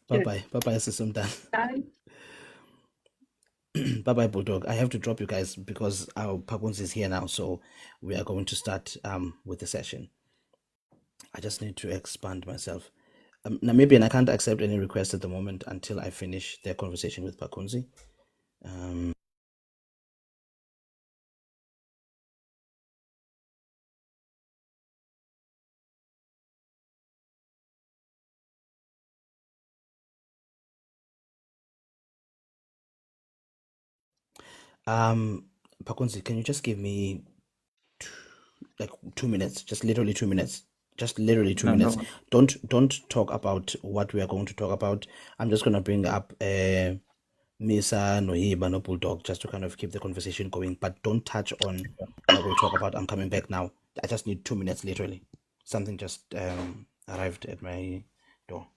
Bye-bye. Bye-bye, Sisumdan. Bye. Bye-bye, Bulldog. I have to drop you guys because our Pakunzi is here now, so we are going to start with the session. I just need to expand myself. Namibian, I can't accept any requests at the moment until I finish the conversation with Pakunzi. Pakunzi, can you just give me 2 minutes? Just literally 2 minutes. Just literally 2 minutes. No. Don't talk about what we are going to talk about. I'm just gonna bring up Misa, Nohiba, no Bulldog, just to kind of keep the conversation going. But don't touch on what we'll talk about. I'm coming back now. I just need 2 minutes, literally. Something just arrived at my door.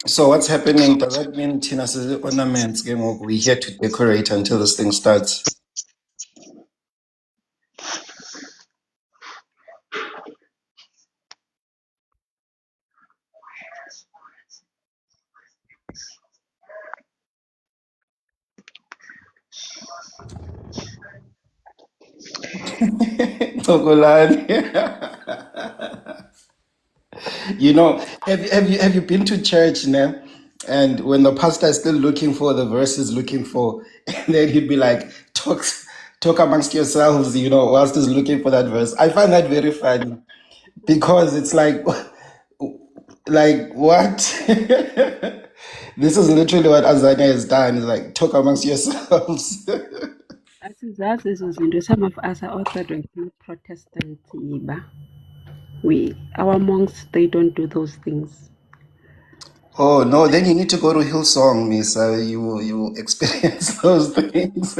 So what's happening? Does that mean Tina says ornaments game or we here to decorate until this thing starts? You know, have you been to church now? And when the pastor is still looking for the verses, looking for, and then he'd be like, talk amongst yourselves, you know, whilst he's looking for that verse. I find that very funny because it's like what? This is literally what Azania has done. It's like talk amongst yourselves. Asizazi ezo zinto. Some of us are Orthodox, not Protestant. Yiba. Our monks, they don't do those things. Oh no, then you need to go to Hillsong, Miss. You will experience those things.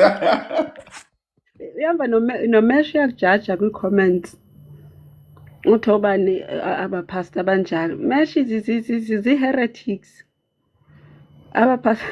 Ihamba noMeshi yakujaja kwi-comments uthi obani abapastor abanjalo. Meshi zi-heretics. Abapastor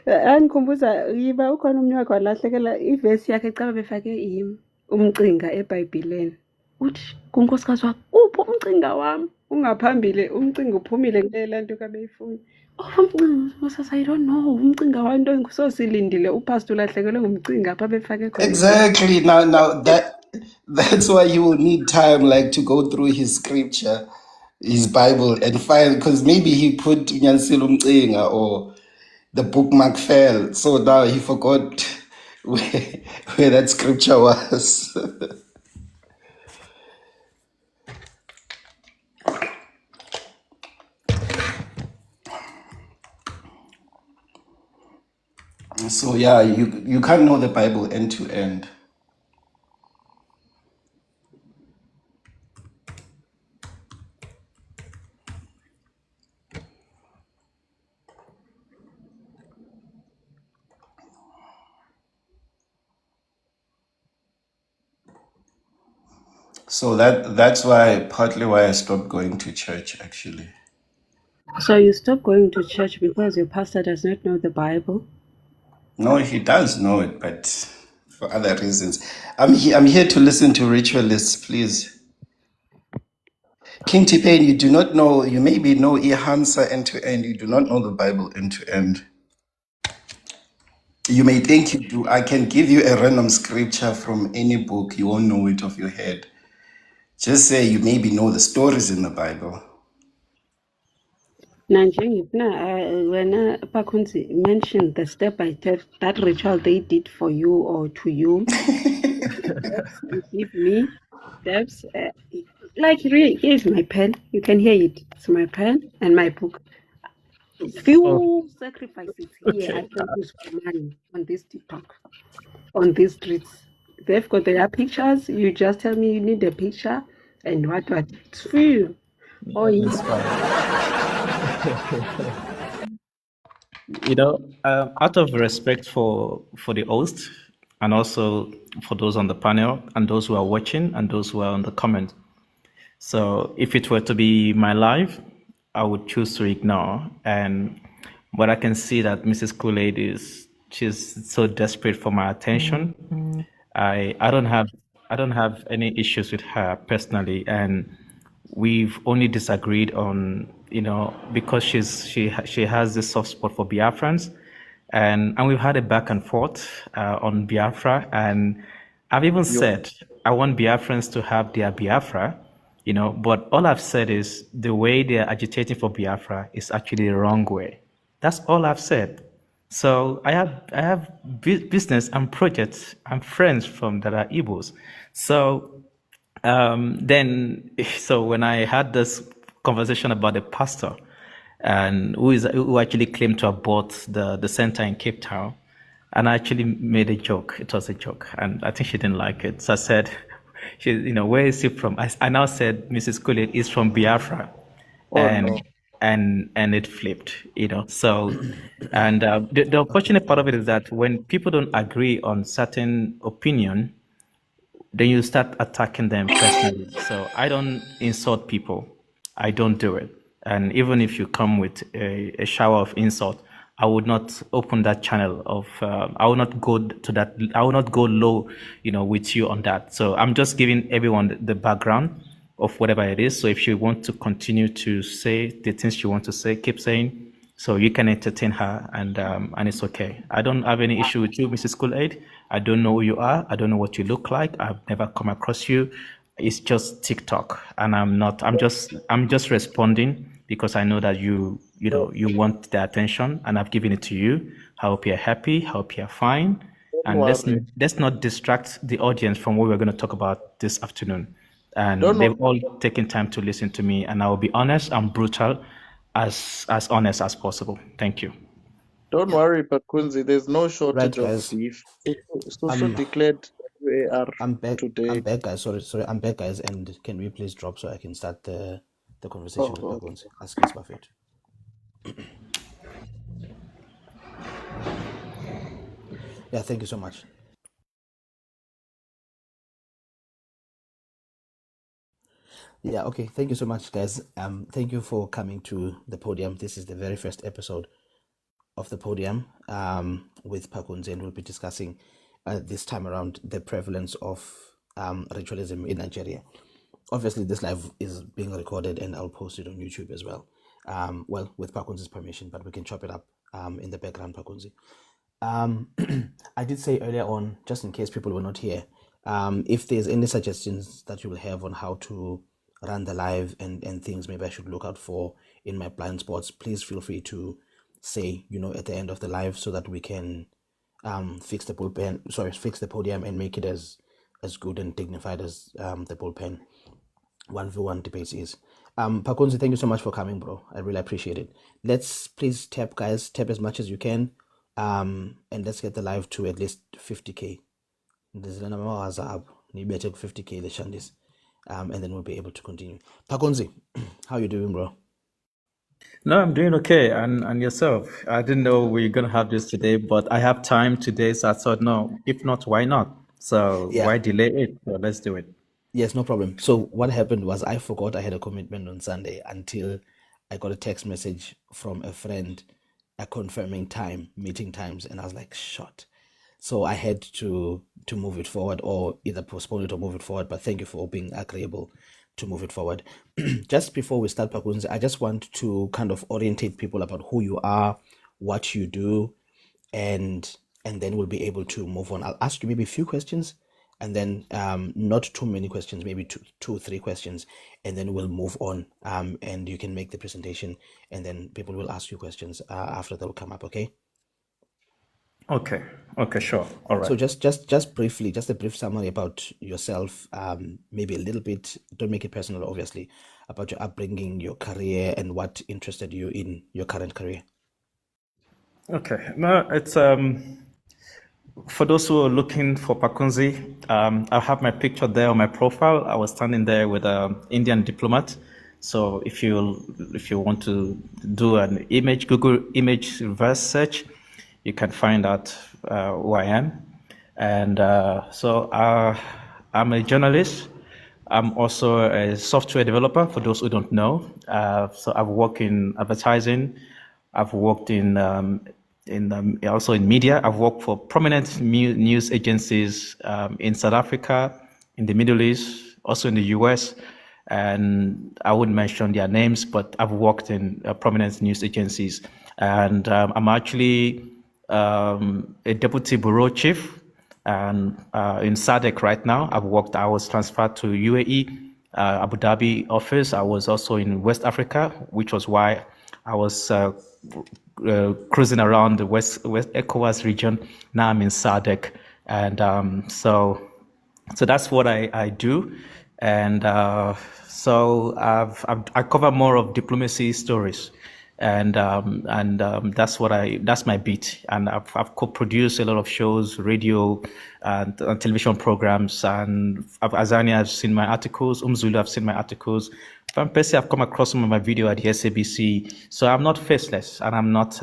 angikhumbuza yiba ukhona umnye wakhe walahlekela ivesi yakhe ecaba befake umcinga eBhayibhileni. Uthi kunkosikazi wakhe, uphi umcinga wami? Ungaphambili umcinga uphumile kulela nto kabeyifuna. I don't know, umcinga wanto sosilindile upastor ulahlekelwe ngumcinga apha befake khona. Exactly. Now that's why you will need time, like to go through his scripture, his Bible, and find, because maybe he put Nyansilo Umcinga or the bookmark fell, so now he forgot where that scripture was. So yeah, you can't know the Bible end to end. So that's partly why I stopped going to church, actually. So you stop going to church because your pastor does not know the Bible? No, he does know it, but for other reasons. I'm here to listen to ritualists, please. King T-Pain, you do not know, you maybe know Ihansa end to end, you do not know the Bible end to end. You may think you do. I can give you a random scripture from any book, you won't know it off your head. Just say you maybe know the stories in the Bible. Nanjengipna when Pakunzi mentioned the step by step, that ritual they did for you or to you, you give me steps. Like here's my pen. You can hear it. It's my pen and my book. Few sacrifices here I can use for money on this TikTok, on these streets. They've got their pictures. You just tell me you need a picture and what. It's few. Oh, You know, out of respect for the host and also for those on the panel and those who are watching and those who are on the comment. So if it were to be my life, I would choose to ignore. But I can see that Mrs. Kool-Aid she's so desperate for my attention. I don't have any issues with her personally, and we've only disagreed on, because she has this soft spot for Biafrans, and we've had a back and forth on Biafra, and I've even said I want Biafrans to have their Biafra, but all I've said is the way they're agitating for Biafra is actually the wrong way. That's all I've said. So I have business and projects and friends from that are Igbos. So so when I had this conversation about the pastor and who actually claimed to have bought the center in Cape Town, and I actually made a joke. It was a joke, and I think she didn't like it. So I said, where is he from? I now said Mrs. Kool-Aid is from Biafra, and it flipped. So, and the unfortunate part of it is that when people don't agree on certain opinion, then you start attacking them personally. So I don't insult people. I don't do it. And even if you come with a shower of insult, I would not open that channel of, I will not go to that, I will not go low, with you on that. So I'm just giving everyone the background of whatever it is. So if you want to continue to say the things you want to say, keep saying. So you can entertain her, and it's okay. I don't have any issue with you, Mrs. Kool-Aid. I don't know who you are. I don't know what you look like. I've never come across you. It's just TikTok, and I'm not. I'm just responding because I know that you want the attention, and I've given it to you. I hope you're happy. I hope you're fine. And let's not distract the audience from what we're going to talk about this afternoon. And they've all taken time to listen to me, and I will be honest and brutal, as honest as possible. Thank you. Don't worry, Pakunzi. There's no shortage Right, of guys. beef. So declared WAR I'm back. today. I'm back, guys. Sorry. I'm back, guys. And can we please drop so I can start the conversation with Pakunzi? Ask his buffet. Yeah, thank you so much. Yeah, okay. Thank you so much, guys. Thank you for coming to the podium. This is the very first episode of the podium with Pakunzi, and we'll be discussing this time around the prevalence of ritualism in Nigeria. Obviously, this live is being recorded, and I'll post it on YouTube as well. Well, with Pakunzi's permission, but we can chop it up in the background, Pakunzi. I did say earlier on, just in case people were not here, if there's any suggestions that you will have on how to run the live and things maybe I should look out for in my blind spots, please feel free to say, at the end of the live, so that we can fix the podium and make it as good and dignified as the bullpen 1v1 debates is. Pakunzi, thank you so much for coming, bro. I really appreciate it. Let's please tap as much as you can, and let's get the live to at least 50k. There's a number of up. Need better 50k the shandis, and then we'll be able to continue. Pakunzi, how you doing, bro? No, I'm doing okay. And yourself? I didn't know we are gonna have this today, but I have time today, so I thought, no, if not, why not? So why delay it? So let's do it. Yes, no problem. So what happened was I forgot I had a commitment on Sunday until I got a text message from a friend confirming meeting times, and I was like, shot. So I had to move it forward, or either postpone it or move it forward. But thank you for being agreeable to move it forward. Just before we start, Pakunzi, I just want to kind of orientate people about who you are, what you do, and then we'll be able to move on. I'll ask you maybe a few questions, and then not too many questions, maybe two, 3 questions, and then we'll move on. And you can make the presentation, and then people will ask you questions after they'll come up. Okay. Okay, sure. All right. So just briefly, just a brief summary about yourself, maybe a little bit, don't make it personal, obviously, about your upbringing, your career, and what interested you in your current career. Okay. No, it's for those who are looking for Pakunzi, I have my picture there on my profile. I was standing there with an Indian diplomat. So if you want to do an Google image reverse search, you can find out who I am. And so I'm a journalist. I'm also a software developer, for those who don't know. So I've worked in advertising. I've worked also in media. I've worked for prominent news agencies in South Africa, in the Middle East, also in the US. And I wouldn't mention their names, but I've worked in prominent news agencies. And I'm actually a deputy bureau chief and in SADC right now. I was transferred to UAE, Abu Dhabi office. I was also in West Africa, which was why I was cruising around the West ECOWAS region. Now I'm in SADC, and so that's what I do, and so I cover more of diplomacy stories, and that's my beat, and I've co-produced a lot of shows, radio and television programs, and Azania, I've seen my articles, Umzulu, I've seen my articles. Van Persie, I've come across some of my video at the SABC, so I'm not faceless, and I'm not.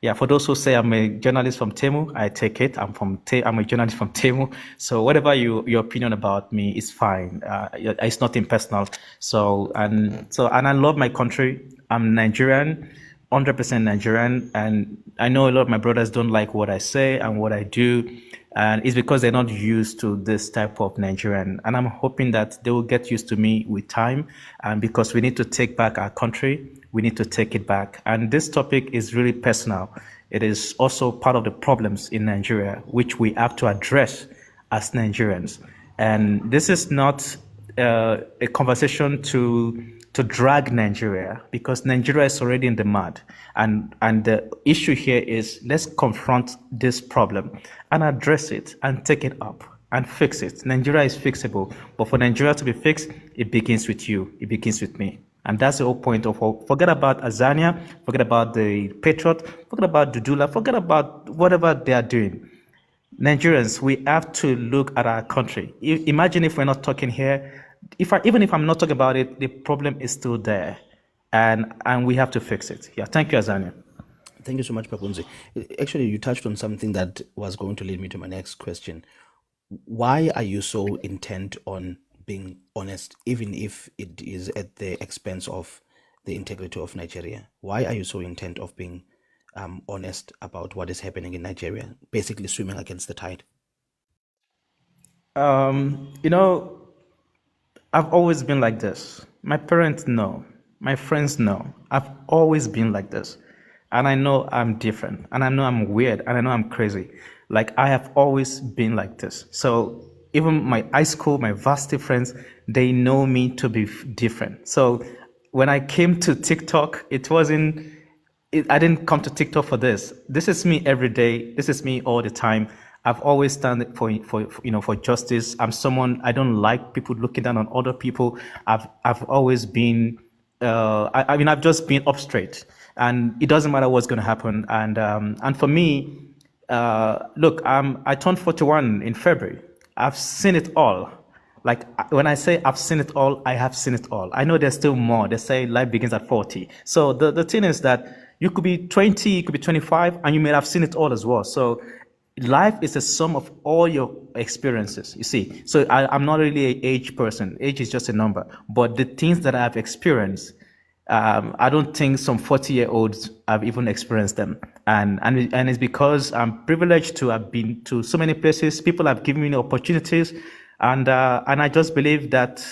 Yeah, for those who say I'm a journalist from Temu, I take it. I'm a journalist from Temu. So whatever your opinion about me is fine. It's nothing personal. So I love my country. I'm Nigerian, 100% Nigerian, and I know a lot of my brothers don't like what I say and what I do, and it's because they're not used to this type of Nigerian. And I'm hoping that they will get used to me with time, and because we need to take back our country, we need to take it back. And this topic is really personal. It is also part of the problems in Nigeria, which we have to address as Nigerians. And this is not a conversation to drag Nigeria, because Nigeria is already in the mud. And the issue here is, let's confront this problem and address it and take it up and fix it. Nigeria is fixable, but for Nigeria to be fixed, it begins with you, it begins with me. And that's the whole point of forget about Azania, forget about the Patriot, forget about Dudula, forget about whatever they are doing. Nigerians, we have to look at our country. Imagine if we're not talking here. Even if I'm not talking about it, the problem is still there, and we have to fix it. Yeah, thank you, Azania. Thank you so much, Pakunzi. Actually, you touched on something that was going to lead me to my next question. Why are you so intent on being honest, even if it is at the expense of the integrity of Nigeria? Why are you so intent of being honest about what is happening in Nigeria, basically swimming against the tide? I've always been like this. My parents know. My friends know. I've always been like this. And I know I'm different. And I know I'm weird. And I know I'm crazy. Like, I have always been like this. So even my high school, my varsity friends, they know me to be different. So when I came to TikTok, I didn't come to TikTok for this. This is me every day. This is me all the time. I've always stand for justice. I'm someone, I don't like people looking down on other people. I've always been, I've just been up straight, and it doesn't matter what's going to happen. And for me, look, I turned 41 in February. I've seen it all. Like, when I say I've seen it all, I have seen it all. I know there's still more. They say life begins at 40. So the thing is that you could be 20, you could be 25, and you may have seen it all as well. So life is a sum of all your experiences, you see. So I'm not really an age person. Age is just a number. But the things that I've experienced, I don't think some 40-year-olds have even experienced them. And it's because I'm privileged to have been to so many places. People have given me opportunities. And I just believe that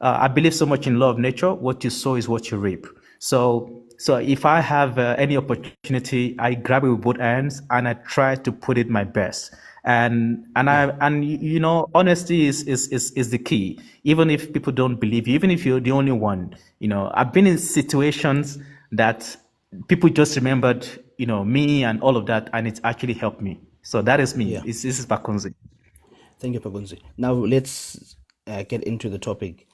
I believe so much in law of nature. What you sow is what you reap. So if I have any opportunity, I grab it with both hands and I try to put it my best. And honesty is the key. Even if people don't believe you, even if you're the only one, I've been in situations that people just remembered, me and all of that, and it's actually helped me. So that is me. Yeah. This is Pakunzi. Thank you, Pakunzi. Now let's get into the topic.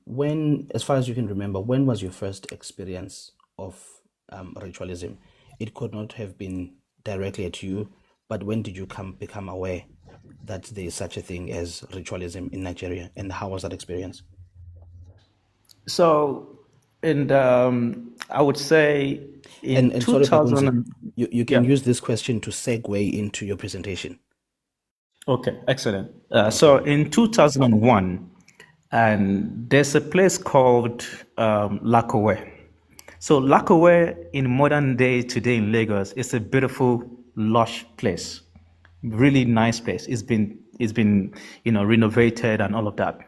When, as far as you can remember, when was your first experience of ritualism? It could not have been directly at you, but when did you become aware that there is such a thing as ritualism in Nigeria, and how was that experience? So, I would say in 2000, sorry, Pakunzi, you can use this question to segue into your presentation. Okay, excellent. So in 2001, and there's a place called Lakowe. So Lakowe in modern day today in Lagos is a beautiful, lush place, really nice place. It's been renovated and all of that.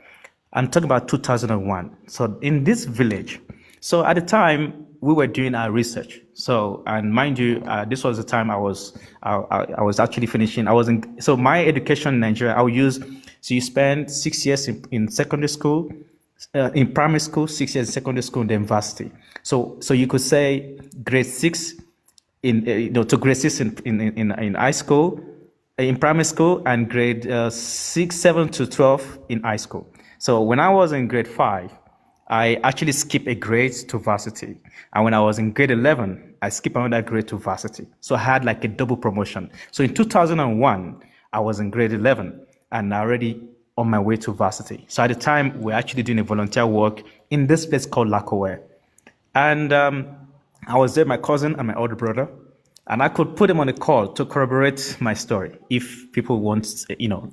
I'm talking about 2001. So in this village, so at the time we were doing our research. So and mind you, this was the time I was actually finishing. I was in so my education in Nigeria. I would use so you spend 6 years in secondary school, in primary school, 6 years in secondary school, and then university. So you could say grade six to grade six in high school, in primary school, and grade 6, 7 to 12 in high school. So when I was in grade 5, I actually skipped a grade to varsity. And when I was in grade 11, I skipped another grade to varsity. So I had like a double promotion. So in 2001, I was in grade 11 and already on my way to varsity. So at the time, we're actually doing a volunteer work in this place called Lakowe. And I was there, my cousin and my older brother, and I could put him on a call to corroborate my story if people want,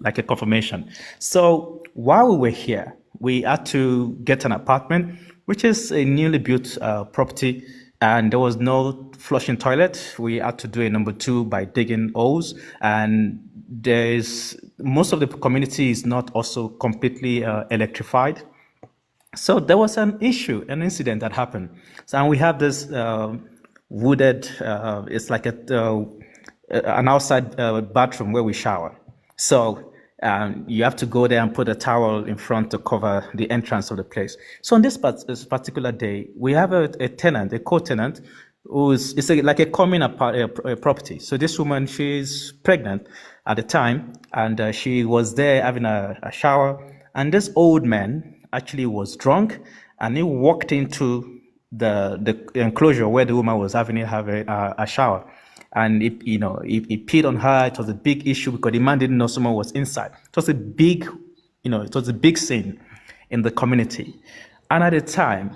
like a confirmation. So while we were here, we had to get an apartment, which is a newly built property, and there was no flushing toilet. We had to do a number 2 by digging holes, and most of the community is not also completely electrified. So there was an incident that happened. So and we have this wooded, it's like an outside bathroom where we shower. So you have to go there and put a towel in front to cover the entrance of the place. So on this particular day, we have a tenant, a co-tenant, it's like a coming apart property. So this woman, she's pregnant at the time, and she was there having a shower, and this old man actually was drunk, and he walked into the enclosure where the woman was having a shower, and he peed on her. It was a big issue because the man didn't know someone was inside. It was a big scene in the community, and at the time,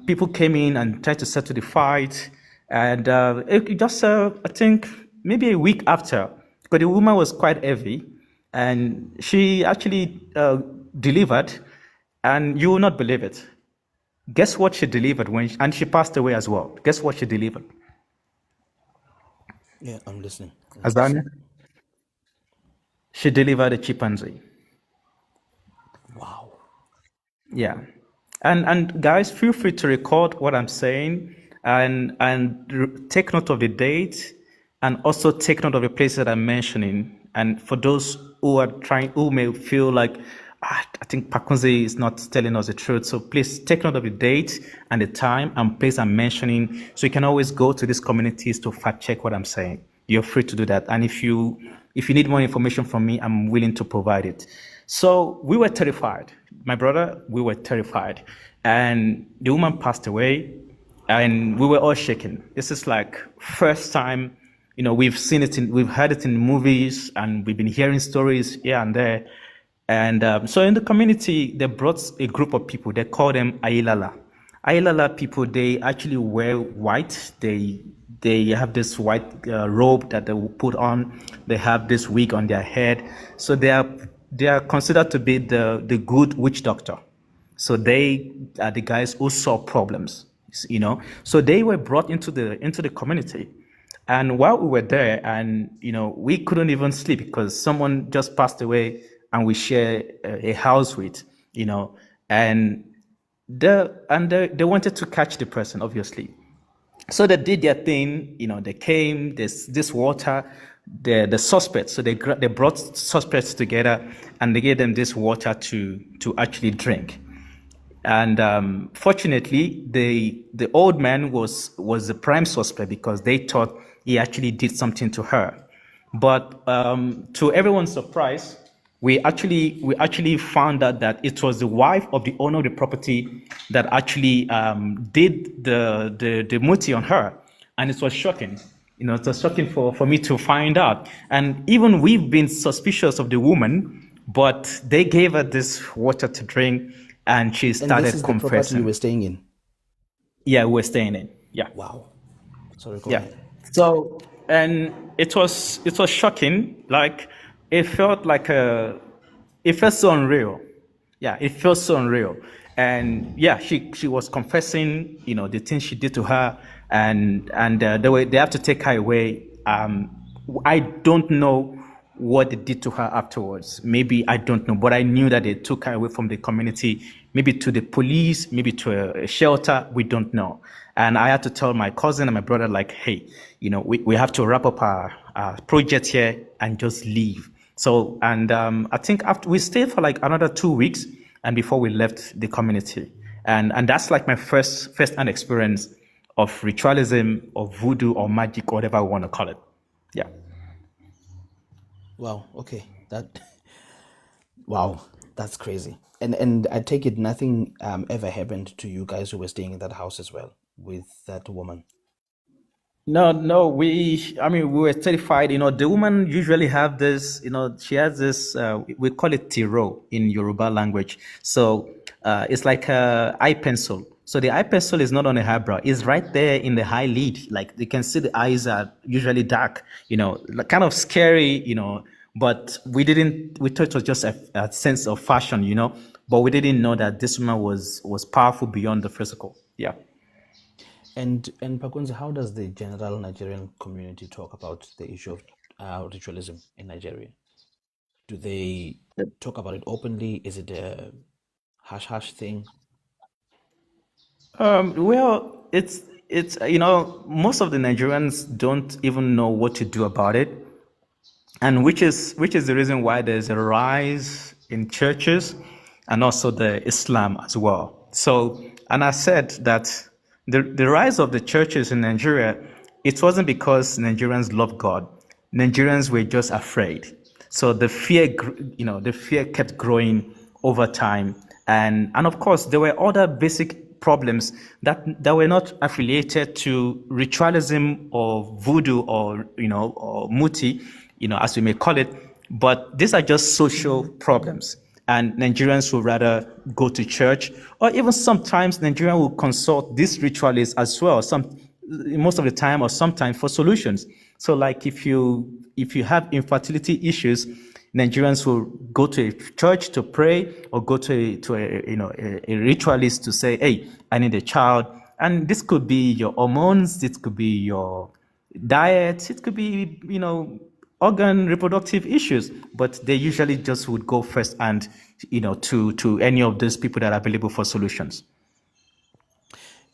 people came in and tried to settle the fight, and it just I think maybe a week after, because the woman was quite heavy, and she actually delivered. And you will not believe it. Guess what she delivered and she passed away as well. Guess what she delivered? Yeah, I'm listening. Azania? She delivered a chimpanzee. Wow. Yeah. And guys, feel free to record what I'm saying and take note of the date, and also take note of the places that I'm mentioning. And for those who may feel like, I think Pakunzi is not telling us the truth. So please take note of the date and the time and place I'm mentioning. So you can always go to these communities to fact check what I'm saying. You're free to do that. And if you need more information from me, I'm willing to provide it. So we were terrified. My brother, we were terrified. And the woman passed away, and we were all shaken. This is like first time, we've heard it in movies, and we've been hearing stories here and there. And so in the community, they brought a group of people. They call them Ayilala. Ayilala people, they actually wear white. They have this white robe that they will put on. They have this wig on their head. So they are considered to be the good witch doctor. So they are the guys who solve problems, So they were brought into the community. And while we were there, and we couldn't even sleep because someone just passed away, and we share a house with, and they wanted to catch the person, obviously. So they did their thing, they came, this water, the suspects. So they brought suspects together, and they gave them this water to actually drink. And fortunately, the old man was the prime suspect because they thought he actually did something to her. But to everyone's surprise, we actually found out that it was the wife of the owner of the property that actually did the muti on her, and it was shocking. It was shocking for me to find out. And even we've been suspicious of the woman, but they gave her this water to drink, and she started and this is confessing. The property you were staying in? Yeah, we were staying in. Yeah. Wow. Sorry. Go Yeah. ahead. So, and it was shocking. Like, it felt so unreal. Yeah, it feels so unreal. And yeah, she was confessing, the things she did to her, and they have to take her away. I don't know what they did to her afterwards. Maybe I don't know, but I knew that they took her away from the community, maybe to the police, maybe to a shelter. We don't know. And I had to tell my cousin and my brother, like, hey, we have to wrap up our project here and just leave. So, and I think after we stayed for like another 2 weeks, and before we left the community, and that's like my first-hand experience of ritualism or voodoo or magic, whatever I want to call it. Yeah. Wow. Okay. Wow, that's crazy. And I take it nothing ever happened to you guys who were staying in that house as well with that woman. No, we were terrified. The woman usually have this, she has this, we call it tiro in Yoruba language. So it's like a eye pencil. So the eye pencil is not on the eyebrow, it's right there in the eyelid. Like you can see the eyes are usually dark, like kind of scary, but we thought it was just a sense of fashion, but we didn't know that this woman was powerful beyond the physical. Yeah. And Pakunzi, how does the general Nigerian community talk about the issue of ritualism in Nigeria? Do they talk about it openly? Is it a hush thing? Well, it's most of the Nigerians don't even know what to do about it, and which is the reason why there's a rise in churches and also the Islam as well. So, and I said that the rise of the churches in Nigeria, it wasn't because Nigerians love God. Nigerians were just afraid. So the fear kept growing over time, and of course there were other basic problems that were not affiliated to ritualism or voodoo or or muti, as we may call it, but these are just social problems. And Nigerians would rather go to church, or even sometimes Nigerians will consult these ritualists as well. Most of the time, or sometimes for solutions. So, like if you have infertility issues, Nigerians will go to a church to pray, or go to a ritualist to say, "Hey, I need a child." And this could be your hormones, it could be your diet, it could be organ reproductive issues, but they usually just would go first and to any of those people that are available for solutions.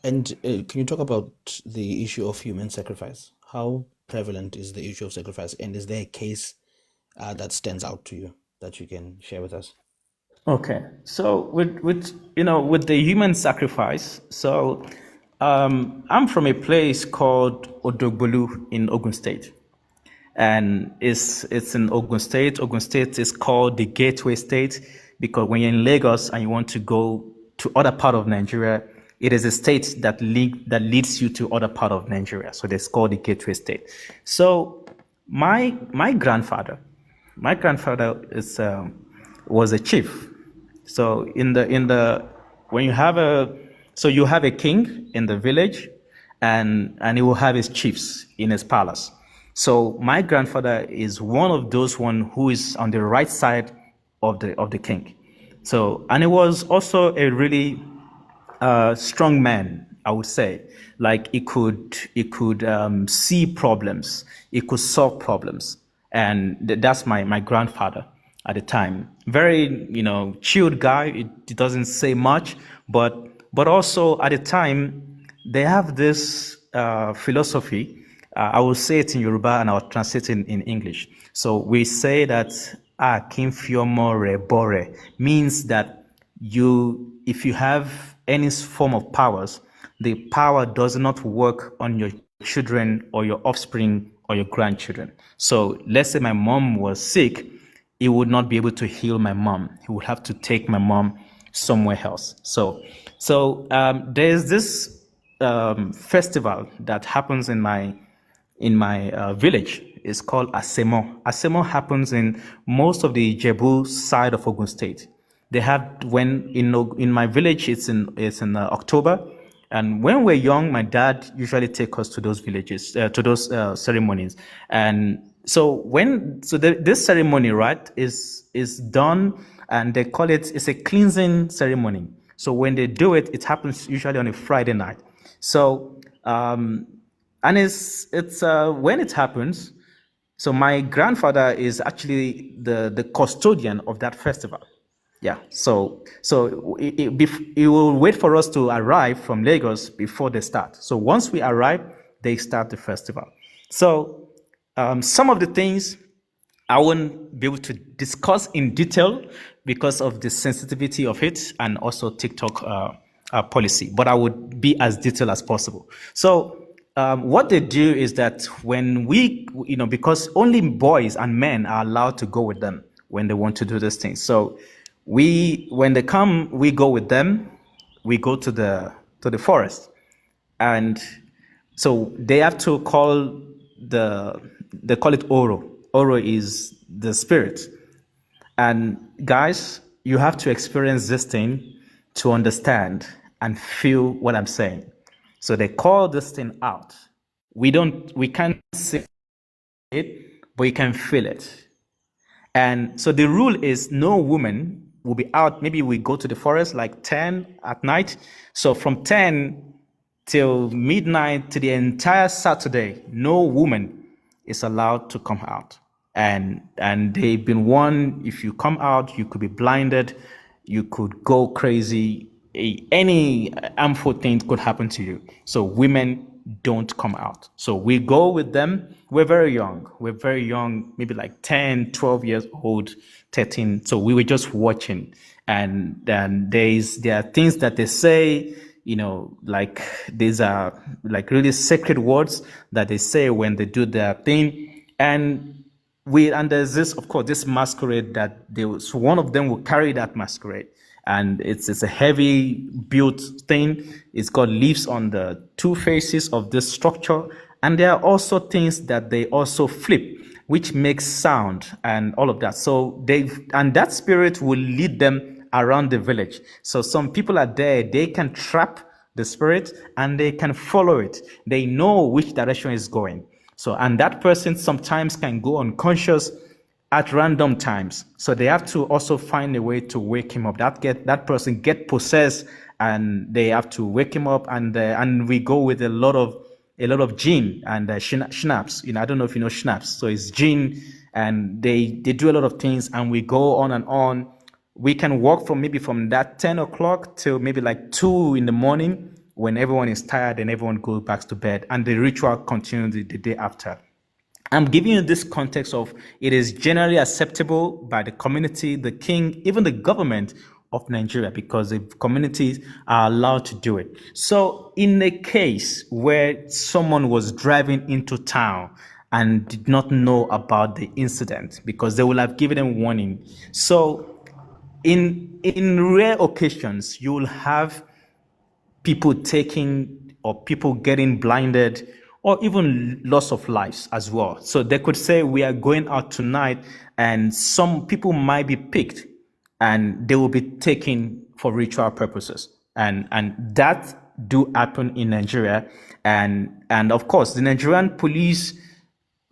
And can you talk about the issue of human sacrifice? How prevalent is the issue of sacrifice, and is there a case that stands out to you that you can share with us? Okay, so with the human sacrifice, so I'm from a place called Odogbolu in Ogun State. And it's in Ogun State. Ogun State is called the gateway state because when you're in Lagos and you want to go to other part of Nigeria, it is a state that leads you to other part of Nigeria. So it's called the gateway state. So my grandfather was a chief. So when you have you have a king in the village, and he will have his chiefs in his palace. So my grandfather is one of those one who is on the right side of the king. So, and he was also a really strong man, I would say. Like he could see problems, he could solve problems, and that's my grandfather at the time. Very chilled guy. It doesn't say much, but also at the time they have this philosophy. I will say it in Yoruba and I'll translate it in English. So we say that Akinfiomore Bore means that if you have any form of powers, the power does not work on your children or your offspring or your grandchildren. So let's say my mom was sick, he would not be able to heal my mom. He would have to take my mom somewhere else. So there's this festival that happens in my village. It's called Asemo. Asemo happens in most of the Jebu side of Ogun State. They have in my village. It's in October, and when we're young, my dad usually take us to those villages, to those ceremonies. And so this ceremony, right, is done and they call it's a cleansing ceremony. So when they do it, it happens usually on a Friday night. So and it's when it happens. So my grandfather is actually the custodian of that festival. Yeah. So it will wait for us to arrive from Lagos before they start. So once we arrive, they start the festival. So some of the things I won't be able to discuss in detail because of the sensitivity of it and also TikTok policy, but I would be as detailed as possible. So what they do is that when we, because only boys and men are allowed to go with them when they want to do this thing. So when they come, we go with them. We go to the forest, and so they have to call they call it Oro. Oro is the spirit. And guys, you have to experience this thing to understand and feel what I'm saying. So they call this thing out. We can't see it, but you can feel it. And so the rule is no woman will be out. Maybe we go to the forest like 10 at night. So from 10 till midnight to the entire Saturday, no woman is allowed to come out. And they've been warned, if you come out, you could be blinded, you could go crazy, any harmful thing could happen to you. So women don't come out. So we go with them. We're very young, maybe like 10, 12 years old, 13. So we were just watching. And then there are things that they say, like these are like really sacred words that they say when they do their thing. And there's this, of course, this masquerade that so one of them will carry that masquerade. And it's a heavy built thing. It's got leaves on the two faces of this structure. And there are also things that they also flip, which makes sound and all of that. So and that spirit will lead them around the village. So some people are there, they can trap the spirit and they can follow it. They know which direction it's going. So, and that person sometimes can go unconscious at random times. So they have to also find a way to wake him up. That person get possessed, and they have to wake him up. And we go with a lot of gin and schnapps. I don't know if you know schnapps. So it's gin, and they do a lot of things, and we go on and on. We can walk from that 10 o'clock till maybe like 2 in the morning, when everyone is tired and everyone goes back to bed, and the ritual continues the day after. I'm giving you this context of it is generally acceptable by the community, the king, even the government of Nigeria, because the communities are allowed to do it. So in a case where someone was driving into town and did not know about the incident, because they will have given them warning. So in rare occasions, you will have people taking or people getting blinded, or even loss of lives as well. So they could say, we are going out tonight, and some people might be picked and they will be taken for ritual purposes. And that do happen in Nigeria. And of course, the Nigerian police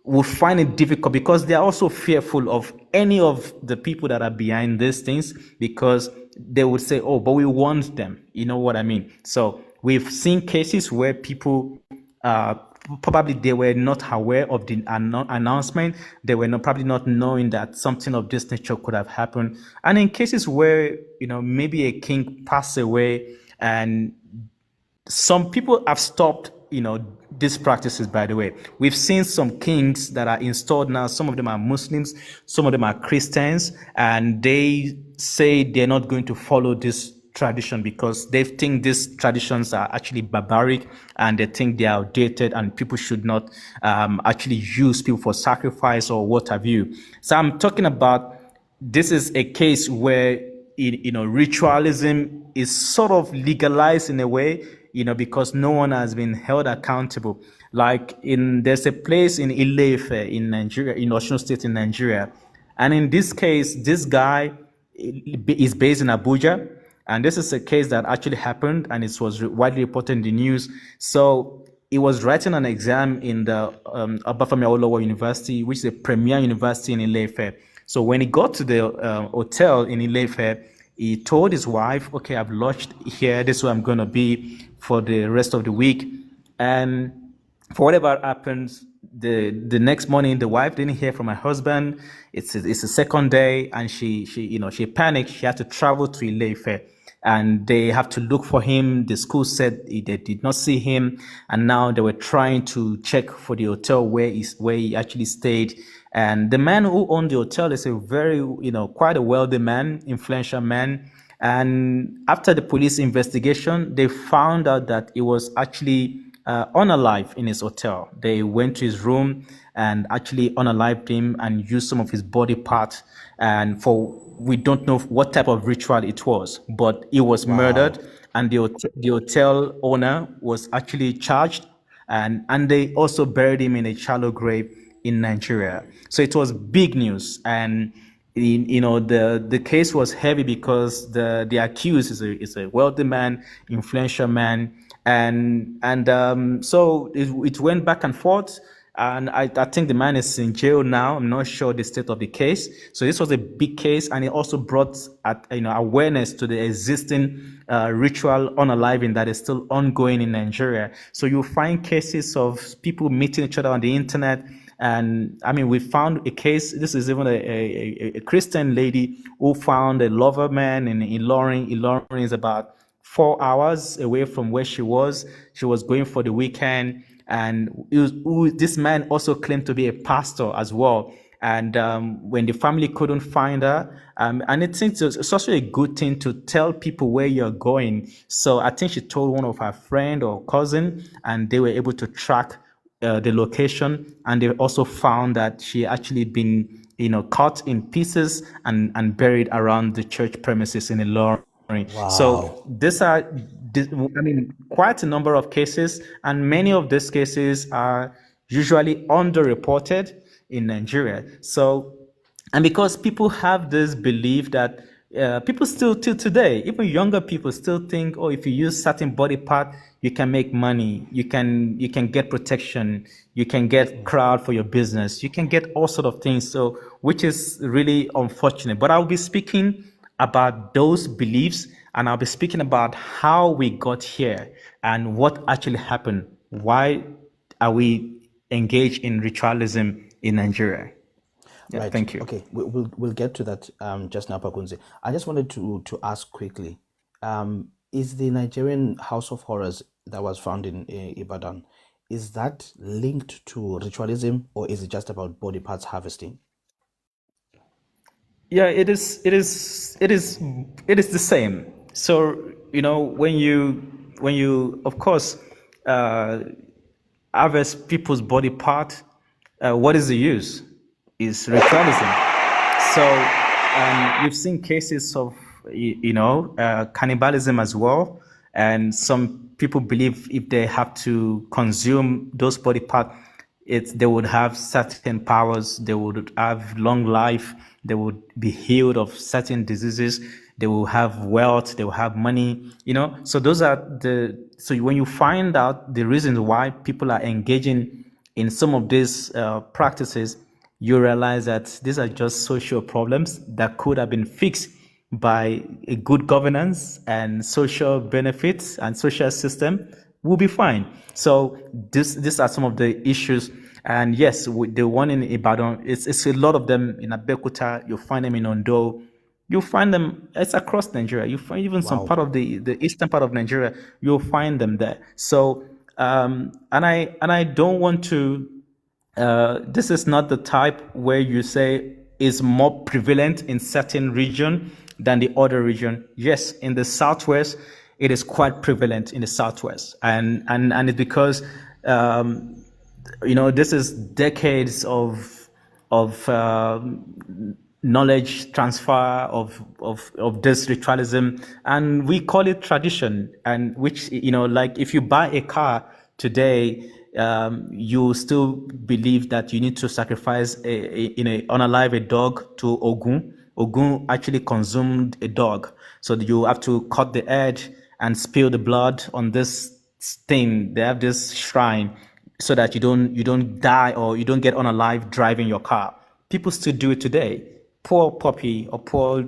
will find it difficult because they are also fearful of any of the people that are behind these things, because they would say, oh, but we warned them. You know what I mean? So we've seen cases where people probably they were not aware of the announcement. They were probably not knowing that something of this nature could have happened. And in cases where, maybe a king passed away, and some people have stopped, these practices, by the way. We've seen some kings that are installed now. Some of them are Muslims, some of them are Christians, and they say they're not going to follow this tradition because they think these traditions are actually barbaric, and they think they are outdated, and people should not actually use people for sacrifice or what have you. So I'm talking about, this is a case where ritualism is sort of legalized in a way, because no one has been held accountable. Like there's a place in Ile-Ife in Nigeria, in Osun State in Nigeria, and in this case, this guy is based in Abuja. And this is a case that actually happened, and it was widely reported in the news. So he was writing an exam in the Obafemi Awolowo University, which is a premier university in Ile-Ife. So when he got to the hotel in Ilefe, he told his wife, okay, I've lodged here. This is where I'm going to be for the rest of the week. And for whatever happens, the next morning, the wife didn't hear from her husband. It's the second day, and she panicked. She had to travel to Ilefe, and they have to look for him. The school said they did not see him, and now they were trying to check for the hotel where he actually stayed. And the man who owned the hotel is a very, quite a wealthy man, influential man. And after the police investigation, they found out that he was actually unalive in his hotel. They went to his room and actually unalived him and used some of his body parts. And we don't know what type of ritual it was, but he was murdered, and the hotel owner was actually charged, and they also buried him in a shallow grave in Nigeria. So it was big news, and the case was heavy because the accused is a wealthy man, influential man, and so it went back and forth. And I think the man is in jail now. I'm not sure the state of the case. So this was a big case, and it also brought awareness to the existing ritual unaliving that is still ongoing in Nigeria. So you find cases of people meeting each other on the internet. And I mean, we found a case. This is even a Christian lady who found a lover man in Ilorin. Ilorin is about 4 hours away from where she was. She was going for the weekend. And this man also claimed to be a pastor as well. And when the family couldn't find her, and it's also a good thing to tell people where you're going. So I think she told one of her friend or cousin, and they were able to track the location. And they also found that she actually been, cut in pieces and buried around the church premises in Ilorin. Wow. So these are, quite a number of cases, and many of these cases are usually underreported in Nigeria. So, and because people have this belief that people still till today, even younger people still think, oh, if you use certain body part, you can make money, you can get protection, you can get crowd for your business, you can get all sort of things. So, which is really unfortunate. But I'll be speaking about those beliefs, and I'll be speaking about how we got here and what actually happened. Why are we engaged in ritualism in Nigeria? Yeah, Right. Thank you. Okay, we'll get to that just now, Pakunzi. I just wanted to ask quickly, is the Nigerian House of Horrors that was found in Ibadan, is that linked to ritualism, or is it just about body parts harvesting? Yeah, it is the same. So when you of course harvest people's body part, what is the use? Is ritualism. So you've seen cases of cannibalism as well, and some people believe if they have to consume those body parts, they would have certain powers, they would have long life, they would be healed of certain diseases, they will have wealth, they will have money, So those are so when you find out the reasons why people are engaging in some of these practices, you realize that these are just social problems that could have been fixed by a good governance and social benefits and social system. Will be fine. So these are some of the issues. And yes, the one in Ibadan, it's a lot of them in Abeokuta. You'll find them in Ondo. You'll find them. It's across Nigeria. You find even some part of the eastern part of Nigeria. You'll find them there. So and I don't want to. This is not the type where you say is more prevalent in certain region than the other region. Yes, in the southwest, it is quite prevalent in the southwest, and it's because this is decades of knowledge transfer of this ritualism, and we call it tradition. And which like if you buy a car today, you still believe that you need to sacrifice unalive a dog to Ogun. Ogun actually consumed a dog, so you have to cut the head and spill the blood on this thing. They have this shrine so that you don't die or you don't get unalive driving your car. People still do it today. poor puppy or poor,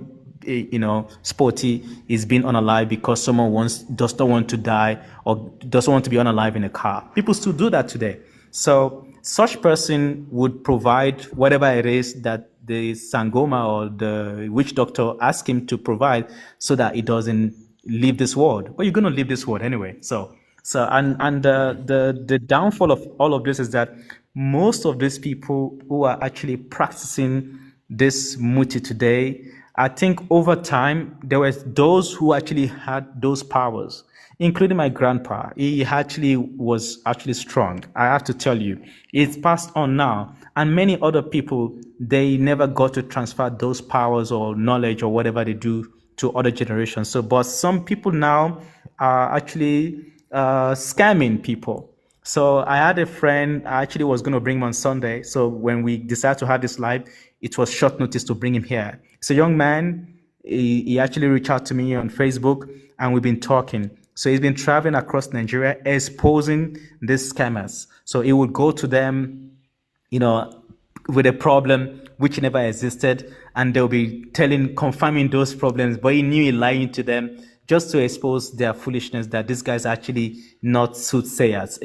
sporty is being unalive because someone does not want to die or doesn't want to be unalive in a car. People still do that today. So such person would provide whatever it is that the Sangoma or the witch doctor ask him to provide so that he doesn't leave this world. But you're going to leave this world anyway. So the downfall of all of this is that most of these people who are actually practicing this muti today, I think over time there were those who actually had those powers, including my grandpa. He actually was actually strong. I have to tell you, it's passed on now, and many other people, they never got to transfer those powers or knowledge or whatever they do to other generations. So, but some people now are actually scamming people. So I had a friend, I actually was going to bring him on Sunday. So when we decided to have this live, it was short notice to bring him here. It's a young man. He actually reached out to me on Facebook and we've been talking. So he's been traveling across Nigeria, exposing these scammers. So he would go to them, with a problem which never existed, and they'll be confirming those problems, but he knew he lying to them just to expose their foolishness that these guys are actually not soothsayers,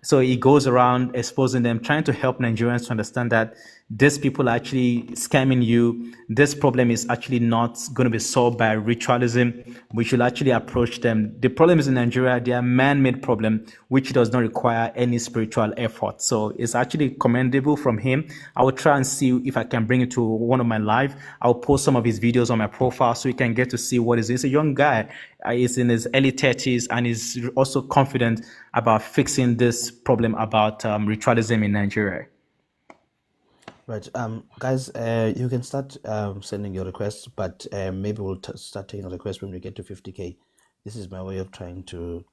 So he goes around exposing them, trying to help Nigerians to understand that these people are actually scamming you. This problem is actually not going to be solved by ritualism. We should actually approach them. The problem is in Nigeria, they are man-made problem, which does not require any spiritual effort. So it's actually commendable from him. I will try and see if I can bring it to one of my live. I'll post some of his videos on my profile so you can get to see what is. He's a young guy. He's in his early 30s and he's also confident about fixing this problem about ritualism in Nigeria. Right, guys, you can start sending your requests, but maybe we'll start taking a request when we get to 50K. This is my way of trying to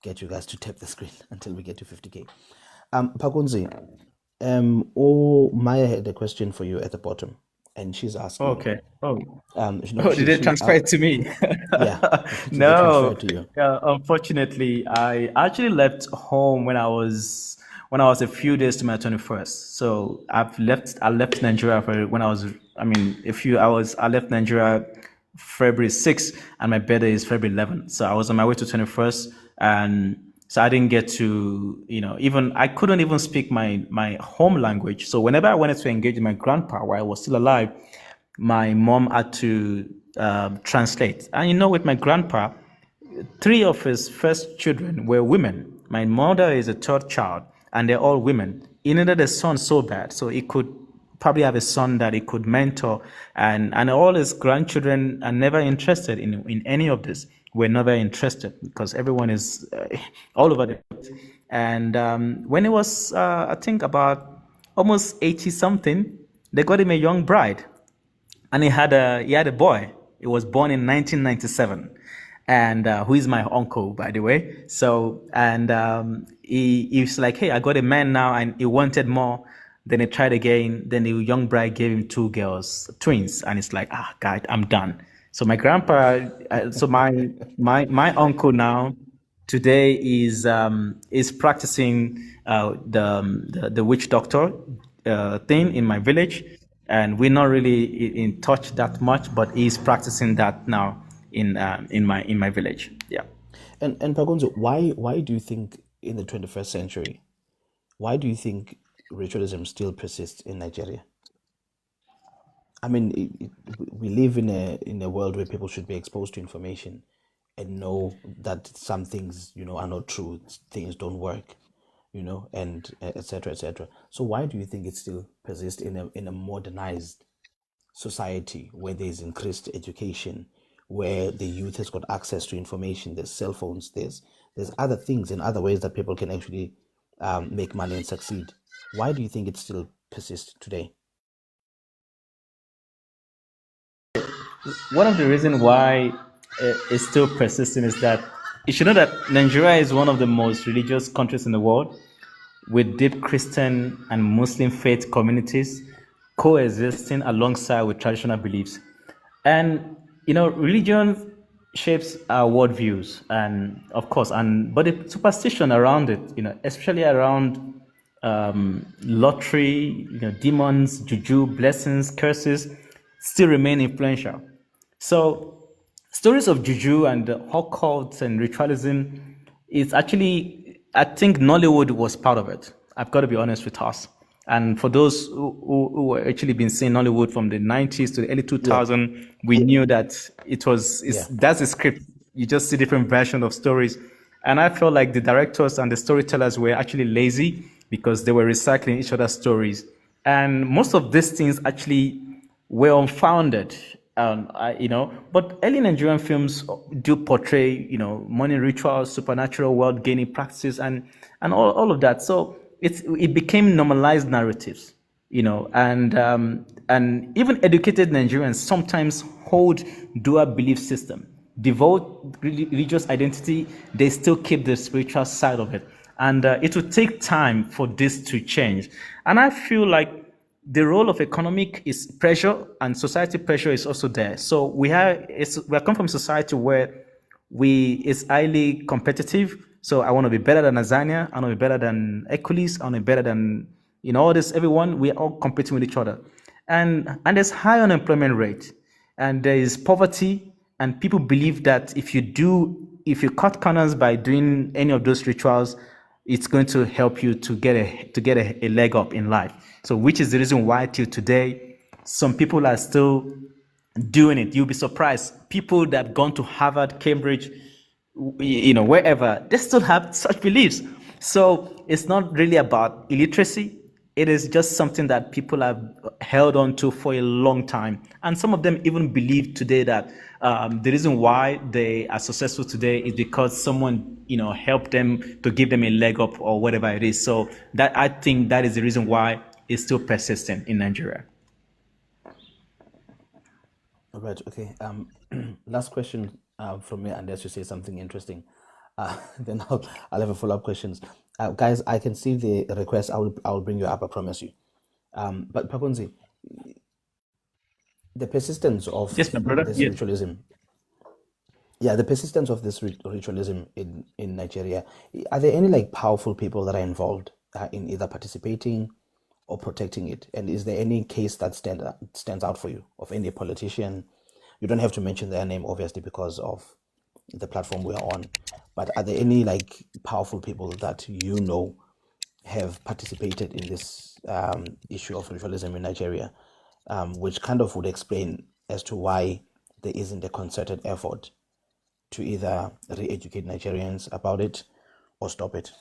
get you guys to tap the screen until we get to 50K. Pakunzi, Maya had a question for you at the bottom, and she's asking. Okay. Did they transfer it to me? Yeah. No. To you. Unfortunately, I actually left home when I was a few days to my 21st. So I left Nigeria a few hours. I left Nigeria February 6th and my birthday is February 11th. So I was on my way to 21st and so I didn't get to, I couldn't even speak my home language. So whenever I wanted to engage with my grandpa while I was still alive, my mom had to translate. And with my grandpa, 3 of his first children were women. My mother is a 3rd child. And they're all women. He needed a son so bad, so he could probably have a son that he could mentor. And all his grandchildren are never interested in any of this. We're never interested because everyone is all over the place. And when he was, I think about almost 80 something, they got him a young bride, and he had a boy. He was born in 1997. And who is my uncle, by the way. So, and he was like, hey, I got a man now, and he wanted more. Then he tried again. Then the young bride gave him 2 girls, twins, and it's like, God, I'm done. So my grandpa, my uncle now today is practicing the witch doctor thing in my village, and we're not really in touch that much, but he's practicing that now in my village. Yeah. And Pakunzi, why do you think in the 21st century, why do you think ritualism still persists in Nigeria? I mean, we live in a world where people should be exposed to information and know that some things, are not true, things don't work, and etc. etc. So why do you think it still persists in a modernized society where there's increased education, where the youth has got access to information, there's cell phones, there's other things and other ways that people can actually make money and succeed? Why do you think it still persists today? One of the reasons why it's still persisting is that you should know that Nigeria is one of the most religious countries in the world, with deep Christian and Muslim faith communities coexisting alongside with traditional beliefs. And religion shapes our worldviews, and of course, but the superstition around it, especially around lottery, demons, juju, blessings, curses, still remain influential. So stories of juju and occult and ritualism is actually, I think Nollywood was part of it. I've got to be honest with us. And for those who actually been seeing Nollywood from the 90s to the early 2000s, we knew that that's a script. You just see different versions of stories. And I felt like the directors and the storytellers were actually lazy because they were recycling each other's stories. And most of these things actually were unfounded. But early Nigerian films do portray, money rituals, supernatural world gaining practices, and all of that. So it became normalized narratives, and even educated Nigerians sometimes hold dual belief system, devote religious identity. They still keep the spiritual side of it, and it will take time for this to change. And I feel like the role of economic is pressure, and society pressure is also there. So we come from a society where it's highly competitive. So I want to be better than Azania. I want to be better than Equilis. I want to be better than all this. Everyone, we are all competing with each other, and there's high unemployment rate, and there is poverty, and people believe that if you cut corners by doing any of those rituals, it's going to help you to get a leg up in life. So, which is the reason why till today, some people are still doing it. You'll be surprised. People that have gone to Harvard, Cambridge, wherever, they still have such beliefs. So it's not really about illiteracy. It is just something that people have held on to for a long time. And some of them even believe today that the reason why they are successful today is because someone, helped them to give them a leg up or whatever it is. So that, I think, that is the reason why it's still persistent in Nigeria. All right. Okay. Last question from me, unless you say something interesting, then I'll have a follow-up questions. Guys, I can see the request. I will bring you up. I promise you. But Pakunzi, the persistence of Yes, my brother. this Yes. ritualism. Yeah, the persistence of this ritualism in Nigeria. Are there any powerful people that are involved in either participating or protecting it? And is there any case that stands out for you of any politician? You don't have to mention their name, obviously, because of the platform we are on. But are there any powerful people that have participated in this issue of ritualism in Nigeria, which kind of would explain as to why there isn't a concerted effort to either re-educate Nigerians about it or stop it?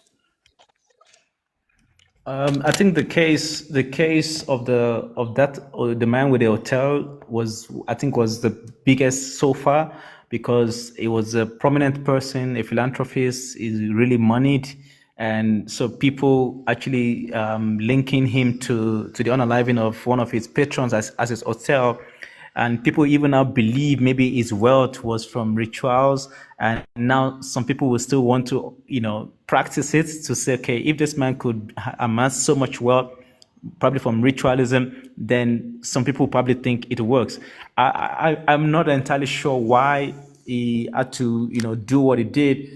I think the case of the man with the hotel was the biggest so far, because it was a prominent person, a philanthropist, is really moneyed, and so people actually linking him to the unaliving of one of his patrons as his hotel. And people even now believe maybe his wealth was from rituals. And now some people will still want to, practice it, to say, okay, if this man could amass so much wealth, probably from ritualism, then some people probably think it works. I'm not entirely sure why he had to, do what he did.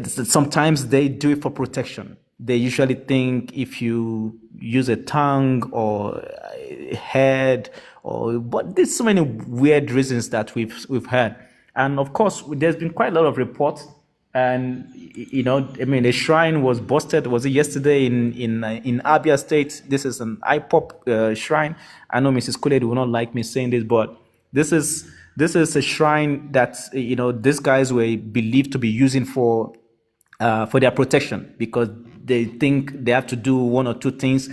Sometimes they do it for protection. They usually think if you use a tongue or a head, but there's so many weird reasons that we've had. And of course, there's been quite a lot of reports. And the shrine was busted. Was it yesterday in Abia State? This is an IPOP shrine. I know Mrs. Kuled will not like me saying this, but this is a shrine that these guys were believed to be using for their protection, because they think they have to do one or two things,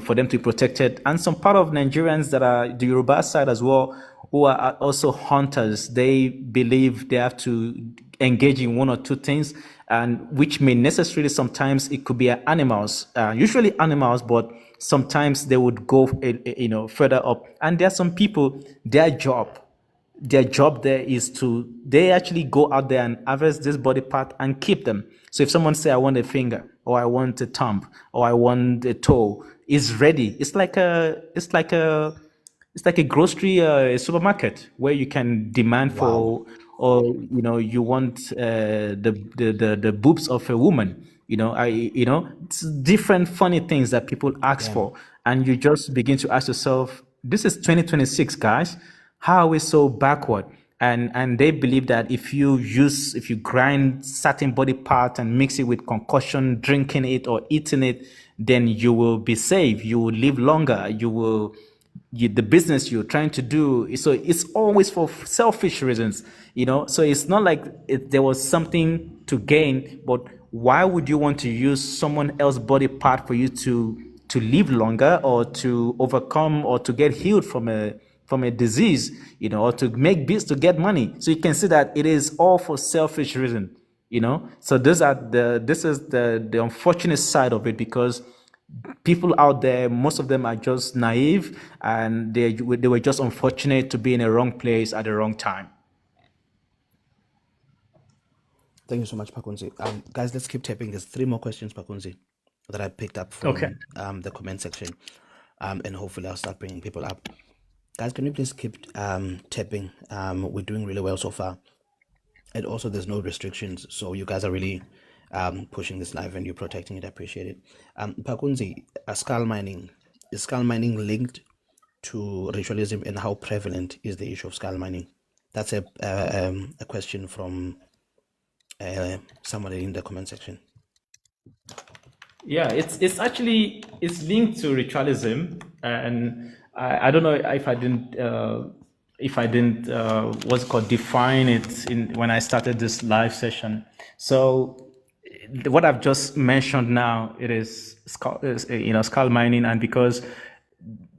for them to be protected. And some part of Nigerians that are the Yoruba side as well, who are also hunters, they believe they have to engage in one or two things, and which may necessarily, sometimes it could be animals, usually animals, but sometimes they would go, further up. And there are some people, their job there is they actually go out there and harvest this body part and keep them. So if someone say, I want a finger, or I want a thumb, or I want a toe, it's ready. It's like a grocery, a supermarket where you can demand for, or you want the boobs of a woman. It's different funny things that people ask for, and you just begin to ask yourself, this is 2026, guys. How are we so backward? And they believe that if you grind certain body part and mix it with concoction, drinking it or eating it, then you will be safe. You will live longer. The business you're trying to do. So it's always for selfish reasons, So it's not like there was something to gain, but why would you want to use someone else's body part for you to live longer or to overcome or to get healed from a disease, or to make business to get money? So you can see that it is all for selfish reason, So this is the unfortunate side of it, because people out there, most of them are just naive, and they were just unfortunate to be in a wrong place at the wrong time. Thank you so much, Pakunzi. Guys, let's keep tapping. There's 3 more questions, Pakunzi, that I picked up from the comment section, and hopefully I'll start bringing people up. Guys, can you please keep tapping? We're doing really well so far, and also there's no restrictions, so you guys are really pushing this live and you're protecting it. I appreciate it. Pakunzi, skull mining, is skull mining linked to ritualism, and how prevalent is the issue of skull mining? That's a question from someone in the comment section. Yeah, it's linked to ritualism, and I don't know if I didn't what's called define it when I started this live session. So what I've just mentioned now, it is skull mining, and because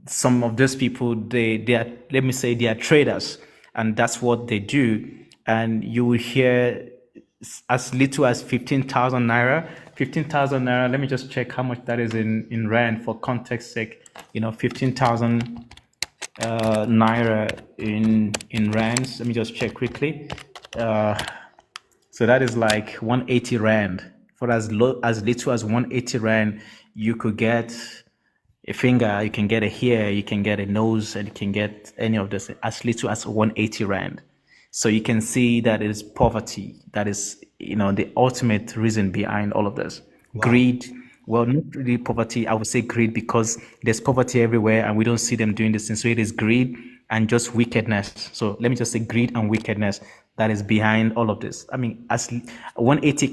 some of these people they are, let me say, they are traders, and that's what they do, and you will hear as little as 15,000 naira. 15,000 naira. Let me just check how much that is in rand for context sake. 15,000 naira in rands. Let me just check quickly. So that is like 180 rand. For as little as 180 rand, you could get a finger, you can get a hair, you can get a nose, and you can get any of this as little as 180 rand. So you can see that it is poverty. That is, the ultimate reason behind all of this. Wow. Greed. Well, not really poverty. I would say greed, because there's poverty everywhere and we don't see them doing this thing. So it is greed and just wickedness. So let me just say greed and wickedness that is behind all of this. I mean, as 180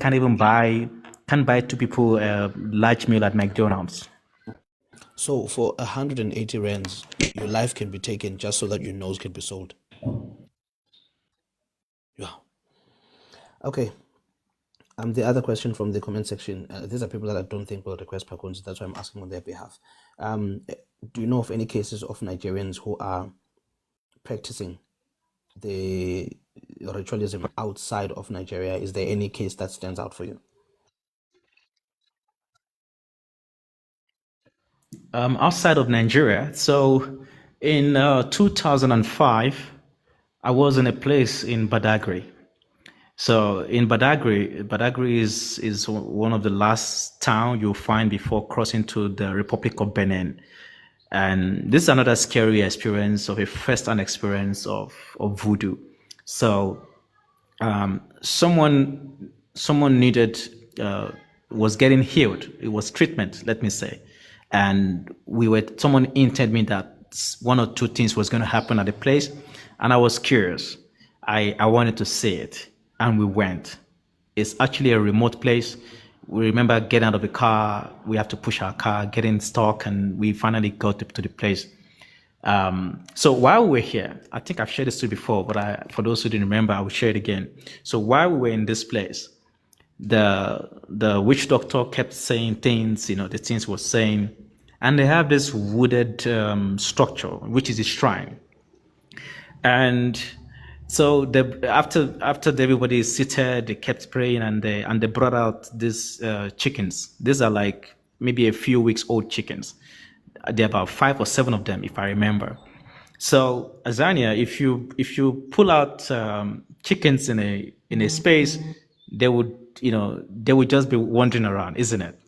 can't buy 2 people a large meal at McDonald's. So for 180 rands, your life can be taken just so that your nose can be sold. Yeah. Okay. The other question from the comment section, these are people that I don't think will request Pakunzi, that's why I'm asking on their behalf. Do you know of any cases of Nigerians who are practicing the ritualism outside of Nigeria? Is there any case that stands out for you? Outside of Nigeria. So in 2005, I was in a place in Badagry. So in Badagry is one of the last town you'll find before crossing to the Republic of Benin. And this is another scary experience of a first-hand experience of voodoo. So someone needed, was getting healed. It was treatment, let me say. And someone hinted me that 1 or 2 things was going to happen at the place. And I was curious. I wanted to see it. And we went. It's actually a remote place. We remember getting out of the car. We have to push our car, getting stuck, and we finally got to the place. So while we were here, I think I've shared this too before, but for those who didn't remember, I will share it again. So while we were in this place, the witch doctor kept saying things, the things he was saying, and they have this wooded structure, which is a shrine. And so after everybody is seated, they kept praying, and they brought out these chickens. These are like maybe a few weeks old chickens. There are about 5 or 7 of them, if I remember. So Azania, if you pull out chickens in a space, they would just be wandering around, isn't it?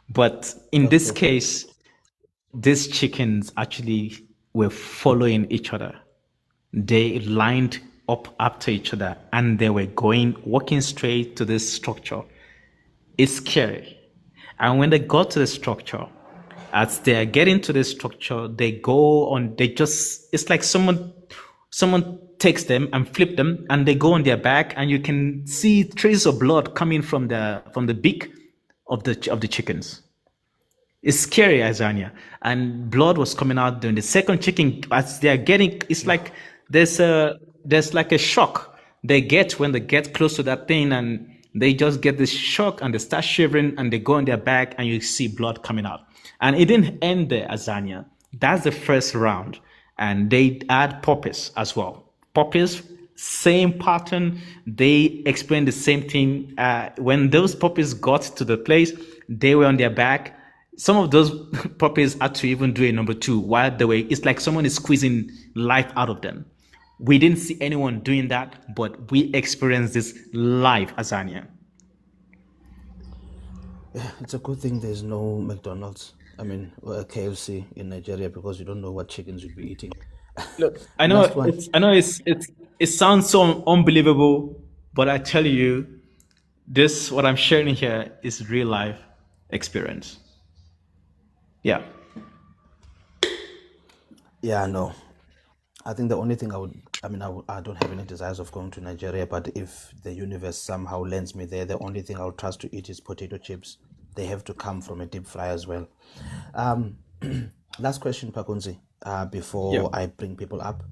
But in this case, these chickens actually were following each other. They lined up after each other, and they were walking straight to this structure. It's scary. And when they got to the structure, As they are getting to the structure, they go on. It's like someone takes them and flip them, and they go on their back, and you can see traces of blood coming from the beak of the chickens. It's scary, Azania. And blood was coming out during the second chicken. As they are getting, it's like there's like a shock they get when they get close to that thing, and they just get this shock and they start shivering and they go on their back and you see blood coming out. And it didn't end there, Azania. That's the first round. And they add puppies as well. Puppies, same pattern. They explain the same thing. When those puppies got to the place, they were on their back. Some of those puppies had to even do a number 2 while they were, it's like someone is squeezing life out of them. We didn't see anyone doing that, but we experienced this live, Azania. Yeah, it's a good thing there's no McDonald's. I mean, or a KFC in Nigeria, because you don't know what chickens you'd be eating. Look, I know it sounds so unbelievable, but I tell you, what I'm sharing here is real life experience. Yeah. Yeah, no. I think the only thing I don't have any desires of going to Nigeria, but if the universe somehow lends me there, the only thing I'll trust to eat is potato chips. They have to come from a deep fry as well. Last question, Pakunzi, before I bring people up.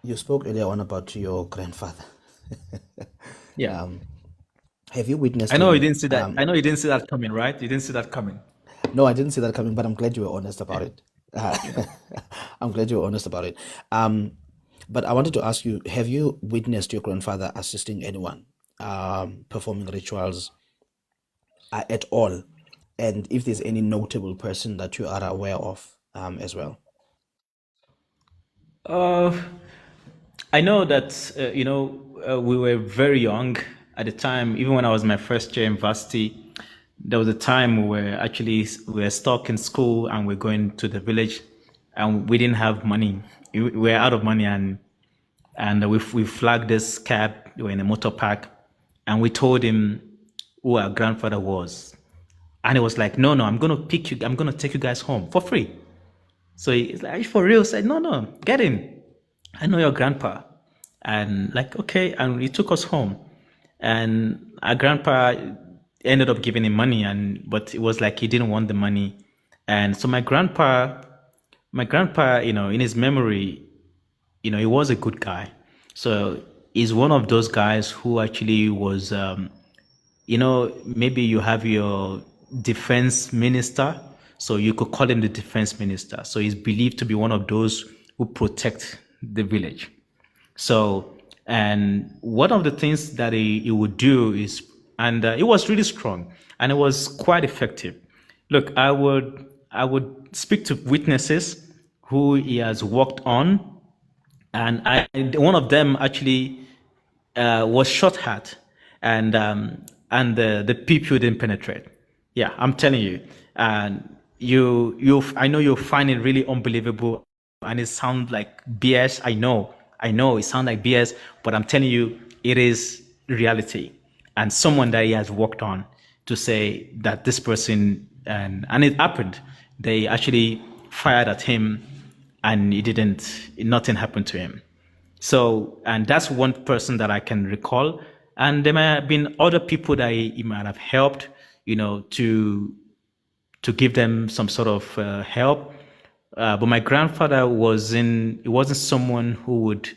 You spoke earlier on about your grandfather. Yeah. Have you witnessed I know him? you didn't see that. I know you didn't see that coming, right? You didn't see that coming. No, I didn't see that coming, but I'm glad you were honest about it. I'm glad you were honest about it. But I wanted to ask you, have you witnessed your grandfather assisting anyone performing rituals at all? And if there's any notable person that you are aware of as well? I know that, we were very young at the time. Even when I was in my first year in university, there was a time we were stuck in school and we're going to the village and we didn't have money. We were out of money, and we flagged this cab. We were in a motor park, and we told him who our grandfather was. And he was like, no, I'm going to pick you. I'm going to take you guys home for free. So he's like, are you for real? I said, no, get in. I know your grandpa. And like, okay. And he took us home. And our grandpa ended up giving him money, but it was like he didn't want the money. And so my grandpa, in his memory, he was a good guy. So he's one of those guys who actually was, maybe you have your defense minister, so you could call him the defense minister. So he's believed to be one of those who protect the village. So, and one of the things that he would do is, and it was really strong and it was quite effective. Look, I would speak to witnesses who he has worked on, and one of them actually was shot at, and the people didn't penetrate. Yeah, I'm telling you, and I know you'll find it really unbelievable, and it sounds like BS. I know it sounds like BS, but I'm telling you, it is reality, and someone that he has worked on to say that this person, and it happened. They actually fired at him, and nothing happened to him. So, and that's one person that I can recall. And there might have been other people that he might have helped, to give them some sort of help. But my grandfather wasn't someone who would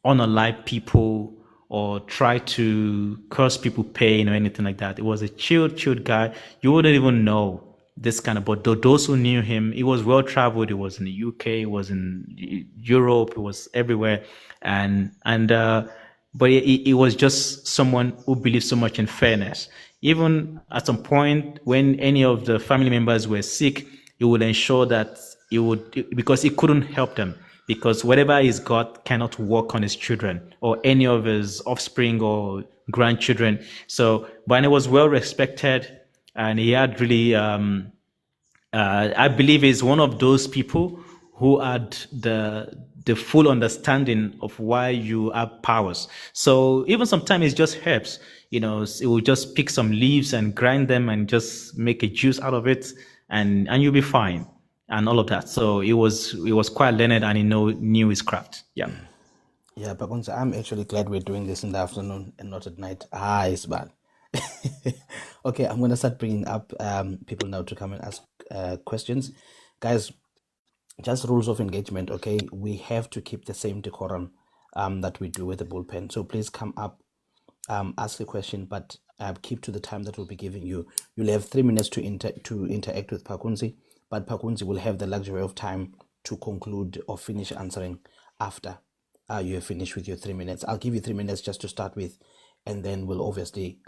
unalive people or try to cause people pain or anything like that. It was a chilled guy. You wouldn't even know this kind of, but those who knew him, he was well traveled. He was in the UK, he was in Europe, he was everywhere. But he was just someone who believed so much in fairness. Even at some point when any of the family members were sick, he would ensure that because he couldn't help them, because whatever he's got cannot work on his children or any of his offspring or grandchildren. So, but he was well respected, and he had really, I believe he's one of those people who had the full understanding of why you have powers. So even sometimes it's just herbs. It will just pick some leaves and grind them and just make a juice out of it, and you'll be fine, and all of that. So it was quite learned, and he knew his craft. Yeah. Yeah, Pakunzi, I'm actually glad we're doing this in the afternoon and not at night. It's bad. Okay, I'm gonna start bringing up people now to come and ask questions, guys. Just rules of engagement. Okay, we have to keep the same decorum that we do with the bullpen. So please come up, ask a question, but keep to the time that we'll be giving you. You'll have 3 minutes to interact with Pakunzi, but Pakunzi will have the luxury of time to conclude or finish answering after you have finished with your 3 minutes. I'll give you 3 minutes just to start with, and then we'll obviously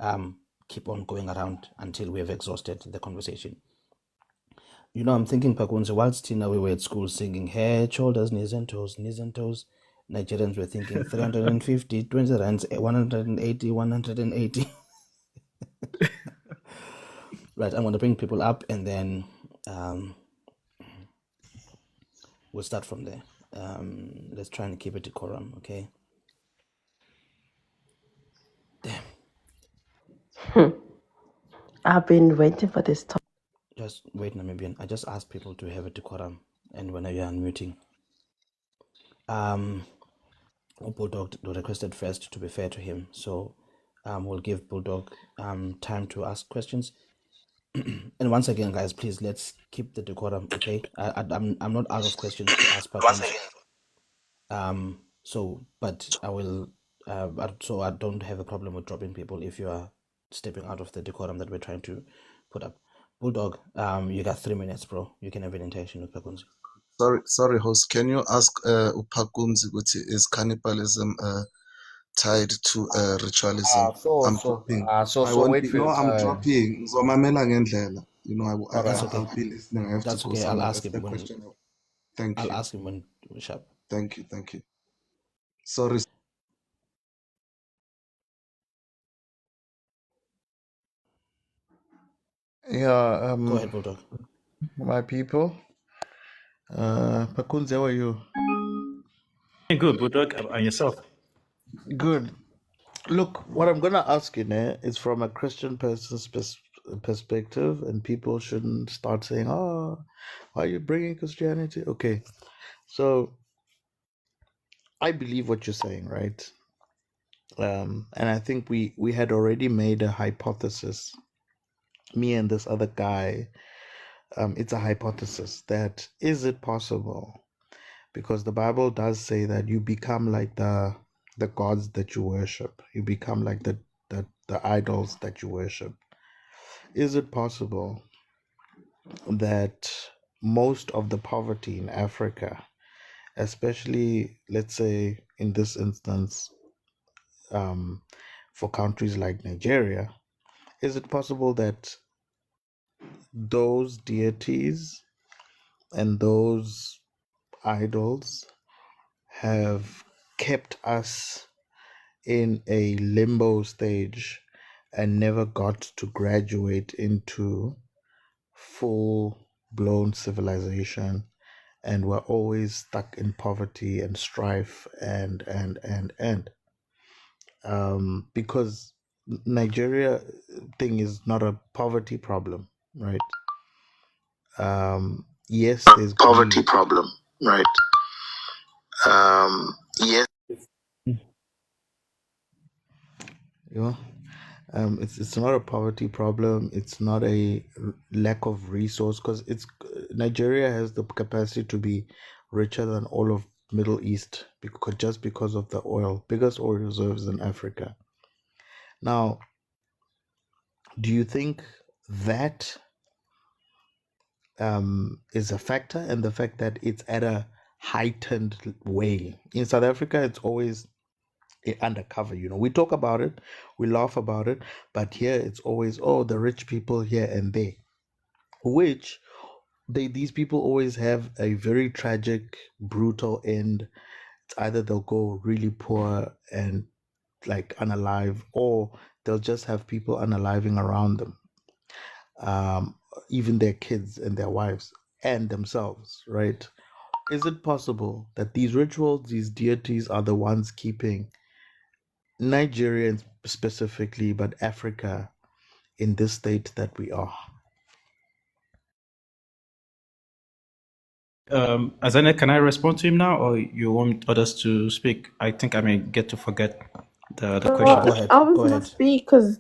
keep on going around until we have exhausted the conversation. I'm thinking, Pakunzi, whilst Tina, we were at school singing head, shoulders, knees and toes, knees and toes. Nigerians were thinking 350, 20 rands, 180, 180. Right, I'm going to bring people up, and then we'll start from there. Let's try and keep it decorum, okay? I've been waiting for this talk. Just wait, Namibian. I just asked people to have a decorum, and when you're unmuting. Bulldog requested first, to be fair to him, so we'll give Bulldog time to ask questions. And once again, guys, please, let's keep the decorum, okay? I'm not out of questions to ask Pakunzi. But I will, so I don't have a problem with dropping people if you are stepping out of the decorum that we're trying to put up. Bulldog, you got 3 minutes, bro. You can have an intention with Pakunzi. Sorry, host. Can you ask Pakunzi, is cannibalism tied to ritualism? I'm dropping. I'm dropping. Ngizomamela ngendlela. I'll be listening. I have That's to go okay. somewhere. I'll ask That's him the when. question. Thank you. I'll ask him when we sharp. Thank you. Sorry. Yeah, Go ahead, Bulldog. my people. Pakunzi, how are you? Good, Bulldog, and yourself? Good. Look, what I'm gonna ask you now is from a Christian person's perspective, and people shouldn't start saying, "Oh, why are you bringing Christianity?" Okay, so I believe what you're saying, right? And I think we had already made a hypothesis. Me and this other guy, it's a hypothesis that is it possible? Because the Bible does say that you become like the gods that you worship. You become like the idols that you worship. Is it possible that most of the poverty in Africa, especially, let's say in this instance, for countries like Nigeria, is it possible that those deities and those idols have kept us in a limbo stage and never got to graduate into full blown civilization, and we're always stuck in poverty and strife and because Nigeria thing is not a poverty problem, right? Yes, there's poverty problem, right? Yes, you know, it's not a poverty problem. It's not a lack of resource, because Nigeria has the capacity to be richer than all of Middle East because of the oil, biggest oil reserves in Africa. Now, do you think that is a factor, and the fact that it's at a heightened way? In South Africa, it's always undercover. We talk about it, we laugh about it, but here it's always, oh, the rich people here and there, which these people always have a very tragic, brutal end. It's either they'll go really poor and like unalive, or they'll just have people unaliving around them, even their kids and their wives and themselves, right? is it possible that these rituals, these deities, are the ones keeping Nigerians specifically, but Africa in this state that we are? Azania, can I respond to him now, or you want others to speak? I think I may get to forget the Go question. ahead. I was Go gonna ahead. speak because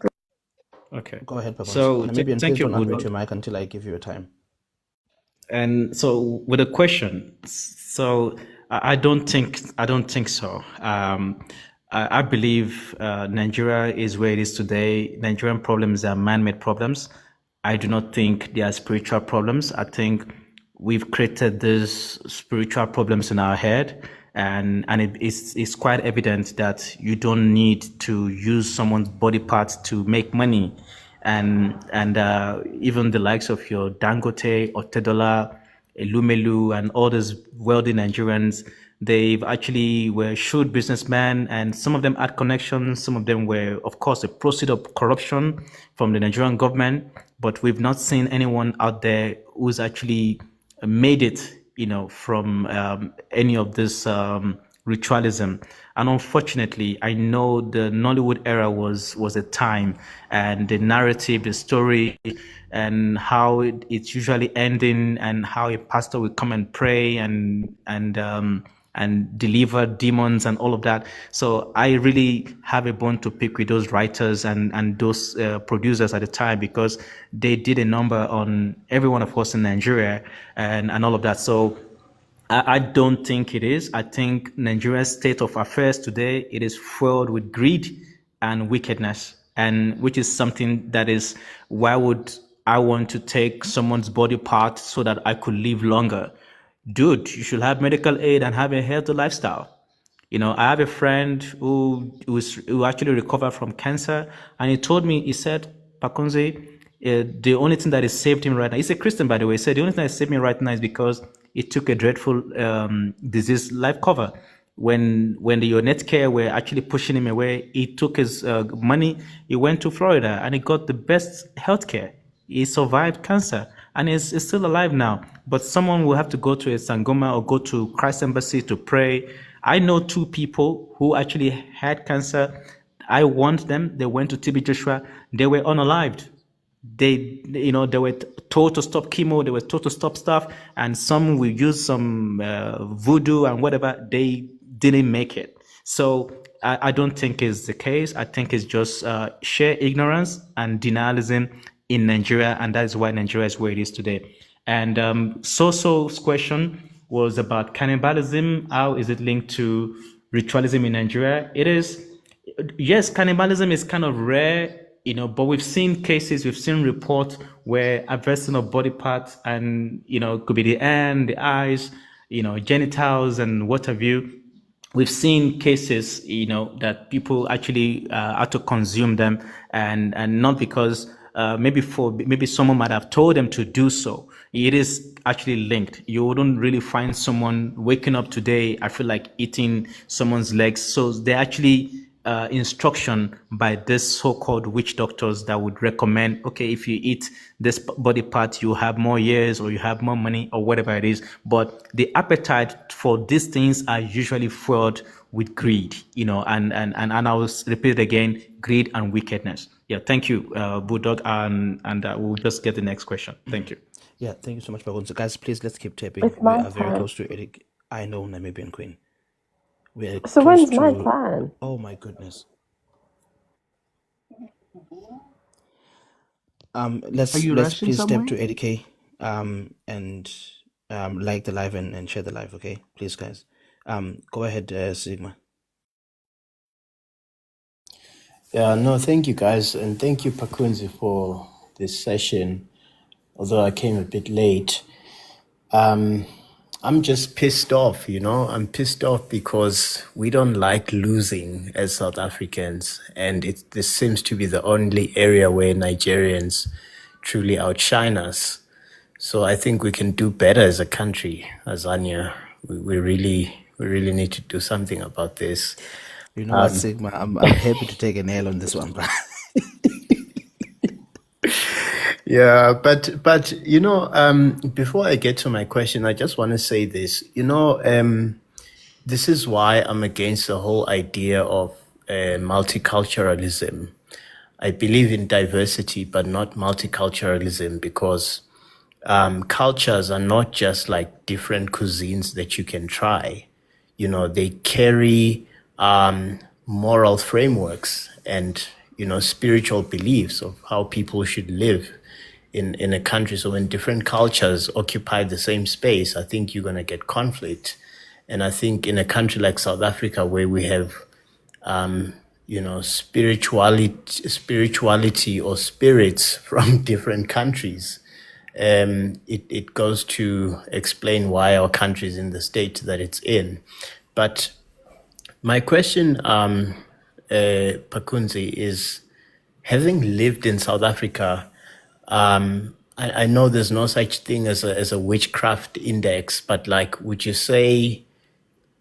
Okay. Go ahead, Pakunzi. So Namibian, thank please you, don't unmute Bulldog. your mic until I give you a time. And so with the question, so I don't think so. I believe Nigeria is where it is today. Nigerian problems are man-made problems. I do not think they are spiritual problems. I think we've created these spiritual problems in our head, and it's quite evident that you don't need to use someone's body parts to make money. And even the likes of your Dangote, Otedola, Elumelu, and all those wealthy Nigerians, they've actually were shrewd businessmen, and some of them had connections. Some of them were, of course, a proceed of corruption from the Nigerian government. But we've not seen anyone out there who's actually made it, from any of this ritualism. And unfortunately, I know the Nollywood era was a time, and the narrative, the story, and how it's usually ending, and how a pastor will come and pray and deliver demons and all of that. So I really have a bone to pick with those writers and those producers at the time, because they did a number on every one of us in Nigeria and all of that. So I don't think it is. I think Nigeria's state of affairs today, it is filled with greed and wickedness, and which is something that is, why would I want to take someone's body part so that I could live longer? Dude, you should have medical aid and have a healthy lifestyle. I have a friend who actually recovered from cancer, and he told me, he said, Pakunzi, the only thing that has saved him right now, he's a Christian, by the way, he said the only thing that saved me right now is because he took a dreadful disease life cover. When the Unit Care were actually pushing him away, he took his money, he went to Florida, and he got the best health care. He survived cancer and is still alive now. But someone will have to go to a Sangoma or go to Christ Embassy to pray. I know two people who actually had cancer. I warned them. They went to TB Joshua. They were unalived. They were told to stop chemo. They were told to stop stuff. And some will use some voodoo and whatever. They didn't make it. So I don't think it's the case. I think it's just sheer ignorance and denialism in Nigeria, and that is why Nigeria is where it is today. And Soso's question was about cannibalism. How is it linked to ritualism in Nigeria? It is, yes, cannibalism is kind of rare, but we've seen cases, we've seen reports where harvesting of body parts and, it could be the hand, the eyes, genitals and what have you. We've seen cases, that people actually had to consume them, and not because maybe someone might have told them to do so. It is actually linked. You wouldn't really find someone waking up today, I feel like, eating someone's legs. So they're actually instruction by this so-called witch doctors that would recommend, okay, if you eat this body part, you have more years or you have more money or whatever it is. But the appetite for these things are usually fueled with greed, and I will repeat it again, greed and wickedness. Yeah, thank you, Bulldog, and we'll just get the next question. Thank you. Yeah, thank you so much, Pakunzi. Guys, please, let's keep tapping. It's We my are very turn. close to Eric. I know, Namibian Queen. We are So close when's my to... turn? Oh my goodness. Are Let's you rushing please step somewhere? to ADK and like the live and share the live, okay? Please, guys. Go ahead, Sigma. Yeah, no, thank you guys, and thank you, Pakunzi, for this session. Although I came a bit late, I'm just pissed off. I'm pissed off because we don't like losing as South Africans, and this seems to be the only area where Nigerians truly outshine us. So I think we can do better as a country, Azania. We really need to do something about this. You know what, Sigma? I'm happy to take an L on this one, bro. Yeah, but before I get to my question, I just want to say this. This is why I'm against the whole idea of multiculturalism. I believe in diversity, but not multiculturalism, because cultures are not just like different cuisines that you can try. They carry moral frameworks and spiritual beliefs of how people should live in a country. So when different cultures occupy the same space, I think you're going to get conflict. And I think in a country like South Africa, where we have spirituality or spirits from different countries, it goes to explain why our country is in the state that it's in. But my question, Pakunzi, is, having lived in South Africa, I know there's no such thing as a witchcraft index, but like, would you say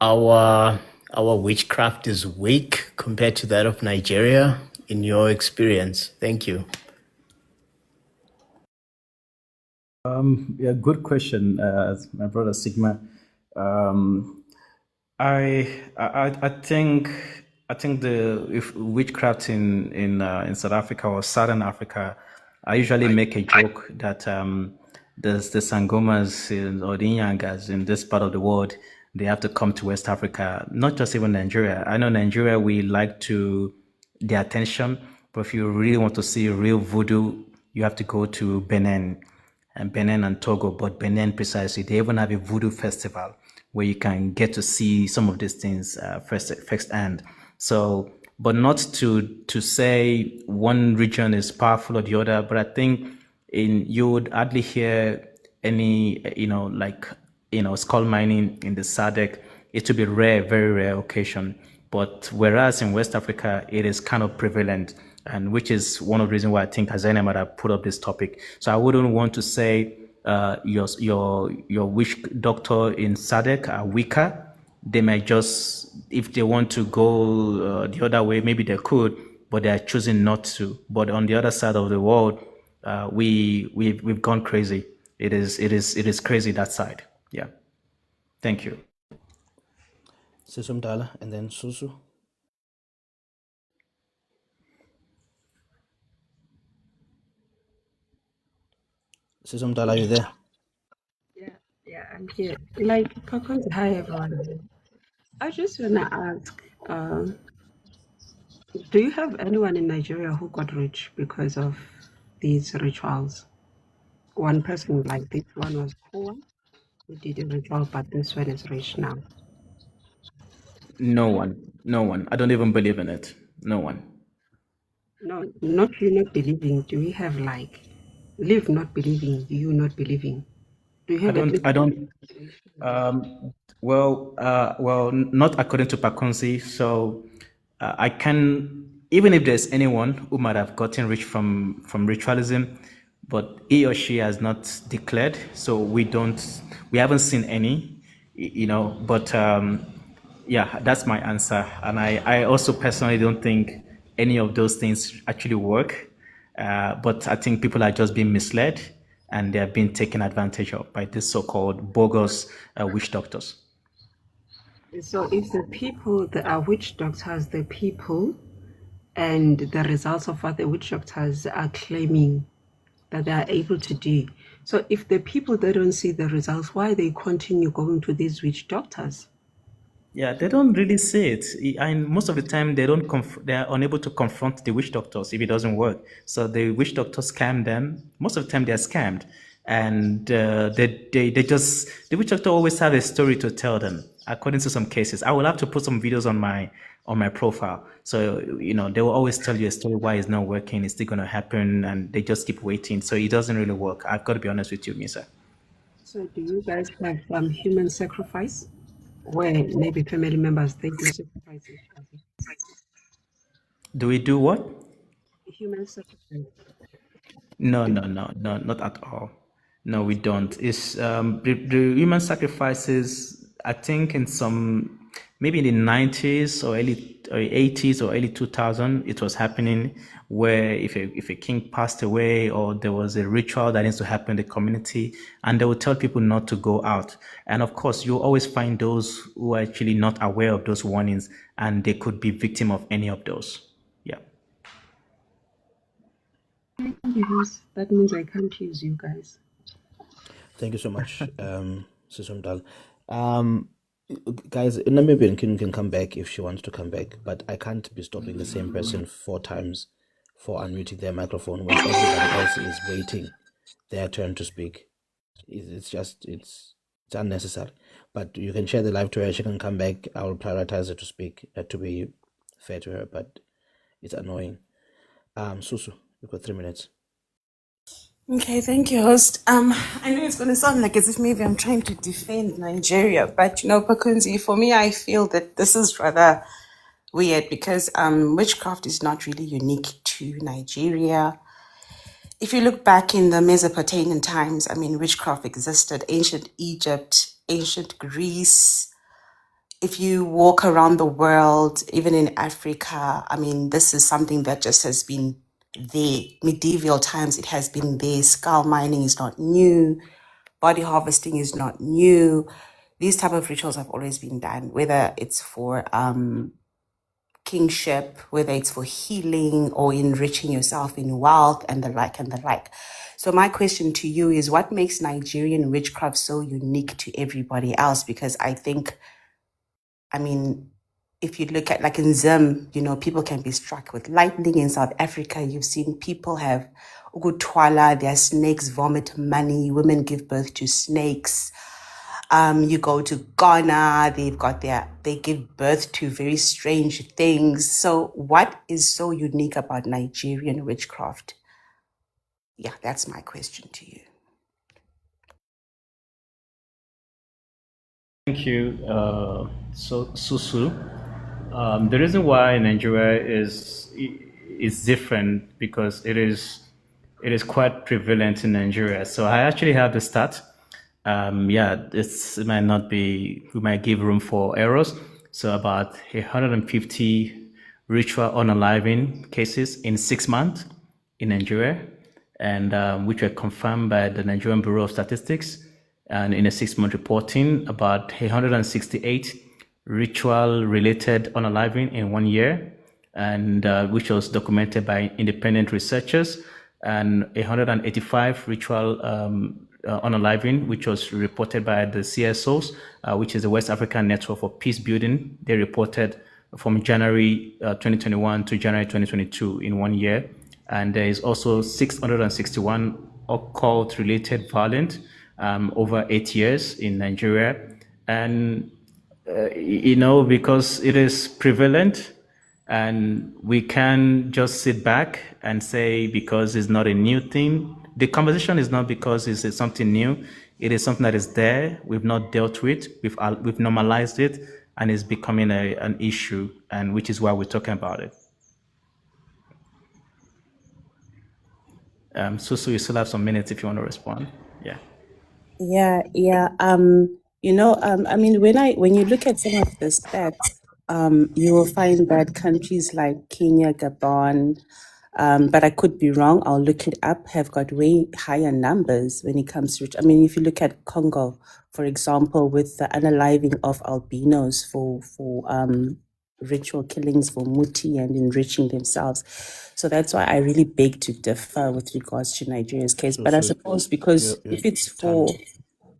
our witchcraft is weak compared to that of Nigeria, in your experience? Thank you. Yeah, good question, my brother Sigma. I think the if witchcraft in South Africa or Southern Africa, I usually make a joke that there's the Sangomas or the Inyangas in this part of the world. They have to come to West Africa, not just even Nigeria. I know Nigeria, we like the attention, but if you really want to see real voodoo, you have to go to Benin and Togo. But Benin precisely, they even have a voodoo festival where you can get to see some of these things firsthand. So, but not to say one region is powerful or the other, but I think you would hardly hear any, skull mining in the SADC. It would be rare, very rare occasion. But whereas in West Africa, it is kind of prevalent, and which is one of the reasons why I think Azania might have put up this topic. So I wouldn't want to say your witch doctor in SADC are weaker. They might just, if they want to go the other way, maybe they could, but they are choosing not to. But on the other side of the world, we've gone crazy. It is crazy that side. Yeah. Thank you. Sisumdala and then Susu. Sisumdala, are you there? Yeah, I'm here. Like, Pakunzi, hi everyone. I just wanna ask, do you have anyone in Nigeria who got rich because of these rituals? One person, like this one was poor, who did a ritual, but this one is rich now. No one. I don't even believe in it. No one. No, not you not believing. Do we have like live not believing, you not believing? Do you have I don't. Well, not according to Pakunzi. So I can, even if there's anyone who might have gotten rich from ritualism, but he or she has not declared. So we haven't seen any, But yeah, that's my answer. And I also personally don't think any of those things actually work. But I think people are just being misled and they're being taken advantage of by these so-called bogus witch doctors. So if the people that are witch doctors, the people and the results of what the witch doctors are claiming that they are able to do. So if the people, they don't see the results, why they continue going to these witch doctors? Yeah, they don't really say it, and most of the time they don't. They are unable to confront the witch doctors if it doesn't work. So the witch doctors scam them. Most of the time they are scammed, and they just, the witch doctor always have a story to tell them. According to some cases, I will have to put some videos on my profile. So they will always tell you a story why it's not working. It's still going to happen, and they just keep waiting. So it doesn't really work. I've got to be honest with you, Misa. So do you guys have human sacrifice? Where maybe family members, they do sacrifices. Do we do what? Human sacrifice. No, not at all. No, we don't. It's the human sacrifices. I think in some, maybe in the 90s or 80s or early 2000, it was happening where if a king passed away or there was a ritual that needs to happen in the community, and they would tell people not to go out. And of course, you always find those who are actually not aware of those warnings, and they could be victim of any of those. Yeah. Yes, that means I can't use you guys. Thank you so much, Sisumdal. Guys, Namibian can come back if she wants to come back, but I can't be stopping the same person 4 times for unmuting their microphone when everybody else is waiting their turn to speak. It's unnecessary. But you can share the live to her. She can come back. I will prioritize her to speak to be fair to her, but it's annoying. Susu, you've got 3 minutes. Okay, thank you, host. I know it's going to sound like as if maybe I'm trying to defend Nigeria, but Pakunzi, for me, I feel that this is rather weird because witchcraft is not really unique to Nigeria. If you look back in the Mesopotamian times, witchcraft existed, ancient Egypt, ancient Greece. If you walk around the world, even in Africa, this is something that just has been there. Medieval times, it has been there. Skull mining is not new. Body harvesting is not new. These type of rituals have always been done, whether it's for kingship, whether it's for healing or enriching yourself in wealth and the like and the like. So my question to you is, what makes Nigerian witchcraft so unique to everybody else? Because I think, if you look at like in Zim, people can be struck with lightning. In South Africa, you've seen people have ugutwala, their snakes vomit money, women give birth to snakes. You go to Ghana, they give birth to very strange things. So what is so unique about Nigerian witchcraft? Yeah, that's my question to you. Thank you, Susu. The reason why Nigeria is different because it is quite prevalent in Nigeria. So I actually have the stat. It might not be. We might give room for errors. So about 150 ritual unaliving cases in 6 months in Nigeria, and which were confirmed by the Nigerian Bureau of Statistics. And in a 6-month reporting, about 168 ritual-related unaliving in 1 year, and which was documented by independent researchers, and 185 ritual unaliving, which was reported by the CSOs, which is the West African Network for Peace Building. They reported from January 2021 to January 2022 in 1 year. And there is also 661 occult-related violence over 8 years in Nigeria. And, because it is prevalent, and we can just sit back and say because it's not a new thing. The conversation is not because it's something new. It is something that is there. We've not dealt with. We've normalized it, and it's becoming an issue, and which is why we're talking about it. Susu, you still have some minutes if you want to respond. Yeah. Yeah. When you look at some of the stats, you will find that countries like Kenya, Gabon, but I could be wrong, I'll look it up, have got way higher numbers when it comes to, if you look at Congo, for example, with the unaliving of albinos for ritual killings for muti and enriching themselves. So that's why I really beg to differ with regards to Nigeria's case. But I suppose because if it's for...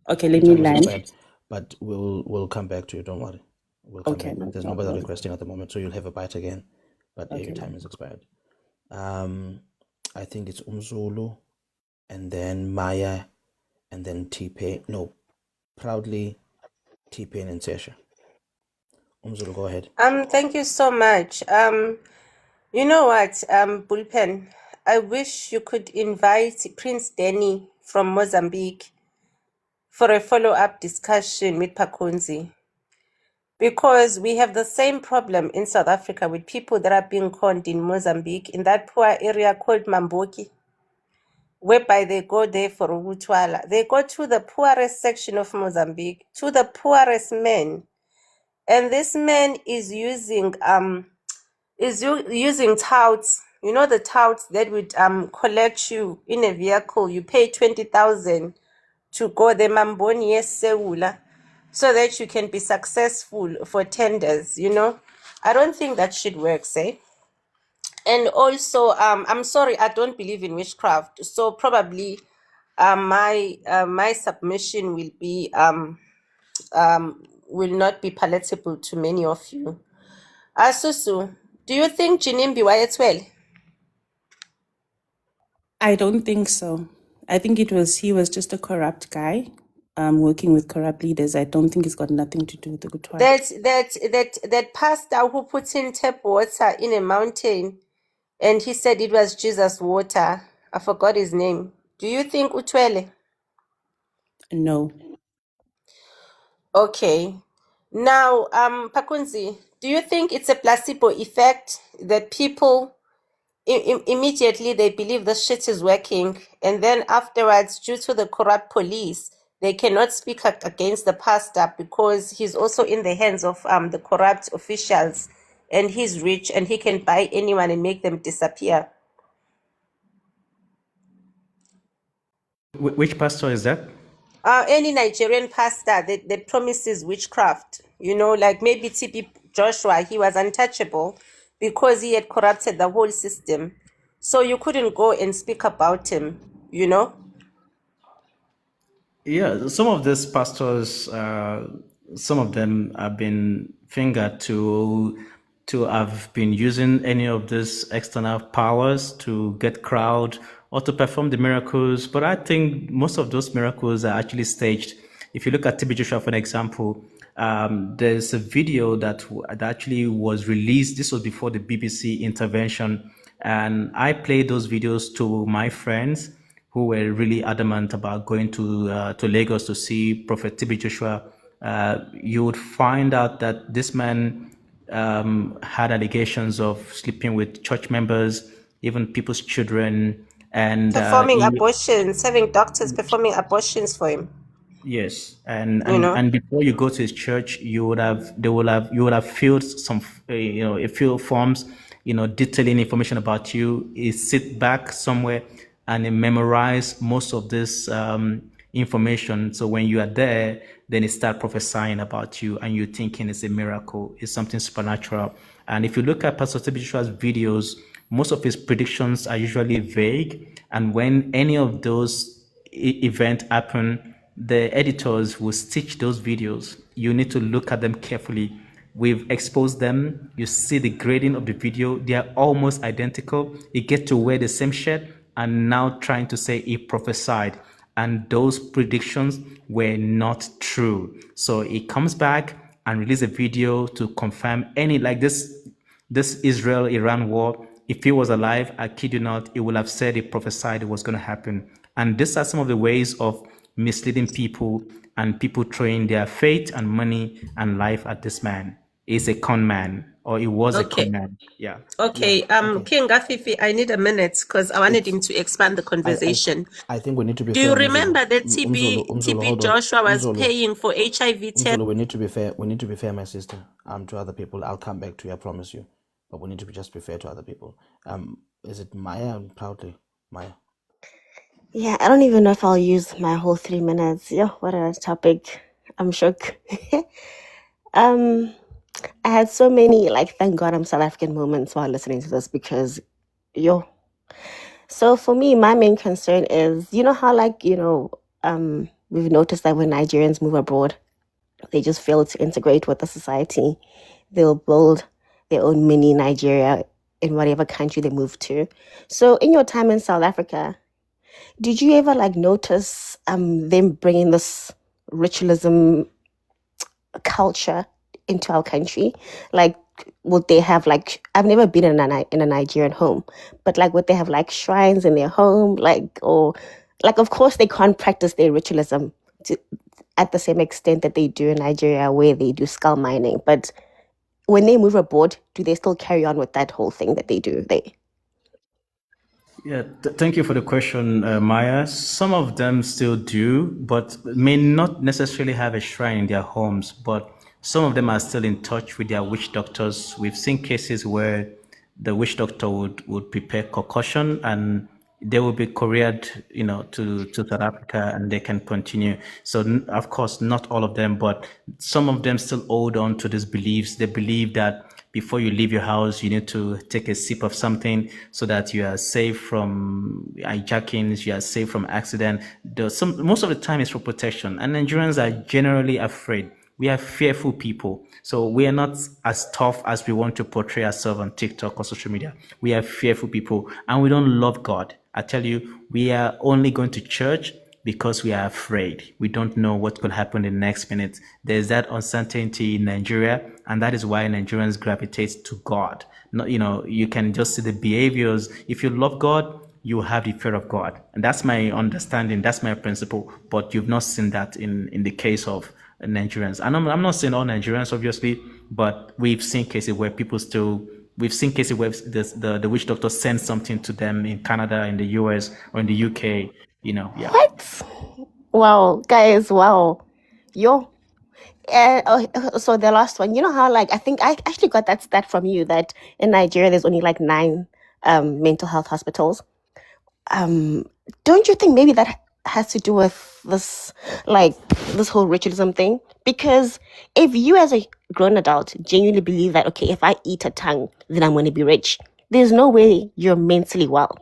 Okay, let me land. But we'll come back to you, don't worry. We'll come back. There's nobody requesting at the moment, so you'll have a bite again. But your time is expired. I think it's Umzulu, and then Maya, and then T-Pain. No, proudly T-Pain and Sesha. Umzulu, go ahead. Thank you so much. You know what, Bullpen, I wish you could invite Prince Danny from Mozambique for a follow-up discussion with Pakunzi, because we have the same problem in South Africa with people that are being conned in Mozambique, in that poor area called Mamboki, whereby they go there for Utwala. They go to the poorest section of Mozambique, to the poorest men. And this man is using is using touts. You know the touts that would collect you in a vehicle. You pay 20,000 to go the Mamboni Seula so that you can be successful for tenders, you know. I don't think that should work, say. And also, I'm sorry, I don't believe in witchcraft. So probably my submission will not be palatable to many of you. Asusu, do you think Jinimbi well? I don't think so. I think he was just a corrupt guy, working with corrupt leaders. I don't think it's got nothing to do with the good work. That pastor who puts in tap water in a mountain, and he said it was Jesus' water. I forgot his name. Do you think Utwele? No. Okay. Now, Pakunzi, do you think it's a placebo effect that people immediately they believe the shit is working, and then afterwards, due to the corrupt police, they cannot speak against the pastor because he's also in the hands of the corrupt officials, and he's rich and he can buy anyone and make them disappear? Which pastor is that? Any Nigerian pastor that promises witchcraft, you know, like maybe TB Joshua, he was untouchable because he had corrupted the whole system. So you couldn't go and speak about him, you know? Yeah, some of these pastors, some of them have been fingered to have been using any of these external powers to get crowd or to perform the miracles. But I think most of those miracles are actually staged. If you look at TB Joshua, for an example, there's a video that actually was released. This was before the BBC intervention, and I played those videos to my friends who were really adamant about going to Lagos to see Prophet TB Joshua. You would find out that this man had allegations of sleeping with church members, even people's children, and performing abortions, having doctors performing abortions for him. Yes, and before you go to his church, you would have filled some fill forms, detailing information about you. He sit back somewhere and he memorize most of this information. So when you are there, then he start prophesying about you, and you're thinking it's a miracle, it's something supernatural. And if you look at Pastor TB Joshua's videos, most of his predictions are usually vague, and when any of those events happen, the editors will stitch those videos. You need to look at them carefully. We've exposed them. You see the grading of the video. They are almost identical. You get to wear the same shirt and now trying to say he prophesied. And those predictions were not true. So he comes back and releases a video to confirm any, like this Israel-Iran war. If he was alive, I kid you not, he would have said he prophesied it was going to happen. And these are some of the ways of misleading people, and people throwing their faith and money and life at this man. He's a con man, or he was a con man. Yeah. Okay. King Gafifi, I need a minute because I wanted him to expand the conversation. I think we need to be Do fair. you remember that Umzulu, TB hold on. Joshua was Umzulu. paying for HIV test? Umzulu, we need to be fair. We need to be fair, my sister. To other people, I'll come back to you. I promise you. But we need to just be fair to other people. Is it Maya? Proudly, Maya. Yeah, I don't even know if I'll use my whole 3 minutes. Yeah, what a topic. I'm shook. I had so many, thank God I'm South African moments while listening to this because, So for me, my main concern is, how we've noticed that when Nigerians move abroad, they just fail to integrate with the society. They'll build their own mini Nigeria in whatever country they move to. So in your time in South Africa, did you ever notice them bringing this ritualism culture into our country? Would they have I've never been in a Nigerian home, but would they have shrines in their home? Of course they can't practice their ritualism at the same extent that they do in Nigeria, where they do skull mining. But when they move abroad, do they still carry on with that whole thing that they do? Yeah, thank you for the question, Maya. Some of them still do, but may not necessarily have a shrine in their homes. But some of them are still in touch with their witch doctors. We've seen cases where the witch doctor would prepare concussion, and they will be couriered, to South Africa, and they can continue. So of course, not all of them, but some of them still hold on to these beliefs. They believe that before you leave your house, you need to take a sip of something so that you are safe from hijackings, you are safe from accident. Most of the time it's for protection, and Nigerians are generally afraid. We are fearful people. So we are not as tough as we want to portray ourselves on TikTok or social media. We are fearful people, and we don't love God. I tell you, we are only going to church because we are afraid. We don't know what could happen in the next minute. There's that uncertainty in Nigeria, and that is why Nigerians gravitate to God. You can just see the behaviors. If you love God, you have the fear of God. And that's my understanding. That's my principle. But you've not seen that in the case of Nigerians. And I'm not saying all Nigerians, obviously, but we've seen cases where we've seen cases where the witch doctor sends something to them in Canada, in the US, or in the UK, yeah. What? Wow, guys, wow. Yo. So the last one, you know how I think I actually got that stat from you that in Nigeria there's only 9 mental health hospitals. Don't you think maybe that has to do with this whole ritualism thing? Because if you as a grown adult genuinely believe that, okay, if I eat a tongue, then I'm going to be rich, there's no way you're mentally well.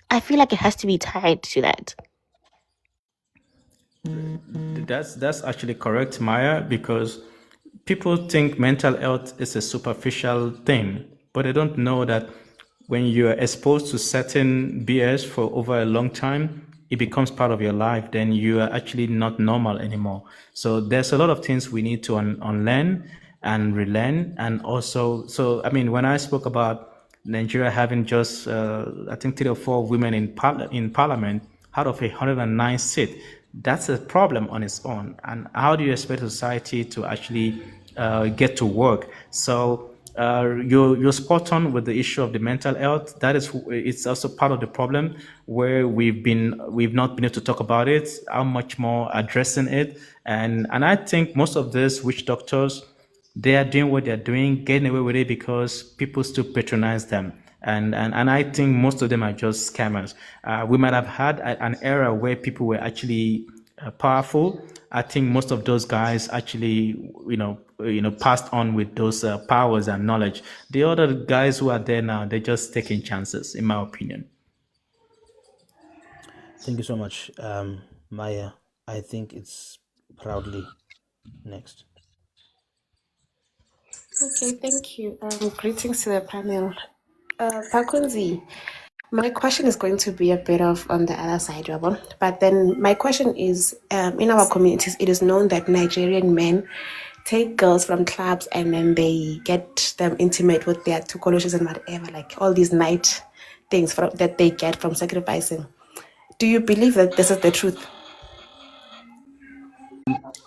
I feel like it has to be tied to that. That's actually correct, Maya, because people think mental health is a superficial thing, but they don't know that when you're exposed to certain BS for over a long time, it becomes part of your life, then you are actually not normal anymore. So there's a lot of things we need to unlearn and relearn. And also, when I spoke about Nigeria having just, I think 3 or 4 women in parliament out of 109 seats, that's a problem on its own. And how do you expect society to actually get to work? So you're spot on with the issue of the mental health. It's also part of the problem where we've not been able to talk about it, how much more addressing it. And I think most of these witch doctors, they are doing what they're doing, getting away with it because people still patronize them. And I think most of them are just scammers. We might have had an era where people were actually powerful. I think most of those guys actually, passed on with those powers and knowledge. The other guys who are there now, they're just taking chances, in my opinion. Thank you so much, Maya. I think it's Proudly next. Okay, thank you. Greetings to the panel. Pakunzi, my question is going to be a bit of on the other side, Robo. But then my question is, in our communities, it is known that Nigerian men take girls from clubs and then they get them intimate with their tukoloshes and whatever, like all these night things that they get from sacrificing. Do you believe that this is the truth?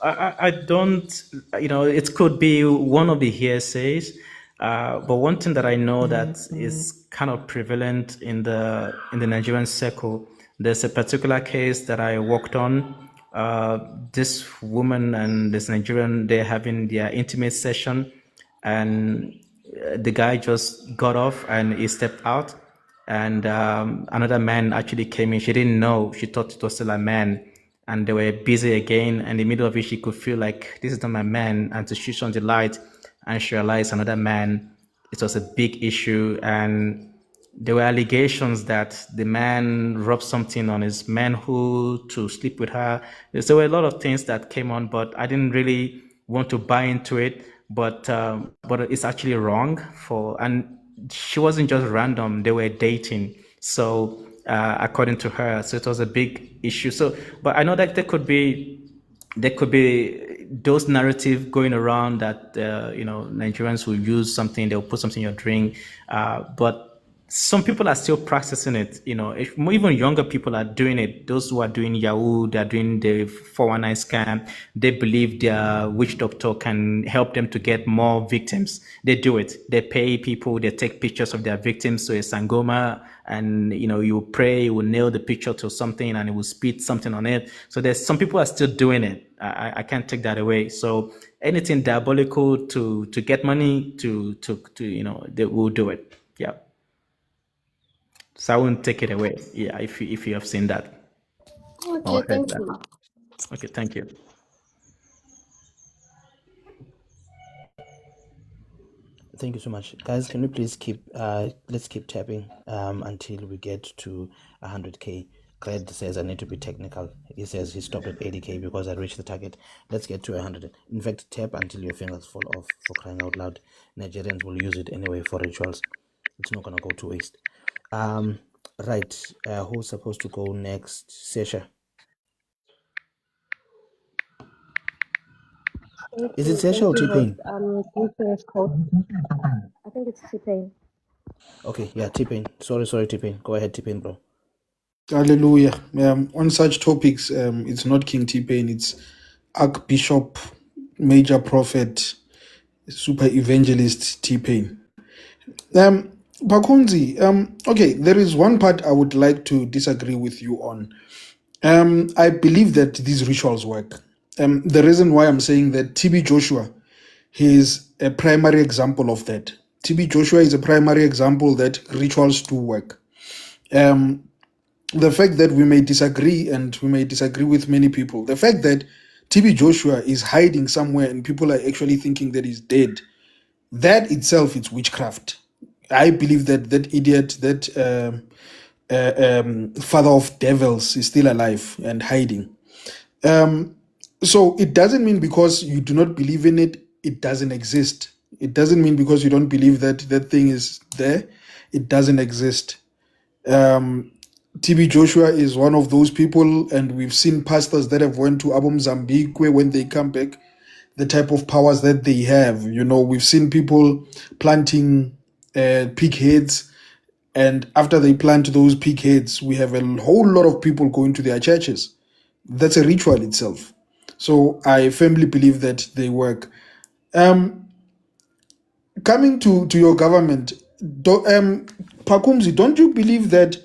I don't, it could be one of the hearsays, but one thing that I know that is kind of prevalent in the Nigerian circle, there's a particular case that I worked on. This woman and this Nigerian, they're having their intimate session, and the guy just got off and he stepped out, and another man actually came in. She didn't know, she thought it was still a man. And they were busy again. And in the middle of it, she could feel like, this is not my man. And to switch on the light, and she realized another man. It was a big issue. And there were allegations that the man rubbed something on his manhood to sleep with her. There were a lot of things that came on, but I didn't really want to buy into it. But it's actually wrong. And she wasn't just random. They were dating. So according to her, so it was a big issue. So, but I know that there could be those narratives going around that Nigerians will use something, they'll put something in your drink, but some people are still practicing it. Even younger people are doing it. Those who are doing Yahoo, they're doing the 419 scam. They believe their witch doctor can help them to get more victims. They do it. They pay people. They take pictures of their victims to a sangoma, and you pray, you will nail the picture to something, and it will spit something on it. So there's some people are still doing it. I can't take that away. So anything diabolical to get money, they will do it. Yeah. So I won't take it away. Yeah, if you have seen that or Okay, heard thank that. you. Okay, thank you. Thank you so much, guys. Can we please keep let's keep tapping until we get to 100K. Craig says I need to be technical. He says he stopped at 80K because I reached the target. Let's get to 100. In fact, tap until your fingers fall off, for crying out loud. Nigerians will use it anyway for rituals. It's not gonna go to waste. Right. Who's supposed to go next? Sesha. Is it Sesha or T-Pain? T-Pain's code. I think it's T-Pain. Okay, yeah, T-Pain. Sorry, T-Pain. Go ahead, T-Pain, bro. Hallelujah. On such topics, it's not King T-Pain, it's Archbishop, Major Prophet, Super Evangelist T-Pain. Pakunzi, okay, there is one part I would like to disagree with you on. I believe that these rituals work. The reason why I'm saying that, TB Joshua, he is a primary example of that. TB Joshua is a primary example that rituals do work. The fact that we may disagree, and we may disagree with many people, the fact that TB Joshua is hiding somewhere and people are actually thinking that he's dead, that itself is witchcraft. I believe that that idiot, that father of devils, is still alive and hiding. So it doesn't mean because you do not believe in it, it doesn't exist. It doesn't mean because you don't believe that that thing is there, it doesn't exist. TB Joshua is one of those people, and we've seen pastors that have went to Abu Mozambique, where when they come back, the type of powers that they have. You know, we've seen people planting pig heads, and after they plant those pig heads, we have a whole lot of people going to their churches. That's a ritual itself. So I firmly believe that they work. Coming to your government, Pakunzi, don't you believe that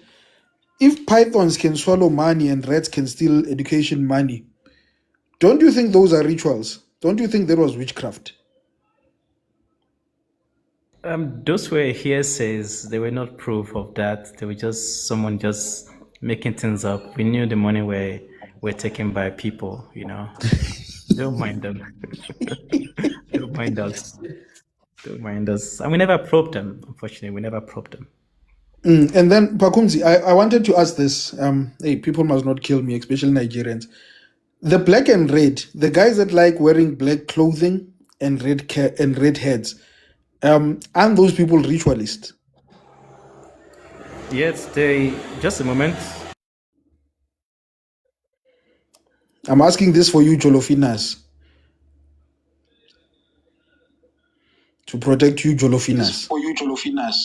if pythons can swallow money and rats can steal education money, don't you think those are rituals? Don't you think that was witchcraft? Those were hearsays. They were not proof of that. They were just someone just making things up. We knew the money were taken by people, you know. Don't mind them. Don't mind us. Don't mind us. And we never probed them, unfortunately. We never probed them. And then, Pakunzi, I wanted to ask this. Hey, people must not kill me, especially Nigerians. The black and red, the guys that like wearing black clothing and red heads, aren't those people ritualists? Yes, they. Just a moment. I'm asking this for you, Jolofinas. To protect you, Jolofinas. For you, Jolofinas.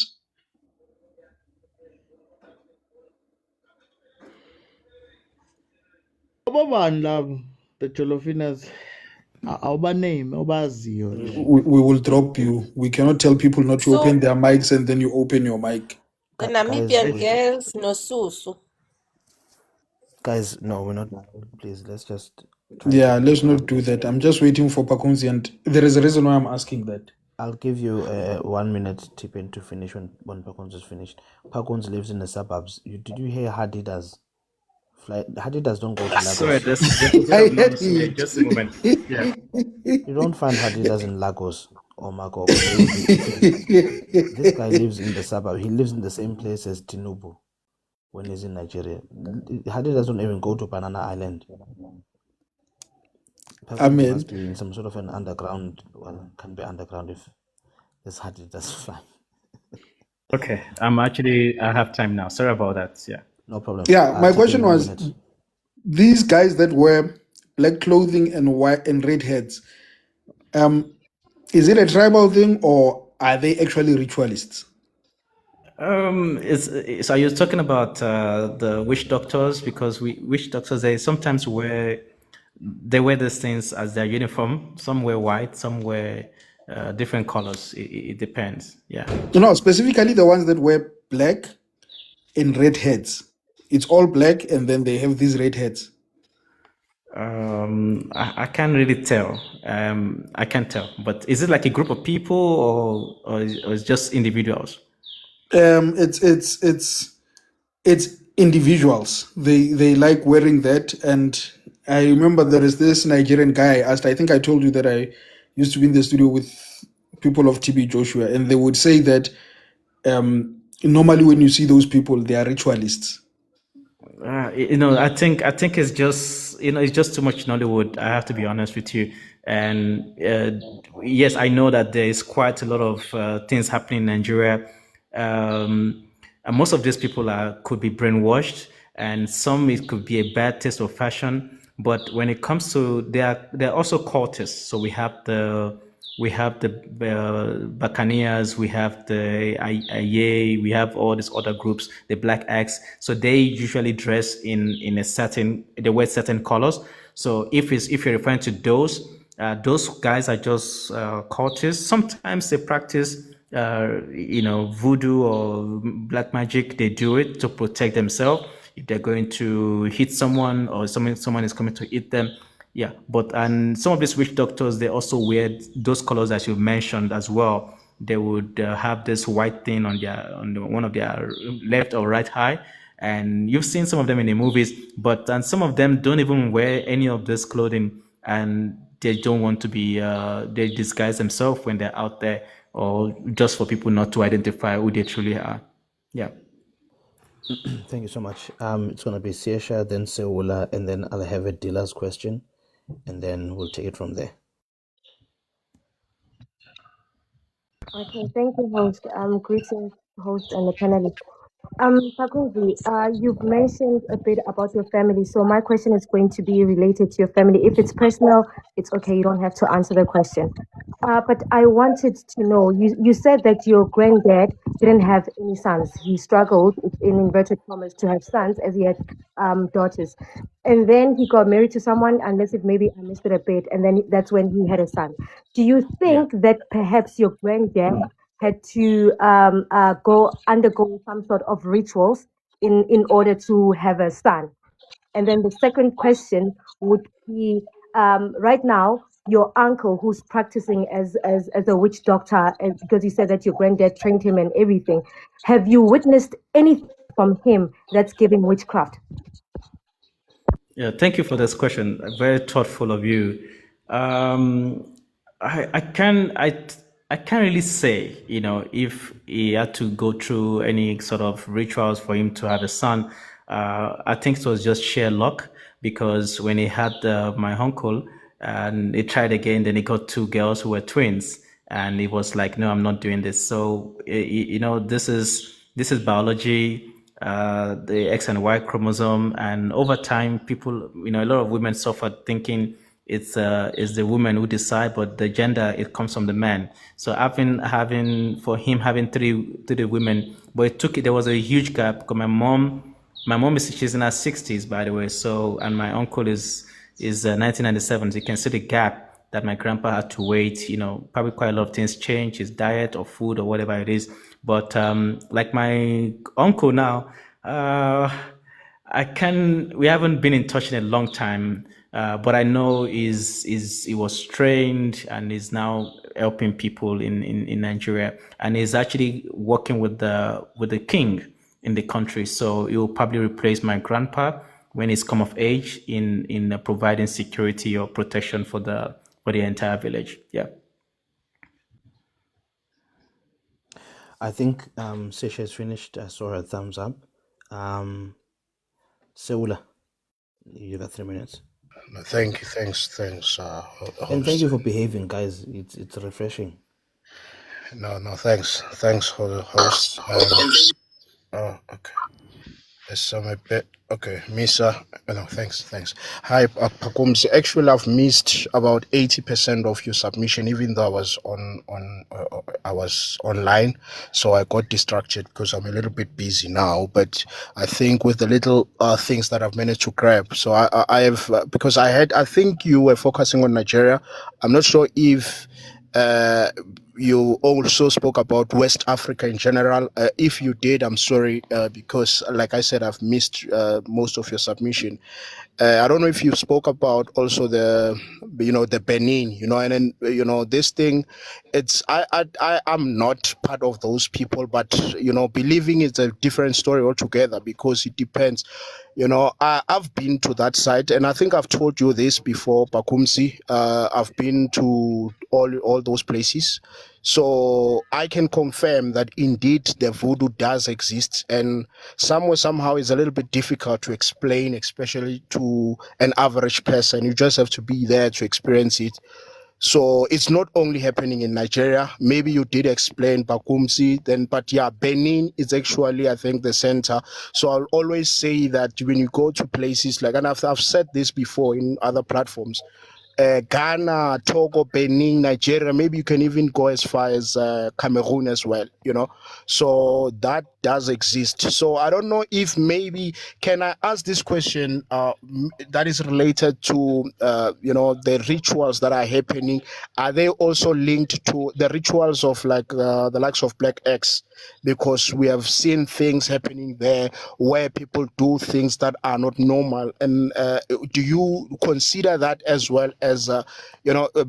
Obabani labo, the Jolofinas, our name, obaziyo nje. We will drop you. We cannot tell people not to So open their mics and then you open your mic. the Guys, Namibian girls, no susu. guys, no, we're not. Please, let's just try Yeah, to let's not do that. I'm just waiting for Pakunzi, and there is a reason why I'm asking that. I'll give you 1 minute, T-Pain, to finish when Pakunzi is finished. Pakunzi lives in the suburbs. Did you hear Hadidas? Hadidas don't go to Lagos. Sorry, just a moment. Yeah. You don't find Hadidas in Lagos or Mako. This guy lives in the suburb. He lives in the same place as Tinubu when he's in Nigeria. Hadidas don't even go to Banana Island. Amen. Must be in some sort of an underground. Well, can be underground if there's Hadidas fly. Okay, I have time now. Sorry about that. Yeah. No problem. Yeah, my question T-Pain, 1 was, minute. these guys that wear black clothing and white and red heads, is it a tribal thing or are they actually ritualists? So you're talking about the witch doctors, because witch doctors, they sometimes wear these things as their uniform. Some wear white, some wear different colors. It depends. Yeah. No, specifically the ones that wear black and red heads. It's all black and then they have these red heads. I can't really tell. I can't tell. But is it like a group of people or it's just individuals? It's it's individuals. They like wearing that. And I remember there is this Nigerian guy I asked. I think I told you that I used to be in the studio with people of TB Joshua, and they would say that normally when you see those people, they are ritualists. I think it's just it's just too much Nollywood. I have to be honest with you. And yes, I know that there is quite a lot of things happening in Nigeria. And most of these people could be brainwashed, and some it could be a bad taste of fashion. But when it comes to they're also cultists. So we have the Buccaneers, we have the Aye, we have all these other groups, the Black Axe. So they usually dress in they wear certain colors. So if you're referring to those guys are just cultists. Sometimes they practice voodoo or black magic. They do it to protect themselves if they're going to hit someone or someone is coming to hit them. Yeah, and some of these witch doctors, they also wear those colors as you mentioned as well. They would have this white thing on one of their left or right eye, and you've seen some of them in the movies. And some of them don't even wear any of this clothing, and they don't want to be. They disguise themselves when they're out there, or just for people not to identify who they truly are. Yeah. Thank you so much. It's going to be Siesha, then Seula, and then I'll have a dealer's question, and then we'll take it from there. Okay, thank you, host. Greetings, host and the panelists. Pakunzi, you've mentioned a bit about your family, so my question is going to be related to your family. If it's personal, it's okay, you don't have to answer the question. But I wanted to know, you said that your granddad didn't have any sons. He struggled, in inverted commas, to have sons as he had daughters. And then he got married to someone, unless if maybe I missed it a bit, and then that's when he had a son. Do you think that perhaps your granddad had to undergo some sort of rituals in order to have a son? And then the second question would be, right now, your uncle who's practicing as a witch doctor, because you said that your granddad trained him and everything, have you witnessed anything from him that's giving witchcraft? Yeah, thank you for this question. Very thoughtful of you. I can't really say, if he had to go through any sort of rituals for him to have a son. I think it was just sheer luck, because when he had my uncle and he tried again, then he got two girls who were twins, and he was like, "No, I'm not doing this." So this is biology, the X and Y chromosome, and over time, people, a lot of women suffered thinking it's the woman who decide, but the gender, it comes from the man. So having three women, but there was a huge gap, because my mom she's in her 60s, by the way. So, and my uncle is 1997. So you can see the gap that my grandpa had to wait. Probably quite a lot of things change, his diet or food or whatever it is. But like my uncle now, we haven't been in touch in a long time. But I know he was trained and is now helping people in Nigeria, and he's actually working with the king in the country. So he will probably replace my grandpa when he's come of age in providing security or protection for the entire village. Yeah. I think Sesha is finished. I saw her thumbs up. Seula, you got 3 minutes. Thank you. Thanks, And thank host. you for behaving, guys. It's refreshing. No, thanks for the host. Okay. There's some a bit. Okay, Misa. No, thanks. Hi, Pakunzi. Actually, I've missed about 80% of your submission, even though I was I was online, so I got distracted because I'm a little bit busy now. But I think with the little things that I've managed to grab, so I have because I think you were focusing on Nigeria. I'm not sure if you also spoke about West Africa in general. If you did, I'm sorry, because like I said, I've missed most of your submission. I don't know if you spoke about also the Benin, and then, this thing, I'm not part of those people, but, believing is a different story altogether, because it depends. I've been to that site, and I think I've told you this before, Pakunzi. I've been to all those places. So I can confirm that indeed the voodoo does exist, and somehow it's a little bit difficult to explain, especially to an average person. You just have to be there to experience it. So it's not only happening in Nigeria. Maybe you did explain Pakumsi, but yeah, Benin is actually, I think, the center. So I'll always say that when you go to places like, and I've said this before in other platforms, Ghana, Togo, Benin, Nigeria, maybe you can even go as far as Cameroon as well, So that does exist. So I don't know if maybe, can I ask this question that is related to, the rituals that are happening? Are they also linked to the rituals of like the likes of Black X? Because we have seen things happening there where people do things that are not normal. And do you consider that as well as,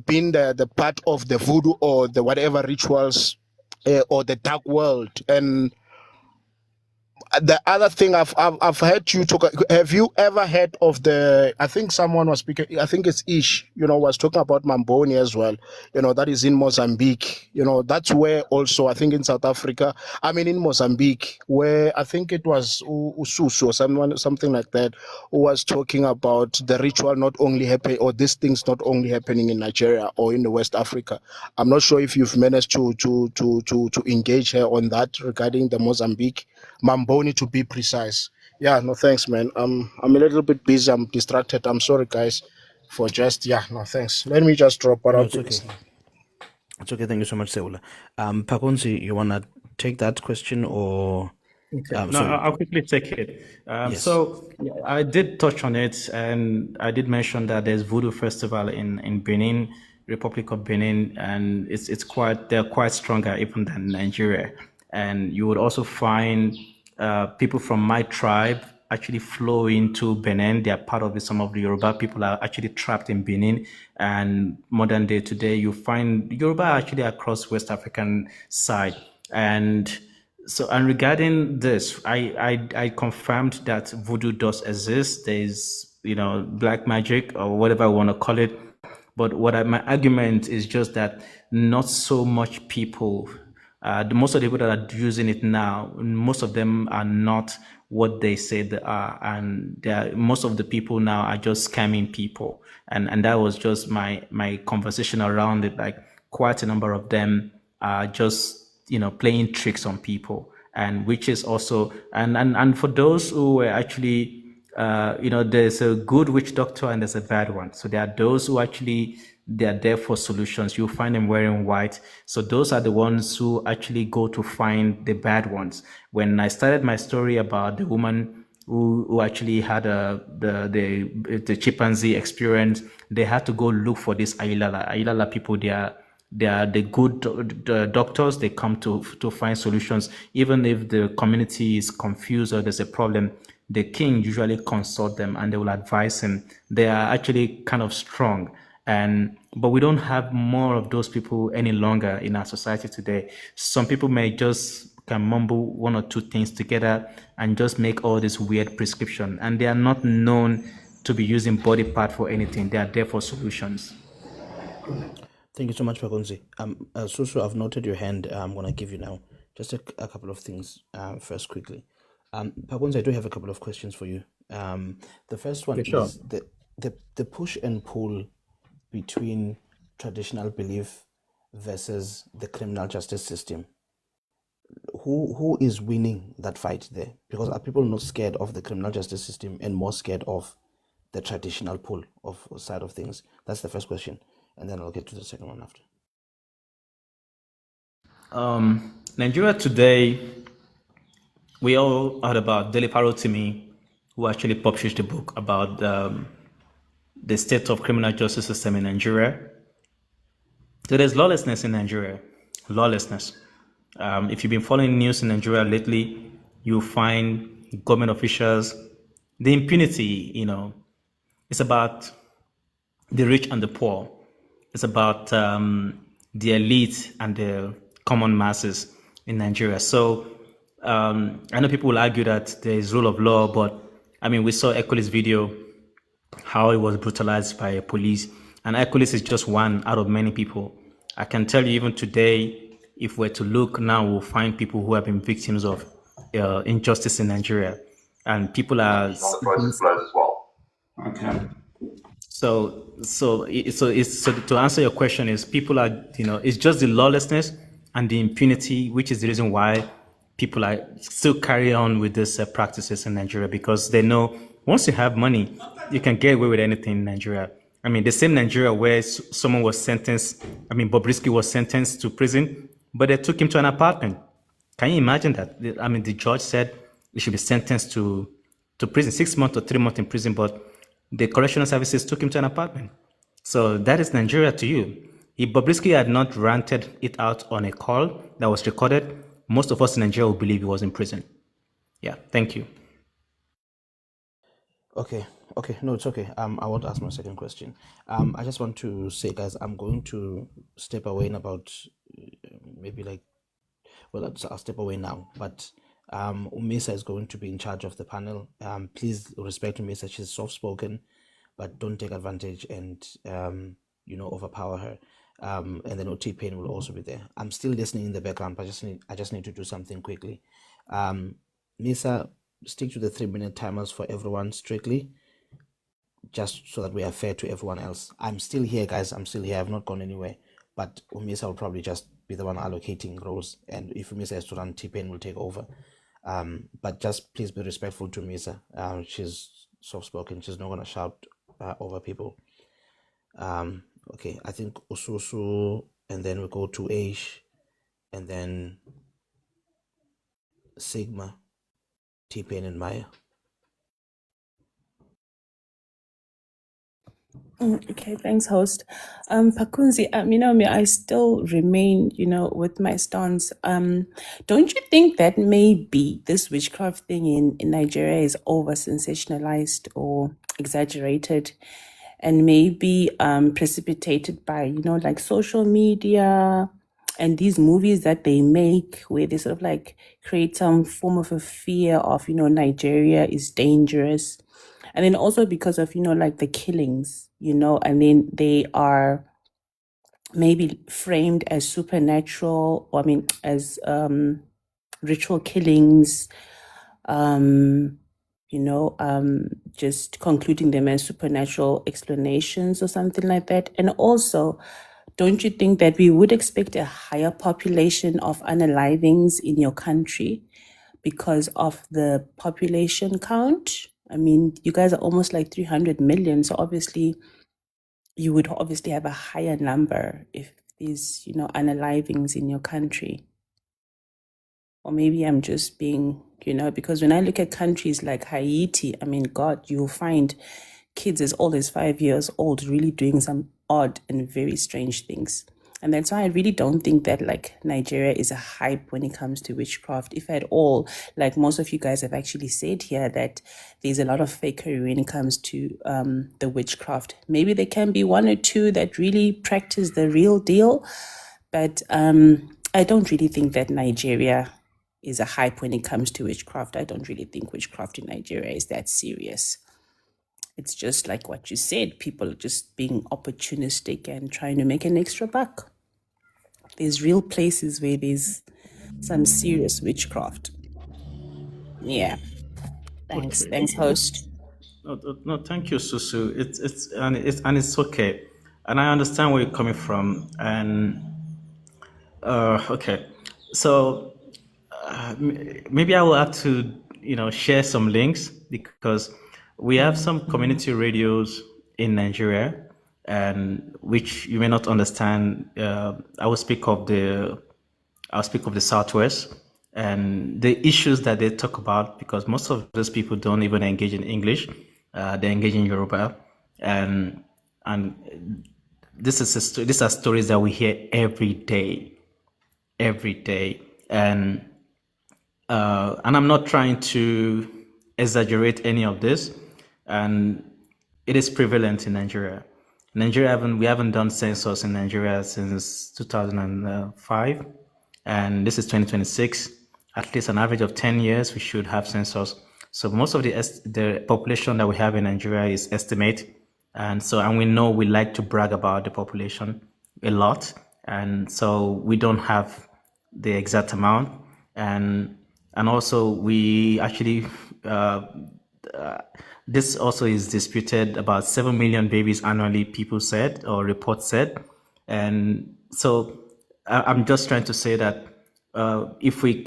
being the part of the voodoo or the whatever rituals or the dark world? And the other thing I've heard you talk. Have you ever heard of the? I think someone was speaking. I think it's Ish. Was talking about Mamboni as well. That is in Mozambique. That's where also I think in South Africa. I mean in Mozambique, where I think it was Ususu or something like that, who was talking about the ritual not only happen, or these things not only happening in Nigeria or in the West Africa. I'm not sure if you've managed to engage her on that regarding the Mozambique. Mamboni, to be precise. Yeah, no thanks, man. I'm a little bit busy. I'm distracted. I'm sorry, guys, for just no thanks. Let me just drop what No, I'll it's be okay. listening. It's okay. Thank you so much, Seula. Pakunzi, you wanna take that question or? Okay. No, So I'll quickly take it. yes. So yeah, I did touch on it, and I did mention that there's Voodoo Festival in Benin, Republic of Benin, and they're quite stronger even than Nigeria. And you would also find people from my tribe actually flow into Benin. They are part of it. Some of the Yoruba people are actually trapped in Benin. And modern day today, you find Yoruba actually across West African side. And regarding this, I confirmed that voodoo does exist. There's, black magic or whatever I want to call it. But my argument is just that not so much people, most of the people that are using it now, most of them are not what they say they are. And most of the people now are just scamming people. And that was just my conversation around it. Like quite a number of them are just, playing tricks on people. And which is also, and for those who were actually, there's a good witch doctor and there's a bad one. So there are those who actually, they are there for solutions. You'll find them wearing white. So those are the ones who actually go to find the bad ones. When I started my story about the woman who actually had the chimpanzee experience, they had to go look for this Ayilala. Ayilala people, they are the good doctors. They come to find solutions. Even if the community is confused or there's a problem, the king usually consult them and they will advise him. They are actually kind of strong. But we don't have more of those people any longer in our society today. Some people may just can mumble one or two things together and just make all this weird prescription. And they are not known to be using body part for anything. They are there for solutions. Thank you so much, Pakunzi. Susu, I've noted your hand. I'm gonna give you now just a couple of things first quickly. Pakunzi, I do have a couple of questions for you. The first one Yeah, sure. is the push and pull between traditional belief versus the criminal justice system. Who is winning that fight there? Because are people not scared of the criminal justice system and more scared of the traditional pull of side of things? That's the first question, and then I'll get to the second one after. Nigeria today, we all heard about Dele Parotimi, who actually published a book about the state of criminal justice system in Nigeria. So there's lawlessness in Nigeria, lawlessness. If you've been following news in Nigeria lately, you'll find government officials, the impunity, It's about the rich and the poor. It's about the elite and the common masses in Nigeria. So I know people will argue that there is rule of law, but I mean, we saw Ekuli's video, how he was brutalized by police. And Ekulis is just one out of many people. I can tell you even today, if we're to look now, we'll find people who have been victims of injustice in Nigeria. And people are... Okay. So to answer your question is people are, it's just the lawlessness and the impunity, which is the reason why people are still carry on with these practices in Nigeria, because they know once you have money, you can get away with anything in Nigeria. I mean, the same Nigeria where someone was sentenced, Bobrisky was sentenced to prison, but they took him to an apartment. Can you imagine that? The judge said he should be sentenced to prison, 6 months or 3 months in prison, but the correctional services took him to an apartment. So that is Nigeria to you. If Bobrisky had not ranted it out on a call that was recorded, most of us in Nigeria would believe he was in prison. Yeah, thank you. Okay. No, it's okay. I won't ask my second question. I just want to say, guys, I'm going to step away in about I'll step away now. But Umisa is going to be in charge of the panel. Please respect Umisa. She's soft-spoken, but don't take advantage and overpower her. And then OT Pain will also be there. I'm still listening in the background, but I just need to do something quickly. Misa, stick to the 3-minute timers for everyone strictly, just so that we are fair to everyone else. I'm still here, guys. I'm still here. I've not gone anywhere. But Umisa will probably just be the one allocating roles. And if Umisa has to run, T-Pain will take over. But just please be respectful to Umisa. She's soft-spoken. She's not going to shout over people. Okay, I think Ususu, and then we go to Aish, and then Sigma, T-Pain, and Maya. Okay, thanks, host. Pakunzi, I still remain, with my stance. Don't you think that maybe this witchcraft thing in Nigeria is over sensationalized or exaggerated, and maybe precipitated by, like social media and these movies that they make, where they sort of like create some form of a fear of, Nigeria is dangerous. And then also because of, like the killings, and then they are maybe framed as supernatural, as ritual killings, just concluding them as supernatural explanations or something like that. And also, don't you think that we would expect a higher population of unalivings in your country because of the population count? You guys are almost like 300 million. So obviously, you would obviously have a higher number if there's, unalivings in your country. Or maybe I'm just being, because when I look at countries like Haiti, God, you'll find kids as old as 5 years old really doing some odd and very strange things. And that's why I really don't think that like Nigeria is a hype when it comes to witchcraft, if at all. Like most of you guys have actually said here that there's a lot of fakery when it comes to the witchcraft. Maybe there can be one or two that really practice the real deal, but I don't really think that Nigeria is a hype when it comes to witchcraft. I don't really think witchcraft in Nigeria is that serious. It's just like what you said, people just being opportunistic and trying to make an extra buck. There's real places where there's some serious witchcraft. Yeah. Thanks. Okay. Thanks, host. No, thank you, Susu. It's okay, and I understand where you're coming from. And okay, so maybe I will have to, share some links, because we have some community radios in Nigeria, and which you may not understand. I'll speak of the Southwest and the issues that they talk about, because most of those people don't even engage in English; they engage in Yoruba, and these are stories that we hear every day, and I'm not trying to exaggerate any of this, and it is prevalent in Nigeria. We haven't done census in Nigeria since 2005, and this is 2026. At least an average of 10 years, we should have census. So most of the population that we have in Nigeria is estimate, and we know we like to brag about the population a lot, and so we don't have the exact amount, and also we actually this also is disputed. About 7 million babies annually, people said, or reports said. And so I'm just trying to say that if we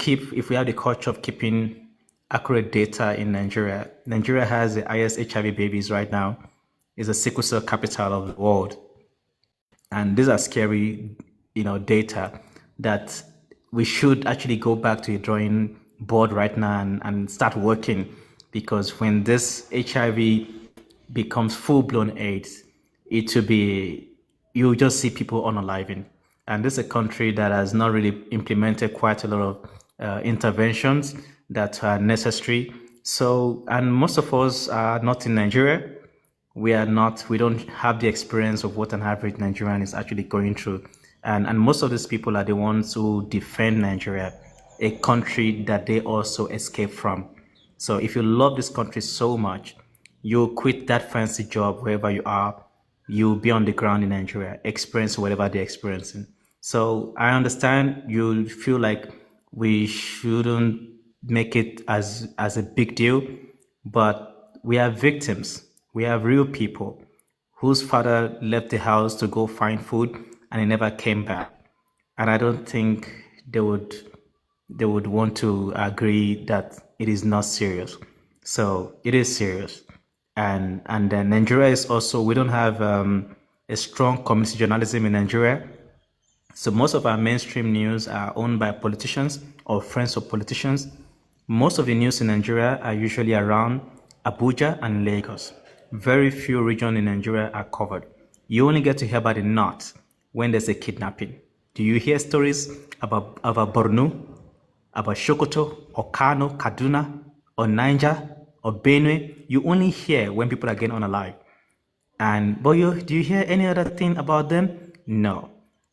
have the culture of keeping accurate data in Nigeria, Nigeria has the highest HIV babies right now, is a sickle cell capital of the world. And these are scary, data that we should actually go back to the drawing board right now and start working, because when this HIV becomes full-blown AIDS, you just see people unaliving. And this is a country that has not really implemented quite a lot of interventions that are necessary. So, and most of us are not in Nigeria. We don't have the experience of what an average Nigerian is actually going through. And most of these people are the ones who defend Nigeria, a country that they also escape from. So if you love this country so much, you'll quit that fancy job wherever you are, you'll be on the ground in Nigeria, experience whatever they're experiencing. So I understand you feel like we shouldn't make it as a big deal, but we are victims. We have real people whose father left the house to go find food and he never came back. And I don't think they would want to agree that it is not serious. So it is serious. And then Nigeria is also, we don't have a strong community journalism in Nigeria. So most of our mainstream news are owned by politicians or friends of politicians. Most of the news in Nigeria are usually around Abuja and Lagos. Very few regions in Nigeria are covered. You only get to hear about the north when there's a kidnapping. Do you hear stories about Borno, about Sokoto, or Kano, Kaduna, or Niger, or Benue? You only hear when people are getting unalive. But do you hear any other thing about them? No.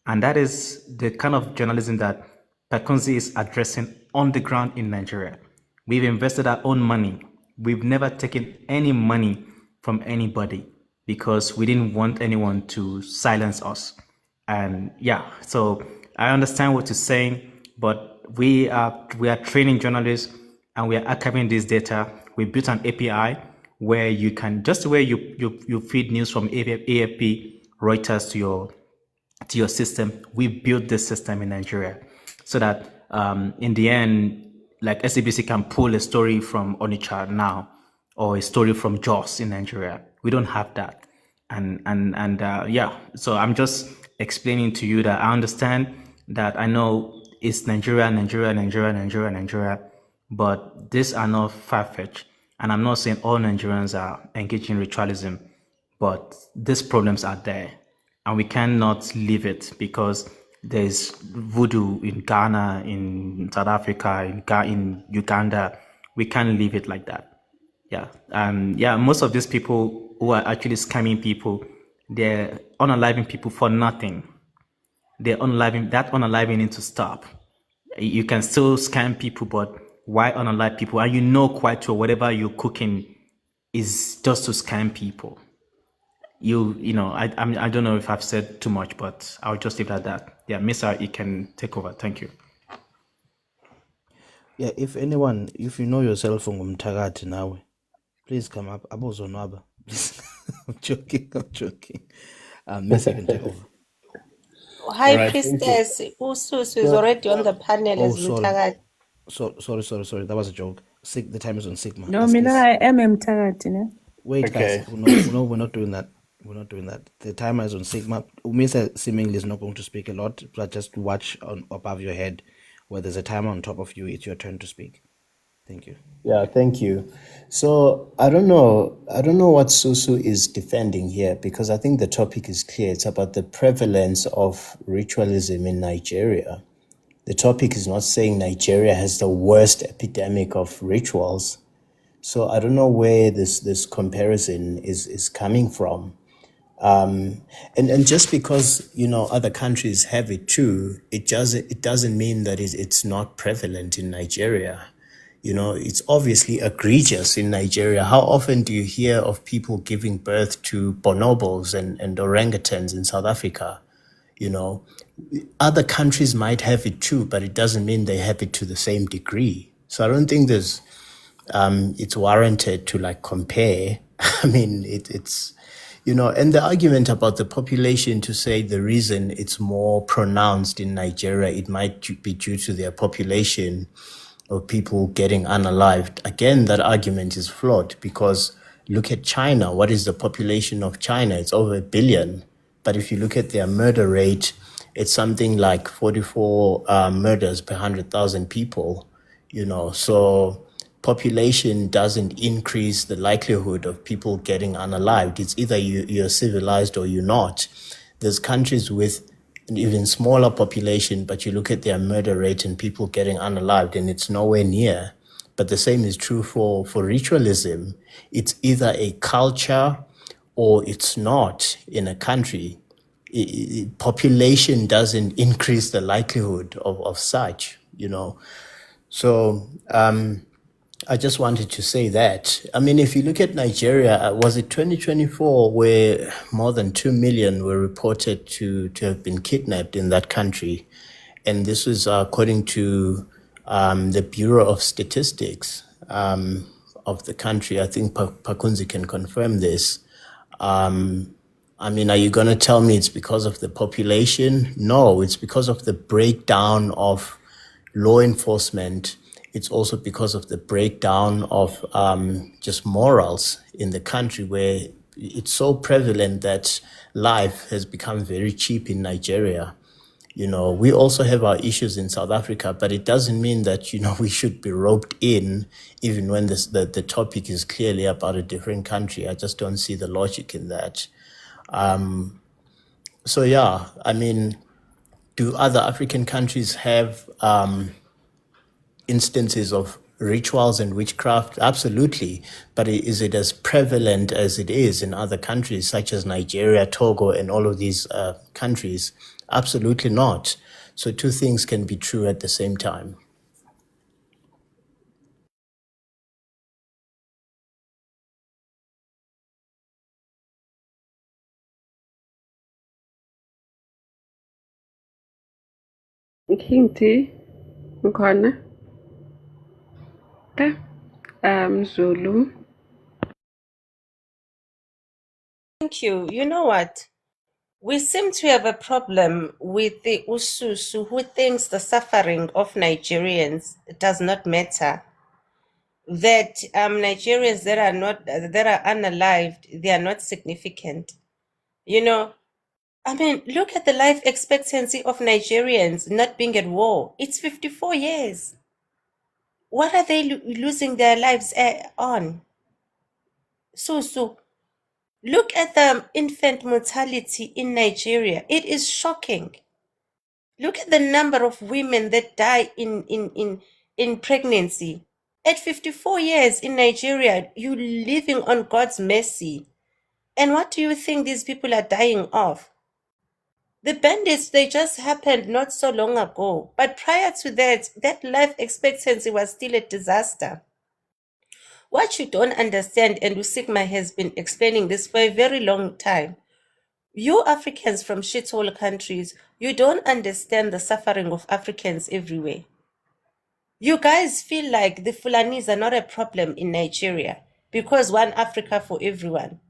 And that is the kind of journalism that Pakunzi is addressing on the ground in Nigeria. We've invested our own money. We've never taken any money from anybody because we didn't want anyone to silence us. And yeah, so I understand what you're saying, but we are training journalists and we are archiving this data. We built an API where you can, just the way you feed news from AFP, Reuters to your system, we built this system in Nigeria so that in the end, like SABC can pull a story from Onitsha now or a story from Jos in Nigeria. We don't have that. Yeah, so I'm just explaining to you that I understand that I know it's Nigeria, but these are not far-fetched. And I'm not saying all Nigerians are engaged in ritualism, but these problems are there. And we cannot leave it because there's voodoo in Ghana, in South Africa, in Uganda. We can't leave it like that. Yeah. Most of these people who are actually scamming people, they're unaliving people for nothing. That unaliving needs to stop. You can still scam people, but why unalive people? And you know quite well whatever you're cooking is just to scam people. I don't know if I've said too much, but I'll just leave it at that. Yeah, Misa, you can take over. Thank you. Yeah, if you know yourself from Umtagati now, please come up. Abozonwaba. Please. I'm joking. Miss, you can take over. High Right, Priestess Usus is already on the panel as Mutagati. Sorry. That was a joke. The time is on Sigma. No, Mina, I am Mtagati. Wait, guys. No, we're not doing that. The timer is on Sigma. Umisa seemingly is not going to speak a lot, but just watch above your head where there's a timer on top of you. It's your turn to speak. Thank you. Yeah, thank you. So I don't know what Susu is defending here because I think the topic is clear. It's about the prevalence of ritualism in Nigeria. The topic is not saying Nigeria has the worst epidemic of rituals. So I don't know where this comparison is coming from. And just because other countries have it too, it doesn't mean that it's not prevalent in Nigeria. It's obviously egregious in Nigeria. How often do you hear of people giving birth to bonobos and orangutans in South Africa? Other countries might have it too, but it doesn't mean they have it to the same degree. So I don't think it's warranted to like compare. I mean, it's and the argument about the population, to say the reason it's more pronounced in Nigeria, it might be due to their population of people getting unalived. Again, that argument is flawed, because look at China. What is the population of China? It's over 1 billion. But if you look at their murder rate, it's something like 44 murders per 100,000 people. So population doesn't increase the likelihood of people getting unalived. It's either you're civilized or you're not. There's countries with an even smaller population, but you look at their murder rate and people getting unalived, and it's nowhere near. But the same is true for ritualism. It's either a culture or it's not in a country. Population doesn't increase the likelihood of such. So I just wanted to say that. I mean, if you look at Nigeria, was it 2024 where more than 2 million were reported to have been kidnapped in that country? And this was according to the Bureau of Statistics of the country. I think Pakunzi can confirm this. I mean, are you going to tell me it's because of the population? No, it's because of the breakdown of law enforcement. It's also because of the breakdown of just morals in the country, where it's so prevalent that life has become very cheap in Nigeria. We also have our issues in South Africa, but it doesn't mean that, we should be roped in, even when the topic is clearly about a different country. I just don't see the logic in that. So yeah, I mean, do other African countries have instances of rituals and witchcraft? Absolutely. But is it as prevalent as it is in other countries, such as Nigeria, Togo, and all of these countries? Absolutely not. So two things can be true at the same time. King T, Nkona, Zulu. Thank you. You know what? We seem to have a problem with the Ususu, who thinks the suffering of Nigerians does not matter. That Nigerians that are unalived, they are not significant. I mean, look at the life expectancy of Nigerians not being at war. It's 54 years. What are they losing their lives on? So look at the infant mortality in Nigeria. It is shocking. Look at the number of women that die in pregnancy. At 54 years in Nigeria, you're living on God's mercy. And what do you think these people are dying of? The bandits, they just happened not so long ago. But prior to that life expectancy was still a disaster. What you don't understand, and Usigma has been explaining this for a very long time, you Africans from shithole countries, you don't understand the suffering of Africans everywhere. You guys feel like the Fulanis are not a problem in Nigeria because one Africa for everyone.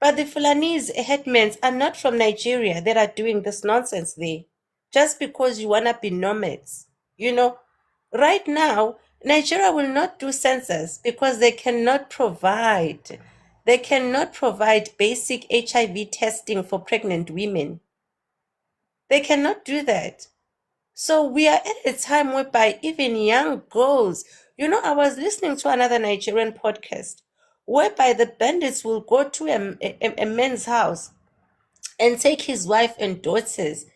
But the Fulanese headmen are not from Nigeria that are doing this nonsense there. Just because you want to be nomads. Right now, Nigeria will not do census because they cannot provide basic HIV testing for pregnant women. They cannot do that. So we are at a time whereby even young girls, I was listening to another Nigerian podcast whereby the bandits will go to a man's house and take his wife and daughters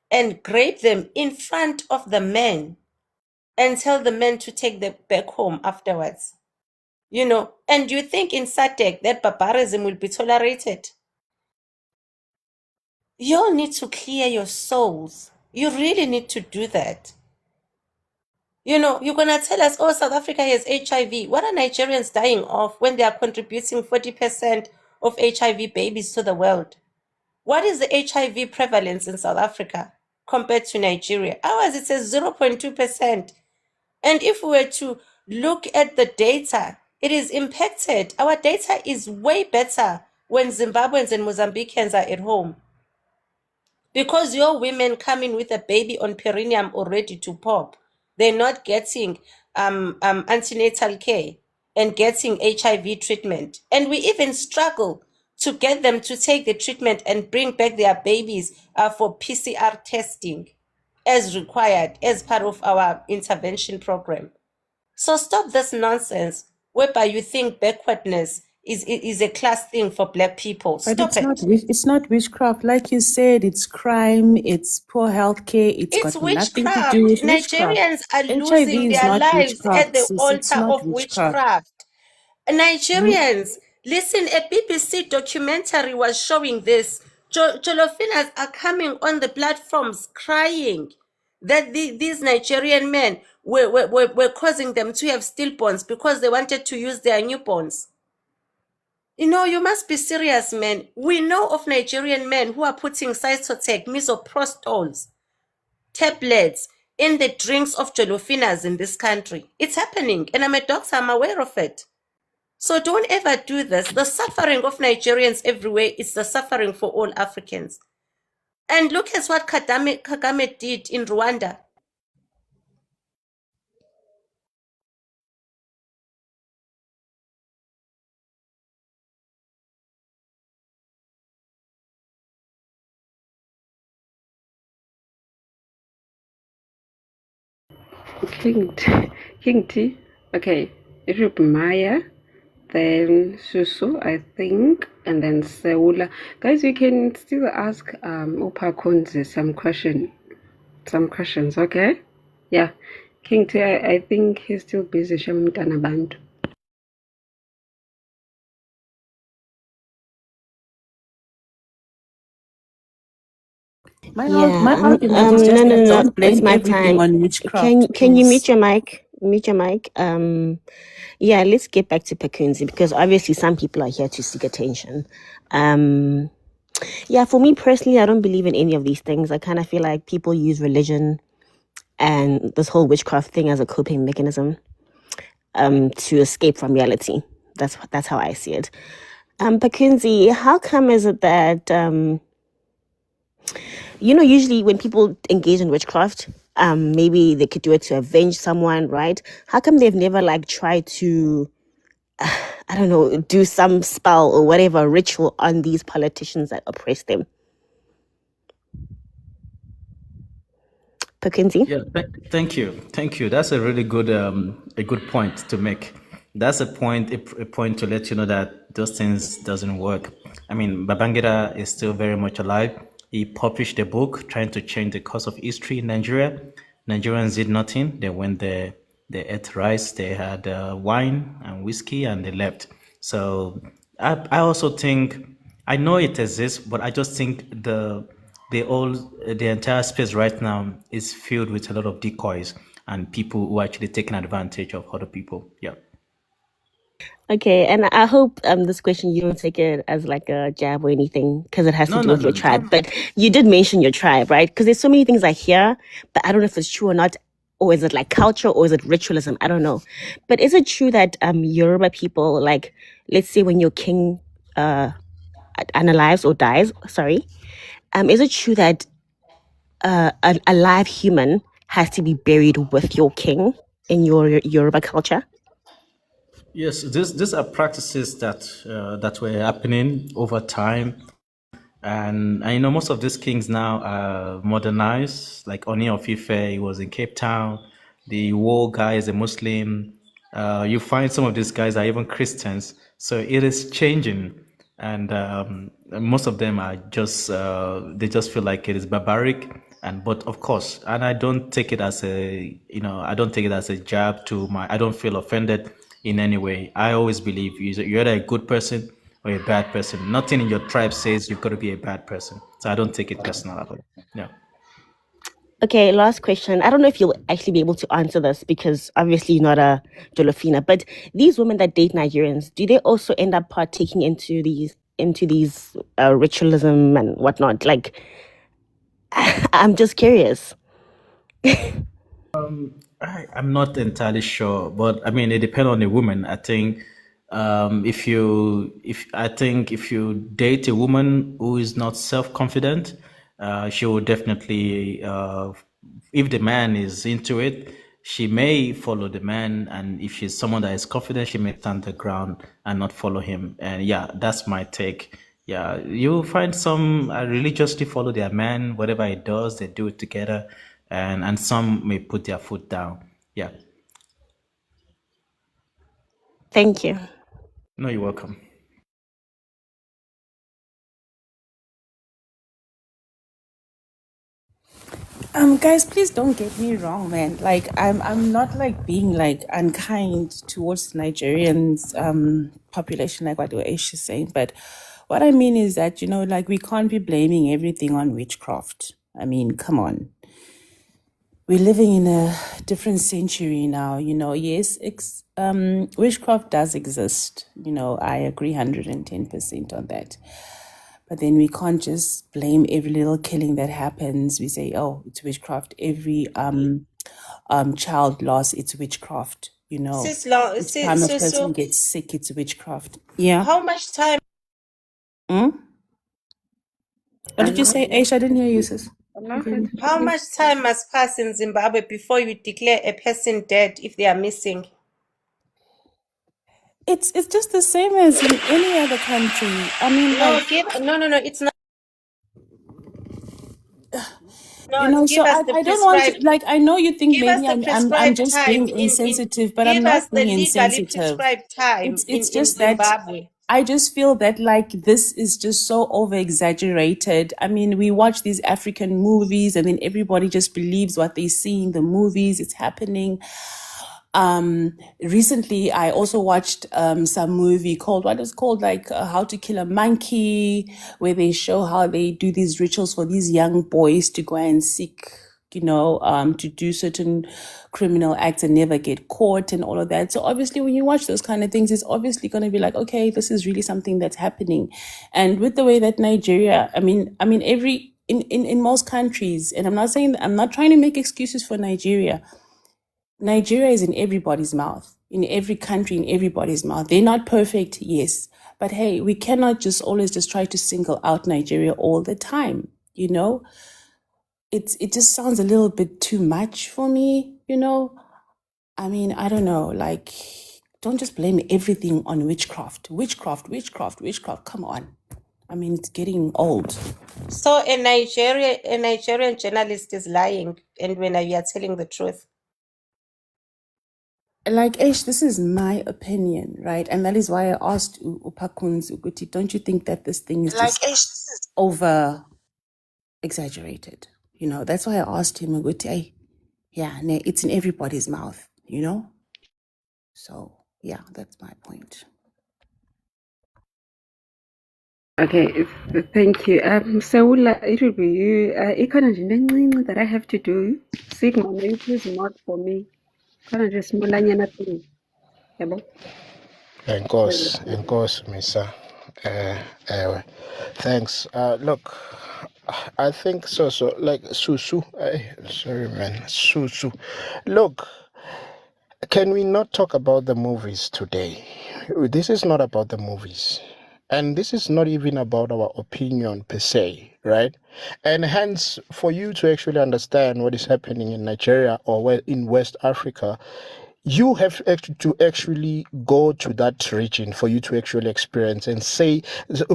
and rape them in front of the men and tell the men to take them back home afterwards. And you think in SADC that barbarism will be tolerated? You all need to clear your souls. You really need to do that. You're going to tell us, oh, South Africa has HIV. What are Nigerians dying of when they are contributing 40% of HIV babies to the world? What is the HIV prevalence in South Africa compared to Nigeria? Ours, it says 0.2%. And if we were to look at the data, it is impacted. Our data is way better when Zimbabweans and Mozambicans are at home. Because your women come in with a baby on perineum already to pop, they're not getting antenatal care and getting HIV treatment. And we even struggle to get them to take the treatment and bring back their babies for PCR testing as required, as part of our intervention program. So stop this nonsense whereby you think backwardness is a class thing for Black people. But Stop it. it's not witchcraft. Like you said, it's crime, it's poor healthcare, it's It's got nothing to do witchcraft. with witchcraft. Nigerians are HIV losing is their not lives at witchcraft, the sis. It's altar not of witchcraft. witchcraft. You Nigerians, listen, a BBC documentary was showing this. Jolofinas are coming on the platforms crying that these Nigerian men were causing them to have stillborns because they wanted to use their newborns. You must be serious, man. We know of Nigerian men who are putting cytotec, misoprostols, tablets in the drinks of Jolofinas in this country. It's happening, and I'm a doctor, I'm aware of it. So don't ever do this. The suffering of Nigerians everywhere is the suffering for all Africans. And look at what Kagame did in Rwanda. King T. Okay, it will be Maya, then Susu, I think, and then Seula. Guys, you can still ask Pakunzi some questions, okay? Yeah. King T, I think he's still busy. Shamutana Bantu. My Yeah, argument is just no, that no. don't It's blame my everything time. on witchcraft, Can you please. mute your mic? Mute your mic. Yeah, let's get back to Pakunzi because obviously some people are here to seek attention. Yeah, for me personally, I don't believe in any of these things. I kind of feel like people use religion and this whole witchcraft thing as a coping mechanism to escape from reality. That's how I see it. Pakunzi, how come is it that usually when people engage in witchcraft, maybe they could do it to avenge someone, right? How come they've never tried to, I don't know, do some spell or whatever ritual on these politicians that oppress them? Pakunzi? Yeah, thank you. That's a really good a good point to make. That's a point to let you know that those things doesn't work. I mean, Babangida is still very much alive. He published a book trying to change the course of history in Nigeria. Nigerians did nothing. They went there, they ate rice, they had wine and whiskey, and they left. So I also think I know it exists, but I just think the entire space right now is filled with a lot of decoys and people who are actually taking advantage of other people. Yeah. Okay, and I hope this question you don't take it as like a jab or anything because it has to do with your tribe. But you did mention your tribe, right? Because there's so many things I hear, but I don't know if it's true or not. Or is it like culture or is it ritualism? I don't know. But is it true that Yoruba people, like, let's say when your king unalives or dies, is it true that a live human has to be buried with your king in your Yoruba culture? Yes, these are practices that were happening over time, and most of these kings now are modernized. Like Oni of Ife, he was in Cape Town. The War guy is a Muslim. You find some of these guys are even Christians. So it is changing, and most of them are just they just feel like it is barbaric. But of course, and I don't take it as a I don't take it as a jab to my. I don't feel offended. in any way. I always believe you're either a good person or a bad person. Nothing in your tribe says you've got to be a bad person. So I don't take it personal at all. Yeah. Okay, last question. I don't know if you'll actually be able to answer this because obviously you're not a Jolofina, but these women that date Nigerians, do they also end up partaking into these ritualism and whatnot? Like, I'm just curious. I'm not entirely sure, but I mean, it depends on the woman. I think if you date a woman who is not self-confident, she will definitely, if the man is into it, she may follow the man, and if she's someone that is confident, she may stand the ground and not follow him. And yeah, that's my take. Yeah, you'll find some religiously follow their man, whatever he does, they do it together, and some may put their foot down. Yeah. Thank you. No, you're welcome. Guys, please don't get me wrong, man. Like, I'm not like being like unkind towards the Nigerians population, like what Aish is saying. But what I mean is that, you know, like, we can't be blaming everything on witchcraft. I mean, come on. We're living in a different century now, you know. Yes, witchcraft does exist. You know, I agree 110% on that. But then we can't just blame every little killing that happens. We say, oh, it's witchcraft. Every child loss, it's witchcraft. You know, each time a person Susu, gets sick, it's witchcraft. Yeah. how much time? Hmm? What did you say, Aisha? I didn't hear you, sis. How much time must pass in Zimbabwe before you declare a person dead if they are missing? It's just the same as in any other country. I mean, No, like, no, it's not. you know, Give so us the I don't want to, prescribed. like, I know you think Give us maybe the I'm prescribed just time being insensitive, but I'm give not us the being legally insensitive. prescribed time It's in just that Zimbabwe. I just feel that, like, this is just so over exaggerated. I mean, we watch these African movies and then everybody just believes what they see in the movies. It's happening. Recently I also watched some movie called, what is called, like, How to Kill a Monkey, where they show how they do these rituals for these young boys to go and seek, you know, to do certain criminal acts and never get caught and all of that. So obviously when you watch those kind of things, it's obviously going to be like, okay, this is really something that's happening. And with the way that Nigeria, I mean every in most countries, and I'm not trying to make excuses for Nigeria. Nigeria is in everybody's mouth, in every country, in everybody's mouth. They're not perfect, yes. But hey, we cannot just always just try to single out Nigeria all the time, you know? It just sounds a little bit too much for me, you know? I mean, I don't know, like, don't just blame everything on witchcraft. Witchcraft. Come on. I mean, it's getting old. So a Nigerian journalist is lying, and when you are telling the truth. Like, Ish, this is my opinion, right? And that is why I asked Pakunzi, Uguti, don't you think that this thing is just over exaggerated? You know, that's why I asked him, Uguti, yeah, it's in everybody's mouth, you know? So, yeah, that's my point. Okay, thank you. Saula, it will be you. Ikhona nje into encinci that I have to do. Sigma, may you please mark for me? Khona nje smallanyana thing. Yabo? Enkosi, Misa. Thanks. Look, I think so. Like Susu. Sorry, man. Susu. Look, can we not talk about the movies today? This is not about the movies. And this is not even about our opinion per se, right? And hence, for you to actually understand what is happening in Nigeria or in West Africa, you have to actually go to that region for you to actually experience and say,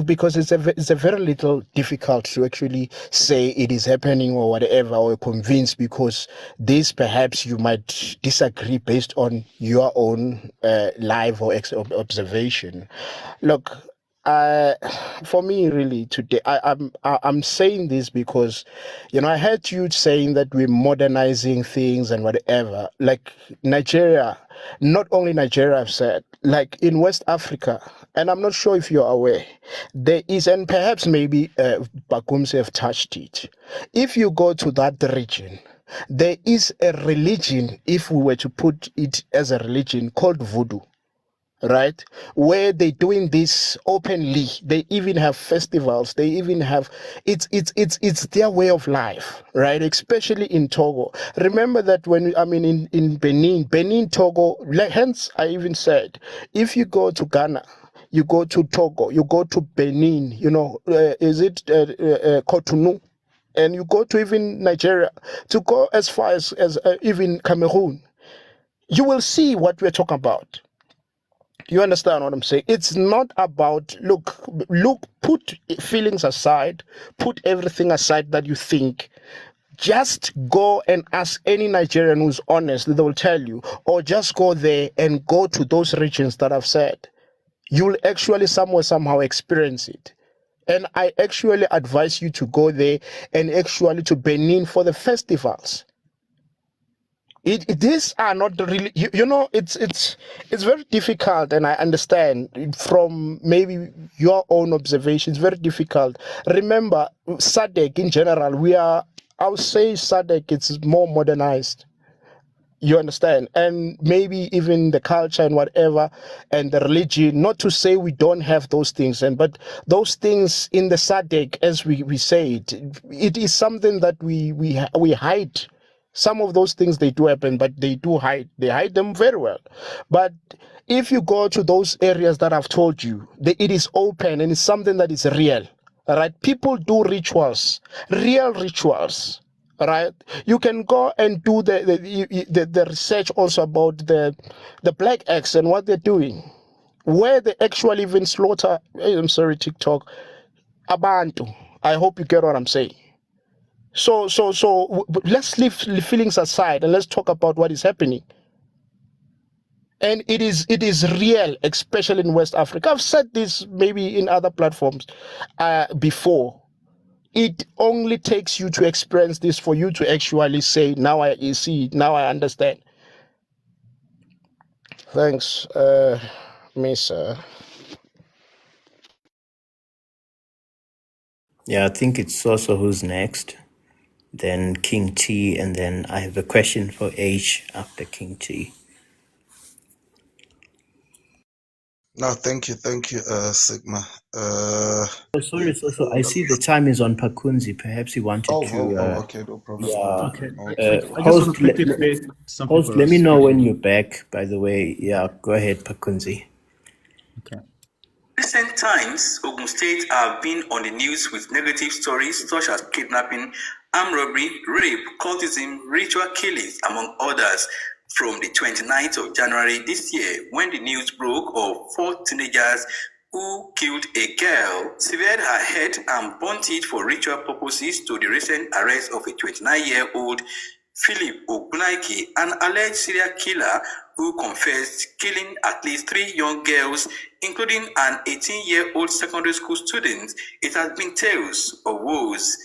because it's a very little difficult to actually say it is happening or whatever, or convince, because this perhaps you might disagree based on your own live or observation. Look, For me, really, today, I'm saying this because, I heard you saying that we're modernizing things and whatever. Like Nigeria, not only Nigeria, I've said, like in West Africa, and I'm not sure if you're aware, there is, and perhaps maybe Pakunzi have touched it. If you go to that region, there is a religion, if we were to put it as a religion, called voodoo, right? Where they're doing this openly. They even have festivals. They even have it's their way of life, right? Especially in Togo. Remember that in Benin, Togo. Hence, I even said, if you go to Ghana, you go to Togo, you go to Benin. Is it Cotonou? And you go to even Nigeria, to go as far as even Cameroon, you will see what we're talking about. You understand what I'm saying? It's not about, look, put feelings aside, put everything aside that you think. Just go and ask any Nigerian who's honest, they will tell you, or just go there and go to those regions that I've said. You'll actually somehow experience it. And I actually advise you to go there and actually to Benin for the festivals. These are not really, it's very difficult, and I understand from maybe your own observations, very difficult. Remember, SADC in general, I would say SADC, it's more modernized. You understand? And maybe even the culture and whatever, and the religion, not to say we don't have those things, but those things in the SADC, as we say it is something that we hide. Some of those things, they do happen, but they hide them very well. But if you go to those areas that I've told you, it is open and it's something that is real. All right, people do rituals, real rituals. All right, you can go and do the research also about the Black X and what they're doing, where they actually even slaughter. I'm sorry, TikTok, abantu. I hope you get what I'm saying. So let's leave feelings aside and let's talk about what is happening. And it is real, especially in West Africa. I've said this maybe in other platforms before. It only takes you to experience this for you to actually say, now I see, now I understand. Thanks, Misa. Yeah, I think it's also who's next. Then King T, and then I have a question for H after King T. No, thank you, Sigma. Oh, sorry, so I see the time is on Pakunzi. Perhaps he wanted to. Okay, no problem. Yeah. Okay. Okay. I just want to quickly create some Host, people let me know when speaking. you're back, by the way. Yeah, go ahead, Pakunzi. Okay. Recent times, Ogun State have been on the news with negative stories such as kidnapping, armed robbery, rape, cultism, ritual killings, among others. From the 29th of January this year, when the news broke of 4 teenagers who killed a girl, severed her head and burnt it for ritual purposes, to the recent arrest of a 29-year-old Philip Ogunaike, an alleged serial killer who confessed killing at least 3 young girls, including an 18-year-old secondary school student. It has been tales of woes.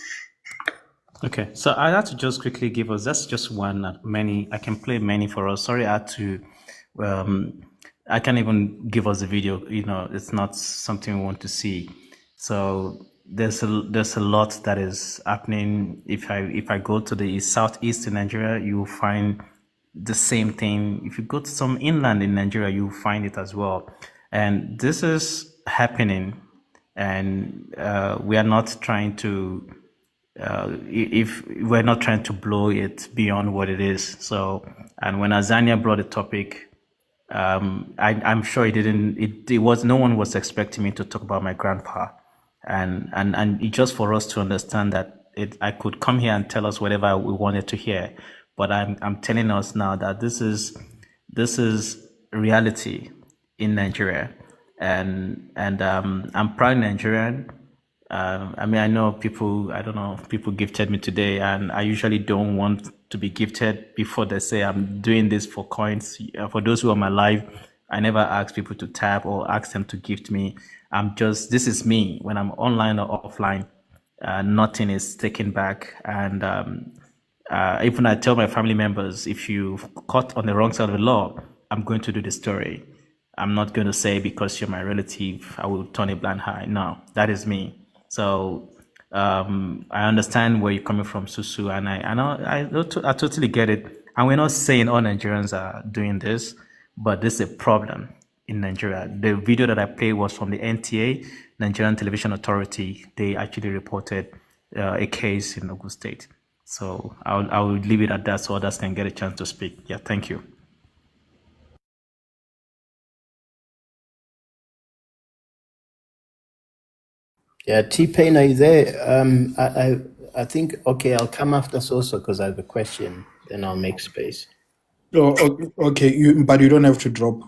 Okay, so I had to just quickly give us, that's just one, many, I can play many for us. Sorry, I had to, I can't even give us a video, it's not something we want to see. So there's a lot that is happening. If I go to the southeast in Nigeria, you will find the same thing. If you go to some inland in Nigeria, you will find it as well. And this is happening, and we are not trying to, if we're not trying to blow it beyond what it is. So, and when Azania brought the topic, I'm sure it was, no one was expecting me to talk about my grandpa. And it just for us to understand that I could come here and tell us whatever we wanted to hear, but I'm telling us now that this is reality in Nigeria, and I'm proud Nigerian. I know people, I don't know, people gifted me today, and I usually don't want to be gifted before they say I'm doing this for coins. For those who are my live, I never ask people to tap or ask them to gift me. This is me when I'm online or offline. Nothing is taken back. And even I tell my family members, if you caught on the wrong side of the law, I'm going to do the story. I'm not going to say because you're my relative, I will turn a blind eye. No, that is me. So I understand where you're coming from, Susu, and I totally get it. And we're not saying all Nigerians are doing this, but this is a problem in Nigeria. The video that I played was from the NTA, Nigerian Television Authority. They actually reported a case in Ogun State. So I will leave it at that so others can get a chance to speak. Yeah, thank you. Yeah, T-Pain, are you there? I think, okay, I'll come after Soso because I have a question, then I'll make space. Okay, but you don't have to drop.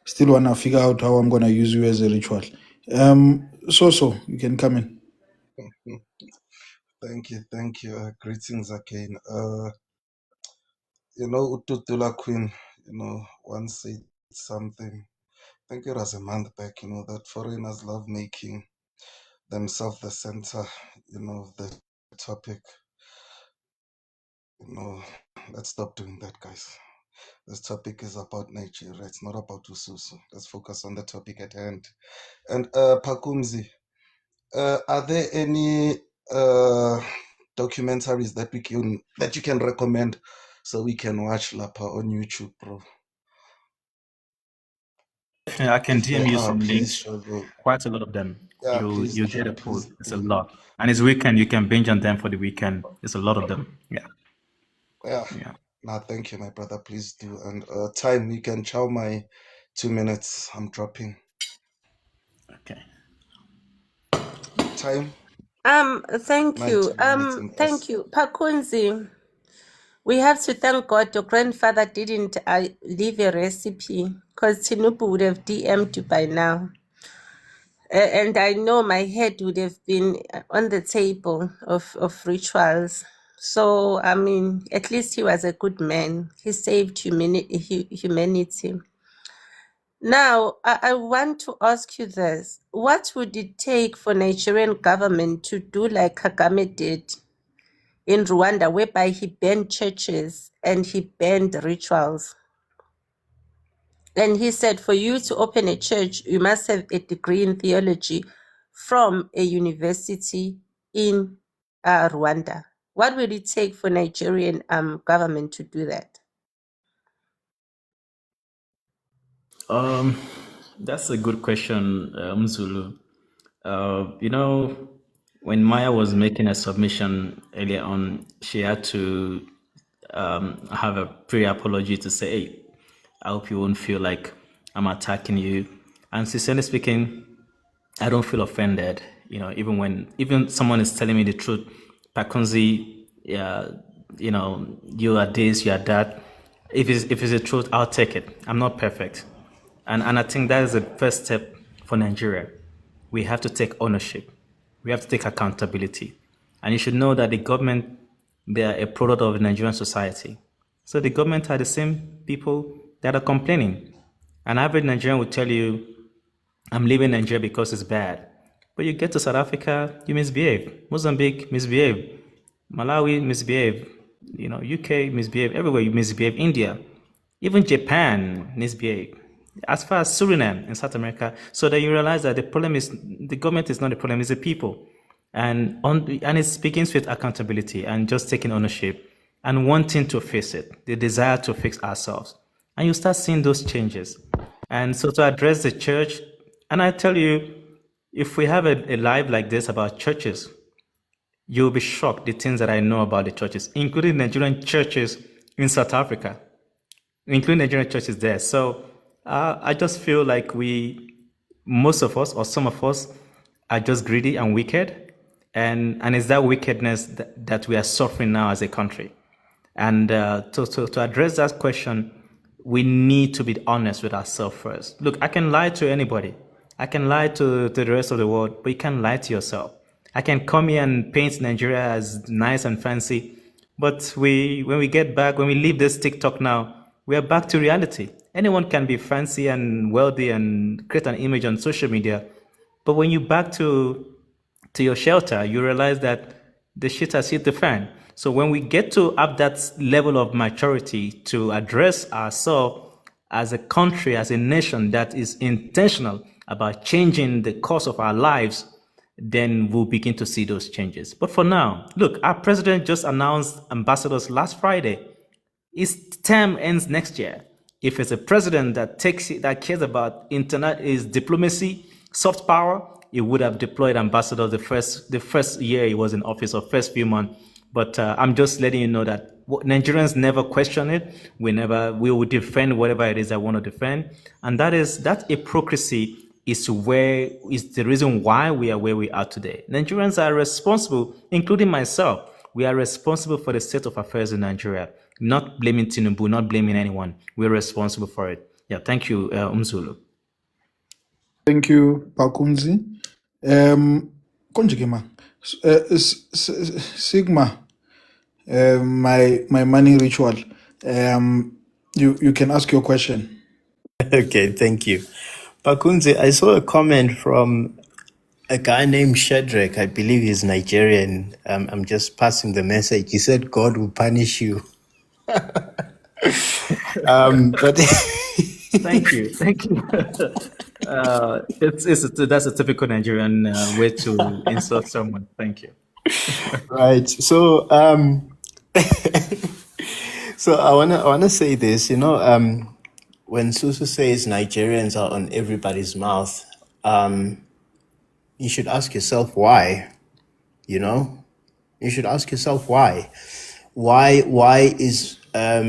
Still want to figure out how I'm going to use you as a ritual. So, you can come in. Thank you. Greetings again. Ututula Queen, once said something, I think it was a month back, that foreigners love making themselves the center, of the topic. Let's stop doing that, guys. This topic is about Nigeria. It's not about Ususu. Let's focus on the topic at hand. And Pakunzi, are there any documentaries that you can recommend so we can watch Lapa on YouTube, bro? Yeah, I can If there DM you are, some please links, share them. quite a lot of them. Yeah, You get a pull. please. It's a lot. And it's weekend, you can binge on them for the weekend. It's a lot of them. Yeah. Yeah. Nah, thank you, my brother. Please do. And time, you can chow my 2 minutes. I'm dropping. Okay. Time. Thank My you. 2 minutes and Thank you. Pakunzi, we have to thank God your grandfather didn't leave a recipe, because Tinubu would have DM'd you by now. And I know my head would have been on the table of rituals. So, I mean, at least he was a good man. He saved humanity. Now, I want to ask you this. What would it take for Nigerian government to do like Kagame did in Rwanda, whereby he banned churches and he banned rituals? And he said, for you to open a church, you must have a degree in theology from a university in Rwanda. What will it take for Nigerian government to do that? That's a good question, Mzulu. When Maya was making a submission earlier on, she had to have a pre-apology to say, hey, I hope you won't feel like I'm attacking you. And sincerely speaking, I don't feel offended. Even someone is telling me the truth, Pakunzi, yeah, you are this, you are that. If it's the truth, I'll take it. I'm not perfect. And I think that is the first step for Nigeria. We have to take ownership. We have to take accountability. And you should know that the government, they are a product of Nigerian society. So the government are the same people that are complaining. An average Nigerian will tell you, I'm leaving Nigeria because it's bad. But you get to South Africa, you misbehave. Mozambique, misbehave. Malawi, misbehave. UK, misbehave. Everywhere you misbehave. India, even Japan, misbehave. As far as Suriname in South America, so that you realize that the problem is the government is not the problem, it's the people. And it begins with accountability and just taking ownership and wanting to face it, the desire to fix ourselves. And you start seeing those changes. And so to address the church, and I tell you, if we have a live like this about churches, you'll be shocked the things that I know about the churches, including Nigerian churches in South Africa, including Nigerian churches there. So I just feel like most of us or some of us are just greedy and wicked. And it's that wickedness that we are suffering now as a country. And to address that question, we need to be honest with ourselves first. Look, I can lie to anybody. I can lie to the rest of the world, but you can't lie to yourself. I can come here and paint Nigeria as nice and fancy, but when we get back, when we leave this TikTok now, we are back to reality. Anyone can be fancy and wealthy and create an image on social media, But when you back to your shelter, you realize that the shit has hit the fan. So when we get to have that level of maturity to address ourselves as a country, as a nation that is intentional about changing the course of our lives, then we'll begin to see those changes. But for now, look, our president just announced ambassadors last Friday. His term ends next year. If it's a president that cares about his diplomacy, soft power, he would have deployed ambassadors the first year he was in office or first few months. But I'm just letting you know that Nigerians never question it. We will defend whatever it is I want to defend, and that hypocrisy is the reason why we are where we are today. Nigerians are responsible, including myself. We are responsible for the state of affairs in Nigeria. Not blaming Tinubu, not blaming anyone. We're responsible for it. Yeah, thank you, Umzulu. Thank you, Pakunzi. Konjikema. Sigma, my money ritual. You can ask your question. Okay, thank you. Pakunzi, I saw a comment from a guy named Shadrach. I believe he's Nigerian. I'm just passing the message. He said, God will punish you. But Thank you. That's a typical Nigerian way to insult someone. Thank you. Right. So so I wanna say this. When Susu says Nigerians are on everybody's mouth, you should ask yourself why. You should ask yourself why. Why is let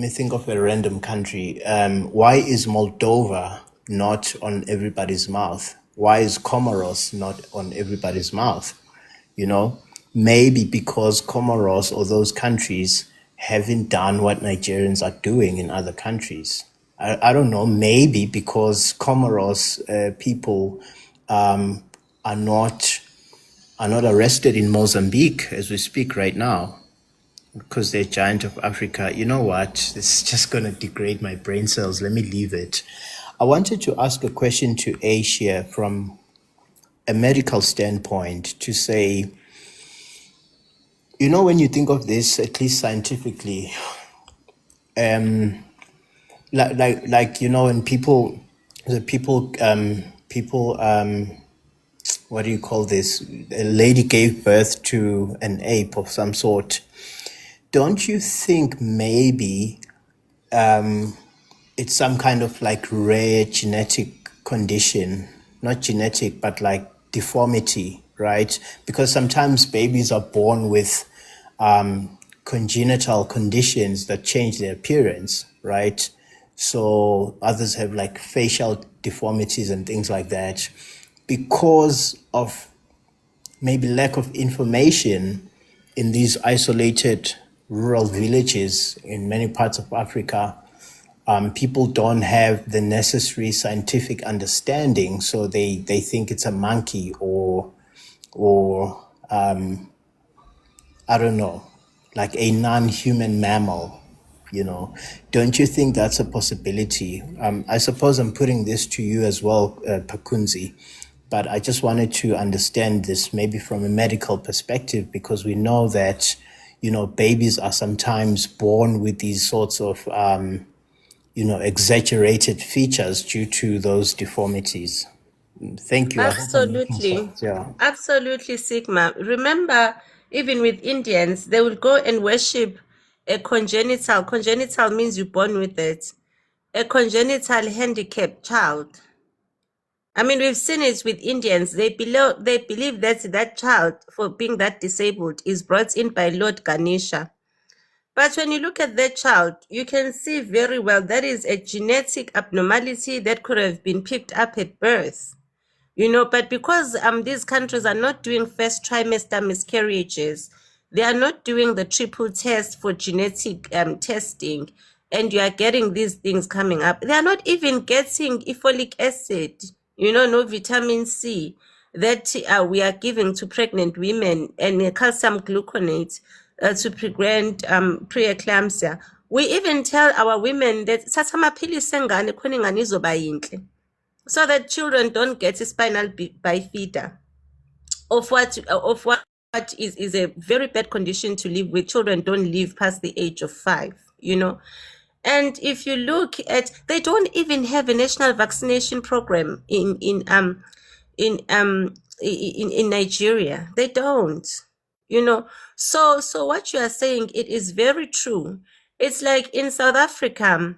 me think of a random country. Why is Moldova not on everybody's mouth? Why is Comoros not on everybody's mouth? Maybe because Comoros or those countries haven't done what Nigerians are doing in other countries. I don't know. Maybe because Comoros people are not arrested in Mozambique as we speak right now, because they're giant of Africa. You know what? It's just going to degrade my brain cells. Let me leave it. I wanted to ask a question to Asia from a medical standpoint to say, when you think of this, at least scientifically, when people, what do you call this? A lady gave birth to an ape of some sort. Don't you think maybe it's some kind of rare genetic condition, not genetic, but deformity, right? Because sometimes babies are born with congenital conditions that change their appearance, right? So others have facial deformities and things like that because of maybe lack of information in these isolated rural villages in many parts of Africa. People don't have the necessary scientific understanding, so they think it's a monkey or I don't know, a non-human mammal. Don't you think that's a possibility? I suppose I'm putting this to you as well, Pakunzi, but I just wanted to understand this maybe from a medical perspective, because we know that babies are sometimes born with these sorts of exaggerated features due to those deformities. Thank you. I hope I'm making sense. Yeah. Absolutely, Sigma. Remember, even with Indians, they will go and worship a congenital. Congenital means you're born with it. A congenital handicapped child. I mean, we've seen it with Indians. They believe that child, for being that disabled, is brought in by Lord Ganesha. But when you look at that child, you can see very well that is a genetic abnormality that could have been picked up at birth. But because these countries are not doing first trimester miscarriages, they are not doing the triple test for genetic testing, and you are getting these things coming up. They are not even getting folic acid, no vitamin C that we are giving to pregnant women, and calcium gluconate to prevent preeclampsia. We even tell our women that thatha amaphilisi engane khona ingane izoba yinhle. so that children don't get a spinal bifida of what is a very bad condition to live with. Children don't live past the age of 5, you know. And if you look at, they don't even have a national vaccination program in Nigeria. They don't, you know. So what you are saying, it is very true. It's like in South Africa,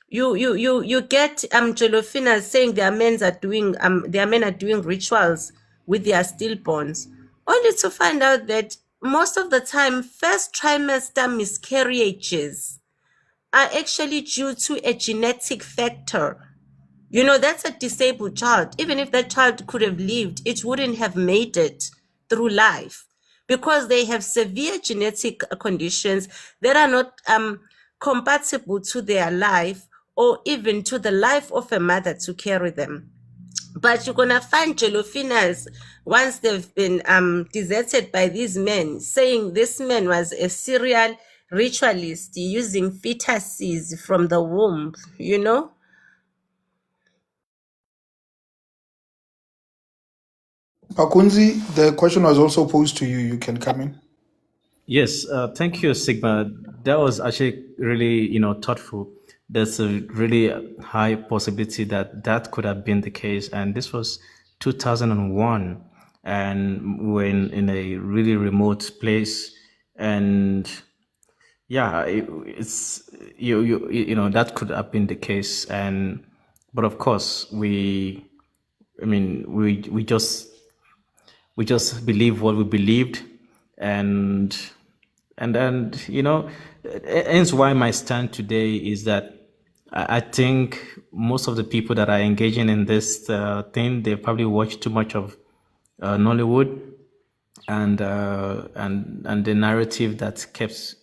you get Jolofinas saying their men are doing rituals with their stillborns, only to find out that most of the time first trimester miscarriages are actually due to a genetic factor. You know, that's a disabled child. Even if that child could have lived, it wouldn't have made it through life because they have severe genetic conditions that are not compatible to their life or even to the life of a mother to carry them. But you're gonna find Jolofinas once they've been deserted by these men, saying this man was a serial ritualist using fetuses from the womb, you know? Pakunzi, the question was also posed to you. You can come in. Yes, thank you, Sigma. That was actually really, thoughtful. There's a really high possibility that that could have been the case, and this was 2001, and we're in a really remote place, and yeah, it's that could have been the case, and but of course we just believe what we believed, and hence why my stand today is that I think most of the people that are engaging in this thing, they probably watch too much of Nollywood, and the narrative that kept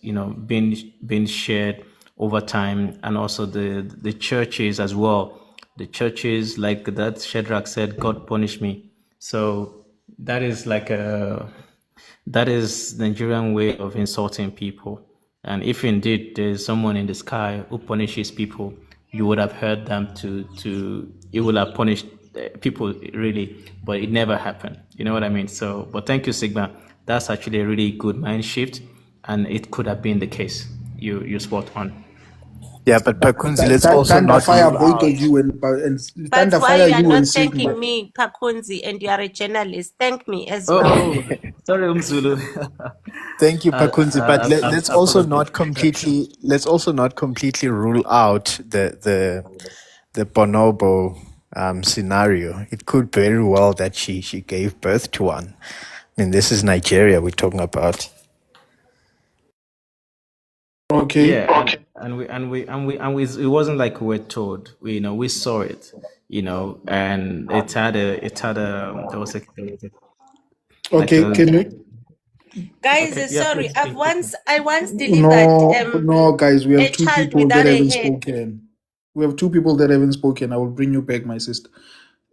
being shared over time, and also the churches as well. The churches, like that Shadrach said, God punish me. So that is that is Nigerian way of insulting people. And if indeed there's someone in the sky who punishes people, you would have heard them it would have punished people really, but it never happened. You know what I mean? So, but thank you, Sigma. That's actually a really good mind shift, and it could have been the case. You spot on. Yeah, but Pakunzi, let's also Thunder not fire rule both of out. you and But thunder why fire you are you and not Sigma. thanking me, Pakunzi, and you are a journalist? Thank me as Oh, well. oh, sorry, Umzulu. Thank you, Pakunzi. But let's also Apologies. not completely rule out the bonobo scenario. It could very well that she gave birth to one. I mean, this is Nigeria we're talking about. Okay. Yeah, it wasn't like we were told. We saw it. And it had there was like Okay, a can you? Guys, okay, yeah, sorry, please. I once delivered No, guys, we a have two child people that without a haven't head. spoken. We have two people that haven't spoken. I will bring you back, my sister.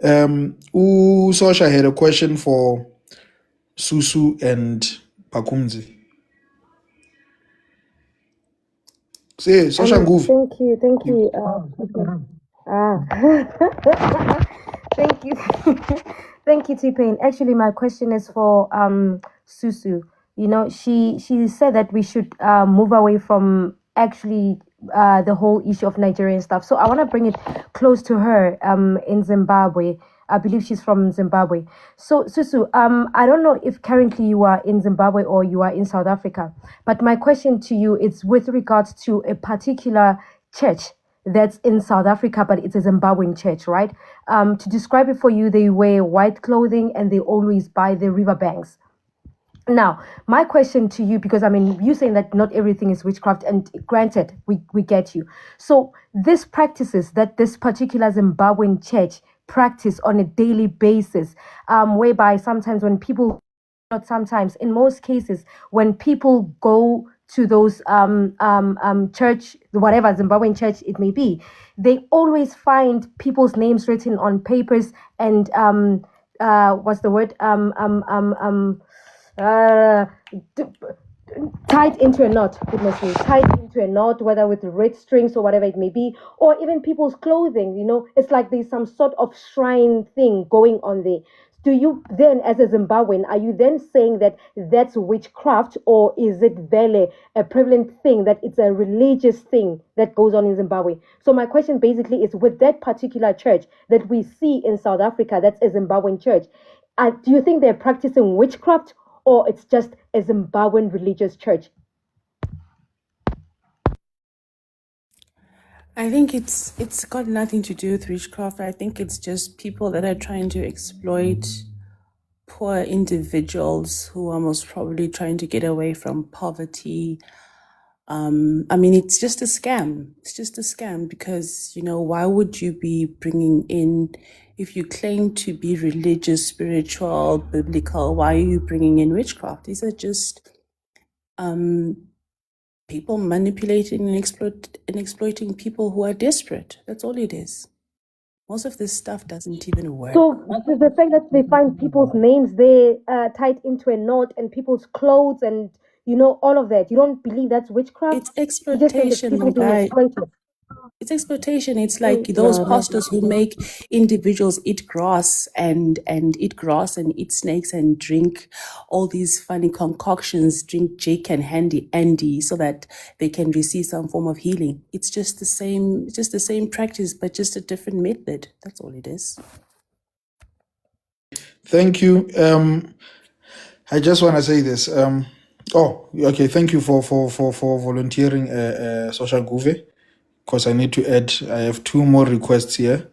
Sosha had a question for Susu and Pakunzi. Say, Sosha Nguvi. Thank you. Thank you. Thank you, T-Pain. Actually, my question is for Susu. You know, she said that we should move away from actually the whole issue of Nigerian stuff. So I want to bring it close to her in Zimbabwe. I believe she's from Zimbabwe. So Susu, I don't know if currently you are in Zimbabwe or you are in South Africa, but my question to you is with regards to a particular church that's in South Africa, but it's a Zimbabwean church, right? To describe it for you, they wear white clothing and they always by the riverbanks. Now, my question to you, because I mean, you saying that not everything is witchcraft, and granted, we get you. So, these practices that this particular Zimbabwean church practice on a daily basis, whereby sometimes when people, not sometimes, in most cases, when people go to those church, whatever Zimbabwean church it may be, they always find people's names written on papers and what's the word uh, tied into a knot, goodness me, tied into a knot, whether with red strings or whatever it may be, or even people's clothing, it's like there's some sort of shrine thing going on there. Do you then, as a Zimbabwean, are you then saying that that's witchcraft, or is it really a prevalent thing, that it's a religious thing that goes on in Zimbabwe? So my question basically is, with that particular church that we see in South Africa, that's a Zimbabwean church, do you think they're practicing witchcraft, or it's just a Zimbabwean religious church? I think it's got nothing to do with witchcraft. I think it's just people that are trying to exploit poor individuals who are most probably trying to get away from poverty. I mean, it's just a scam. It's just a scam because, why would you be bringing in, if you claim to be religious, spiritual, biblical, why are you bringing in witchcraft? These are just people manipulating and exploiting people who are desperate. That's all it is. Most of this stuff doesn't even work. So the fact that they find people's names there tied into a knot, and people's clothes, and all of that, you don't believe that's witchcraft? It's exploitation, people being guy. exploited. It's exploitation. It's like those pastors who make individuals eat grass and eat snakes and drink all these funny concoctions, drink Jake and Andy, so that they can receive some form of healing. It's just the same practice, but just a different method. That's all it is. Thank you. I just want to say this. Okay. Thank you for volunteering, Social Guve, because I need to add. I have 2 more requests here.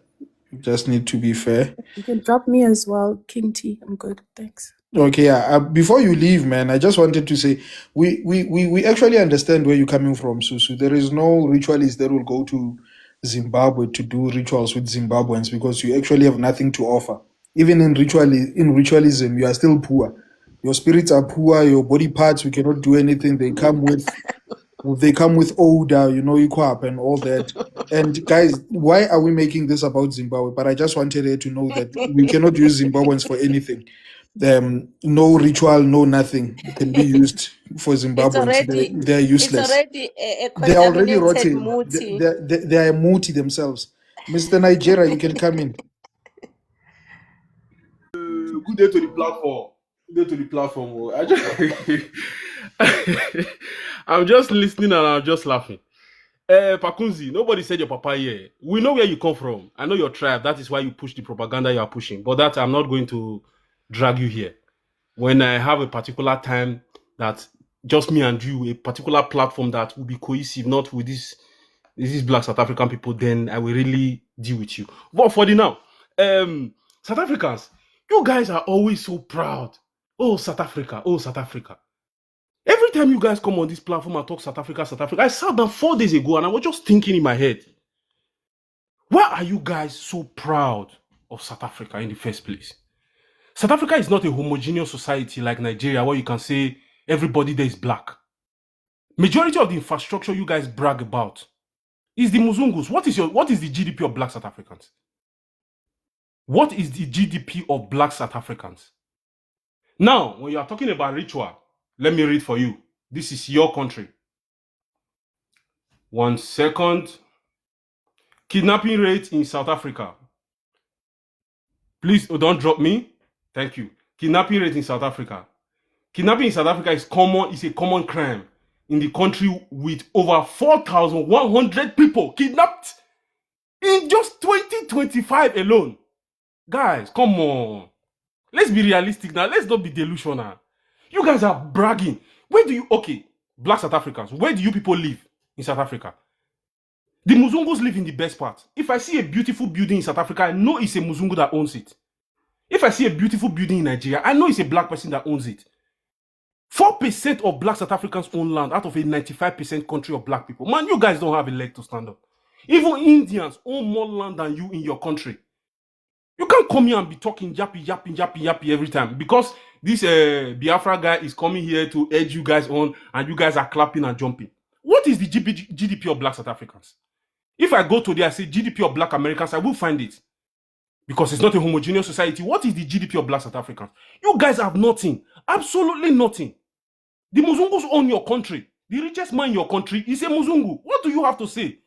Just need to be fair. You can drop me as well, King T. I'm good. Thanks. Okay, yeah. Before you leave, man, I just wanted to say we actually understand where you're coming from, Susu. There is no ritualist that will go to Zimbabwe to do rituals with Zimbabweans, because you actually have nothing to offer. Even in ritualism, you are still poor. Your spirits are poor. Your body parts, we cannot do anything. They come with odor, equap and all that. And guys, why are we making this about Zimbabwe? But I just wanted her to know that we cannot use Zimbabweans for anything. No ritual, no nothing can be used for Zimbabweans. They're useless. They're already rotten. muti. They are muti themselves. Mr. Nigeria, you can come in. Good day to the platform. Good day to the platform. I'm just listening and I'm just laughing. Pakunzi, nobody said your papa here. We know where you come from. I know your tribe. That is why you push the propaganda you are pushing. But that I'm not going to drag you here. When I have a particular time that just me and you, a particular platform that will be cohesive, not with these Black South African people, then I will really deal with you. But for the now, South Africans, you guys are always so proud. Oh, South Africa. Oh, South Africa. Every time you guys come on this platform and talk South Africa, I sat down 4 days ago and I was just thinking in my head, why are you guys so proud of South Africa in the first place? South Africa is not a homogeneous society like Nigeria where you can say everybody there is black. Majority of the infrastructure you guys brag about is the Muzungus. What is the GDP of Black South Africans? What is the GDP of Black South Africans? Now, when you are talking about ritual, let me read for you. This is your country. 1 second. Kidnapping rate in South Africa. Please don't drop me. Thank you. Kidnapping rate in South Africa. Kidnapping in South Africa is a common crime in the country, with over 4,100 people kidnapped in just 2025 alone. Guys, come on. Let's be realistic now. Let's not be delusional. You guys are bragging. Black South Africans, where do you people live in South Africa? The Muzungus live in the best part. If I see a beautiful building in South Africa, I know it's a Muzungu that owns it. If I see a beautiful building in Nigeria, I know it's a black person that owns it. 4% of Black South Africans own land out of a 95% country of black people. Man, you guys don't have a leg to stand up. Even Indians own more land than you in your country. You can't come here and be talking yappy every time because this Biafra guy is coming here to edge you guys on and you guys are clapping and jumping. What is the GDP of Black South Africans? If I go today and say GDP of Black Americans, I will find it. Because it's not a homogeneous society. What is the GDP of Black South Africans? You guys have nothing. Absolutely nothing. The Muzungus own your country. The richest man in your country is a Muzungu. What do you have to say?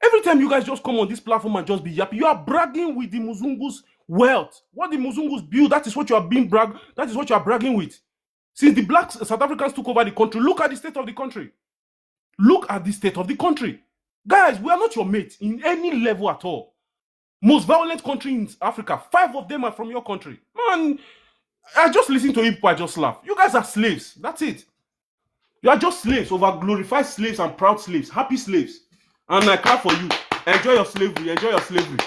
Every time you guys just come on this platform and just be happy, you are bragging with the Muzungus' wealth. What the Muzungus build, that is what you are that is what you are bragging with. Since the black South Africans took over the country, look at the state of the country. Look at the state of the country. Guys, we are not your mates in any level at all. Most violent country in Africa, 5 of them are from your country. Man, I just listen to you people, I just laugh. You guys are slaves. That's it. You are just slaves, over glorified slaves and proud slaves, happy slaves. And I clap for you. Enjoy your slavery. Enjoy your slavery.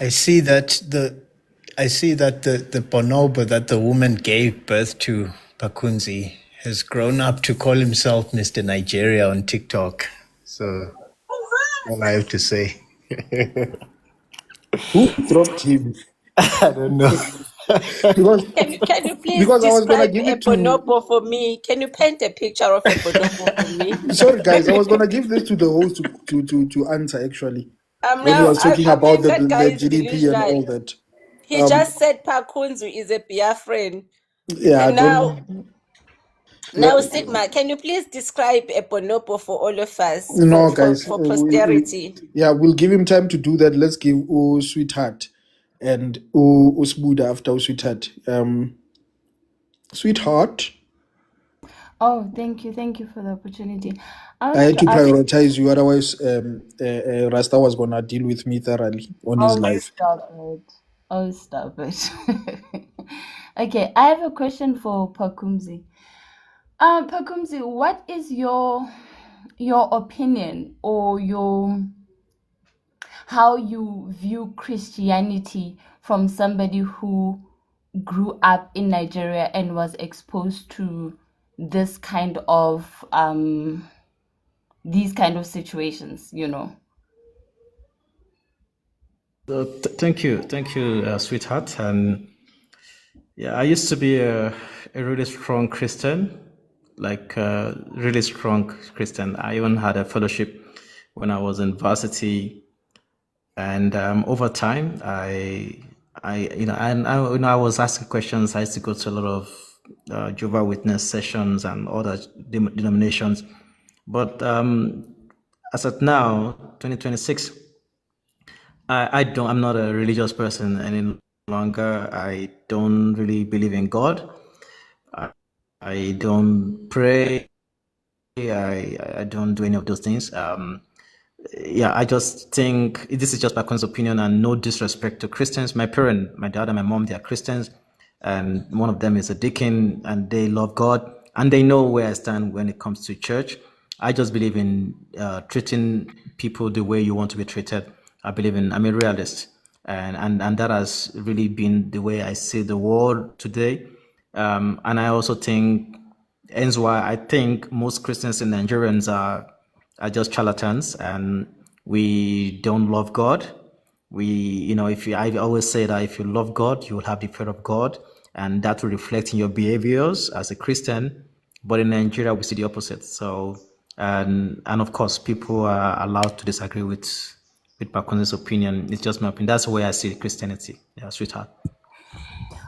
I see that the bonobo that the woman gave birth to, Pakunzi, has grown up to call himself Mr. Nigeria on TikTok. So all I have to say. Who dropped him? I don't know. because Can you please because I was gonna describe give a it to. bonobo for me? Can you paint a picture of a bonobo for me? Sorry, guys, I was gonna give this to the host to answer actually when he Now, was talking I about mean, that guy the is GDP and all delusional. that. He just said Pakunzi is a Biafran. Yeah, And now, well, Sigma, can you please describe a bonobo for all of us, no, guys. for posterity? Yeah, we'll give him time to do that. Let's give Sweetheart and Sbuda after Sweetheart. Sweetheart, Oh, thank you for the opportunity. I I wanted had to to ask. prioritize you, otherwise, Rasta was gonna deal with me thoroughly on his Oh, life. stop it. Oh, stop it. Okay, I have a question for Pakumzi. Pakumzi, what is your opinion or how you view Christianity from somebody who grew up in Nigeria and was exposed to this kind of these kind of situations, you know? Thank you, sweetheart. And yeah, I used to be a really strong Christian, like a really strong Christian. I even had a fellowship when I was in varsity, and over time, I was asking questions. I used to go to a lot of Jehovah Witness sessions and other denominations, but as of now, 2026. I'm not a religious person any longer. I don't really believe in God. I don't pray. I don't do any of those things. Yeah, I just think this is just my own opinion, and no disrespect to Christians. My dad and my mom, they are Christians, and one of them is a deacon, and they love God, and they know where I stand when it comes to church. I just believe in treating people the way you want to be treated. I'm a realist, and that has really been the way I see the world today. And I also think, hence why I think most Christians and Nigerians are just charlatans, and we don't love God. I always say that if you love God, you will have the fear of God, and that will reflect in your behaviors as a Christian. But in Nigeria, we see the opposite. So, and of course, people are allowed to disagree with Pakunzi's opinion. It's just my opinion. That's the way I see Christianity. Yeah, sweetheart.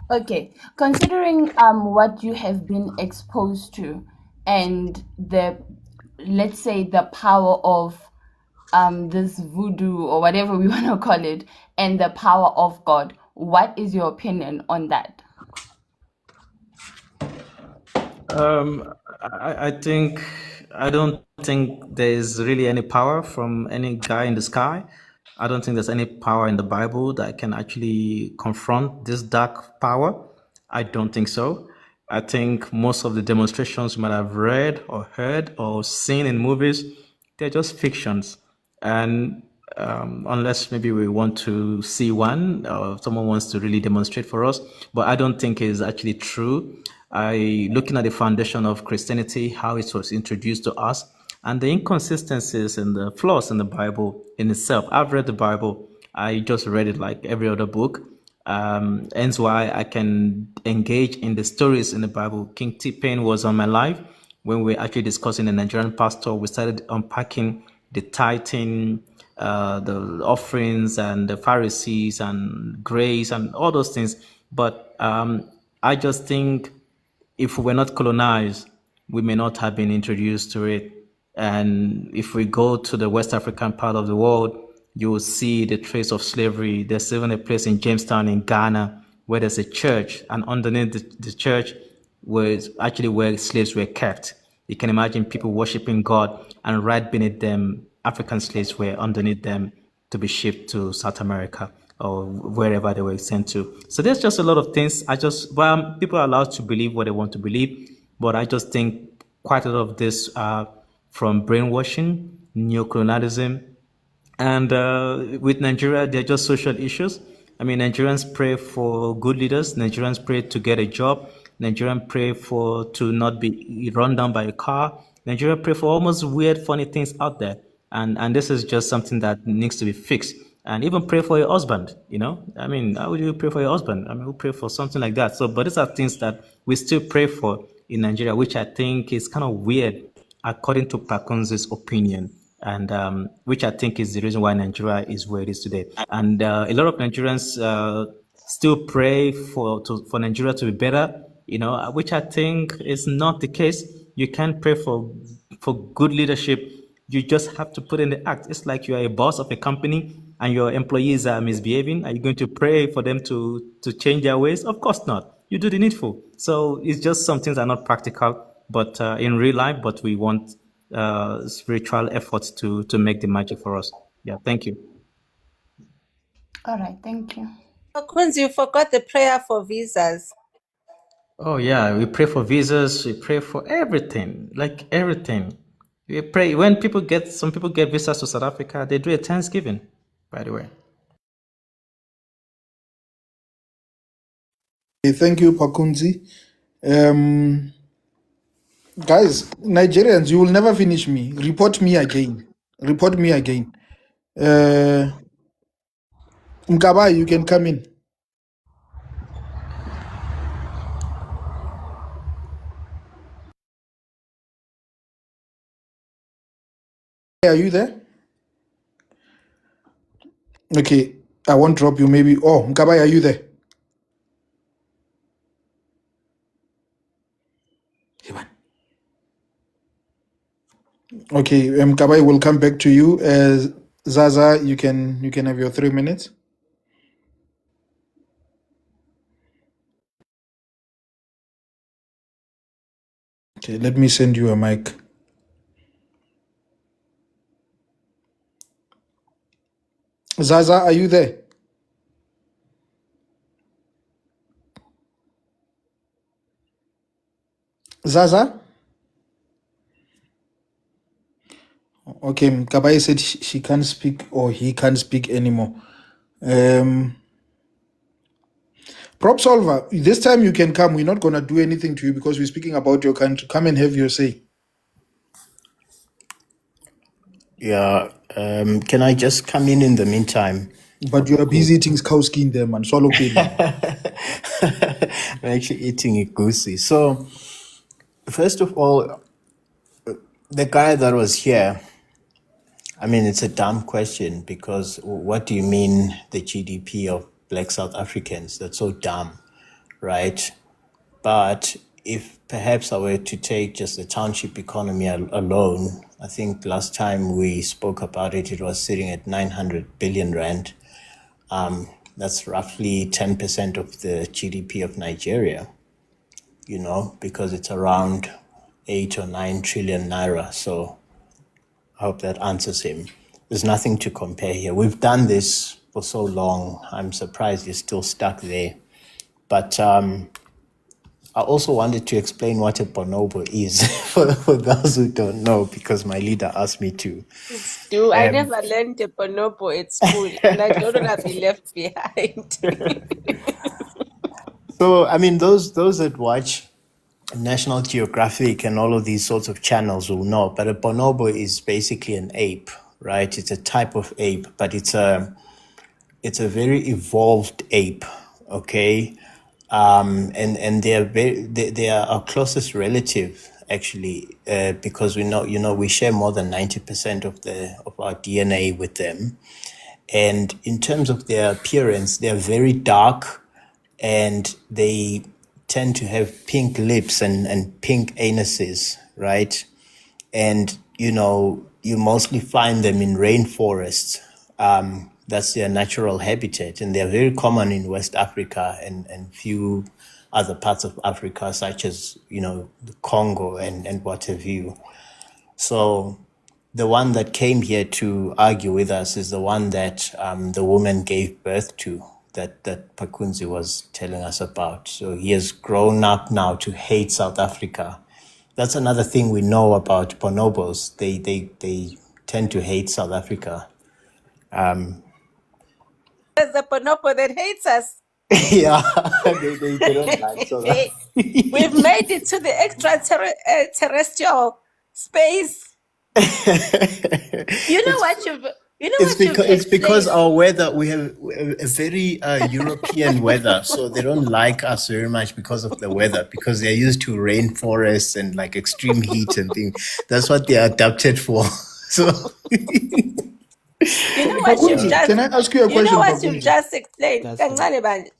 Okay, considering what you have been exposed to and let's say the power of this voodoo or whatever we want to call it, and the power of God, what is your opinion on that? I don't think there's really any power from any guy in the sky. I don't think there's any power in the Bible that can actually confront this dark power. I don't think so. I think most of the demonstrations you might have read or heard or seen in movies, they're just fictions. And unless maybe we want to see one or someone wants to really demonstrate for us, but I don't think it's actually true. Looking at the foundation of Christianity, how it was introduced to us, and the inconsistencies and the flaws in the Bible in itself. I've read the Bible. I just read it like every other book. Hence why I can engage in the stories in the Bible. King T-Pain was on my life when we were actually discussing the Nigerian pastor. We started unpacking the tithing the offerings and the Pharisees and grace and all those things. But I just think if we were not colonized, we may not have been introduced to it. And if we go to the West African part of the world, you will see the trace of slavery. There's even a place in Jamestown in Ghana where there's a church, and underneath the church was actually where slaves were kept. You can imagine people worshiping God, and right beneath them, African slaves were underneath them to be shipped to South America or wherever they were sent to. So there's just a lot of things. People are allowed to believe what they want to believe, but I just think quite a lot of this are from brainwashing, neocolonialism, and with Nigeria, they're just social issues. I mean, Nigerians pray for good leaders. Nigerians pray to get a job. Nigerians pray to not be run down by a car. Nigerians pray for almost weird, funny things out there. And this is just something that needs to be fixed. And even pray for your husband, you know? I mean, how would you pray for your husband? I mean, we pray for something like that. So, but these are things that we still pray for in Nigeria, which I think is kind of weird, according to Pakunzi's opinion, and which I think is the reason why Nigeria is where it is today. And a lot of Nigerians still pray for Nigeria to be better, you know, which I think is not the case. You can't pray for good leadership. You just have to put in the act. It's like you are a boss of a company and your employees are misbehaving. Are you going to pray for them to change their ways? Of course not. You do the needful. So it's just some things are not practical, but in real life. But we want spiritual efforts to make the magic for us. Yeah, thank you. All right, thank you. Pakunzi, you forgot the prayer for visas. Oh yeah, we pray for visas. We pray for everything, like everything. We pray when some people get visas to South Africa. They do a Thanksgiving, by the way. Okay, thank you, Pakunzi. Guys, Nigerians, you will never finish me. Report me again. Report me again. Mkaba, you can come in. Are you there? Okay, I won't drop you. Maybe. Oh, Mkaba, are you there? Okay, Mkaba, will come back to you. Zaza, you can have your 3 minutes. Okay, let me send you a mic. Zaza, are you there? Zaza? Okay, Mkabai said she can't speak or he can't speak anymore. Prop Solver, this time you can come. We're not going to do anything to you because we're speaking about your country. Come and have your say. Yeah, can I just come in the meantime? But you are busy eating skowski in there, man. Swallow pain. I'm actually eating a goosey. So, first of all, the guy that was here, I mean, it's a dumb question because what do you mean the GDP of Black South Africans? That's so dumb, right? But if perhaps I were to take just the township economy alone, I think last time we spoke about it, it was sitting at 900 billion rand. That's roughly 10% of the GDP of Nigeria, you know, because it's around 8 or 9 trillion naira. So I hope that answers him. There's nothing to compare here. We've done this for so long. I'm surprised you're still stuck there. But I also wanted to explain what a bonobo is for those who don't know, because my leader asked me to. I never learned a bonobo at school, and I don't want to be left behind. So, I mean, those that watch National Geographic and all of these sorts of channels will know, but a bonobo is basically an ape, right? It's a type of ape, but it's a very evolved ape, okay? And they are our closest relative, actually, because we know, we share more than 90% of our DNA with them. And in terms of their appearance, they're very dark, and they tend to have pink lips and pink anuses, right? And you mostly find them in rainforests. That's their natural habitat, and they're very common in West Africa and few other parts of Africa, such as the Congo and what have you. So the one that came here to argue with us is the one that the woman gave birth to, that Pakunzi was telling us about. So he has grown up now to hate South Africa. That's another thing we know about bonobos. They tend to hate South Africa. There's a bonobo that hates us. Yeah, they don't like South Africa. We've made it to the extraterrestrial space. You know what you've It's because explained. our weather, we have a very European weather, so they don't like us very much because of the weather, because they're used to rainforests and like extreme heat and things. That's what they're adapted for. So You know what you've Pakunzi, just can I ask you a you question, know what you've Pakunzi? just explained. That's fine. Kancane bandla.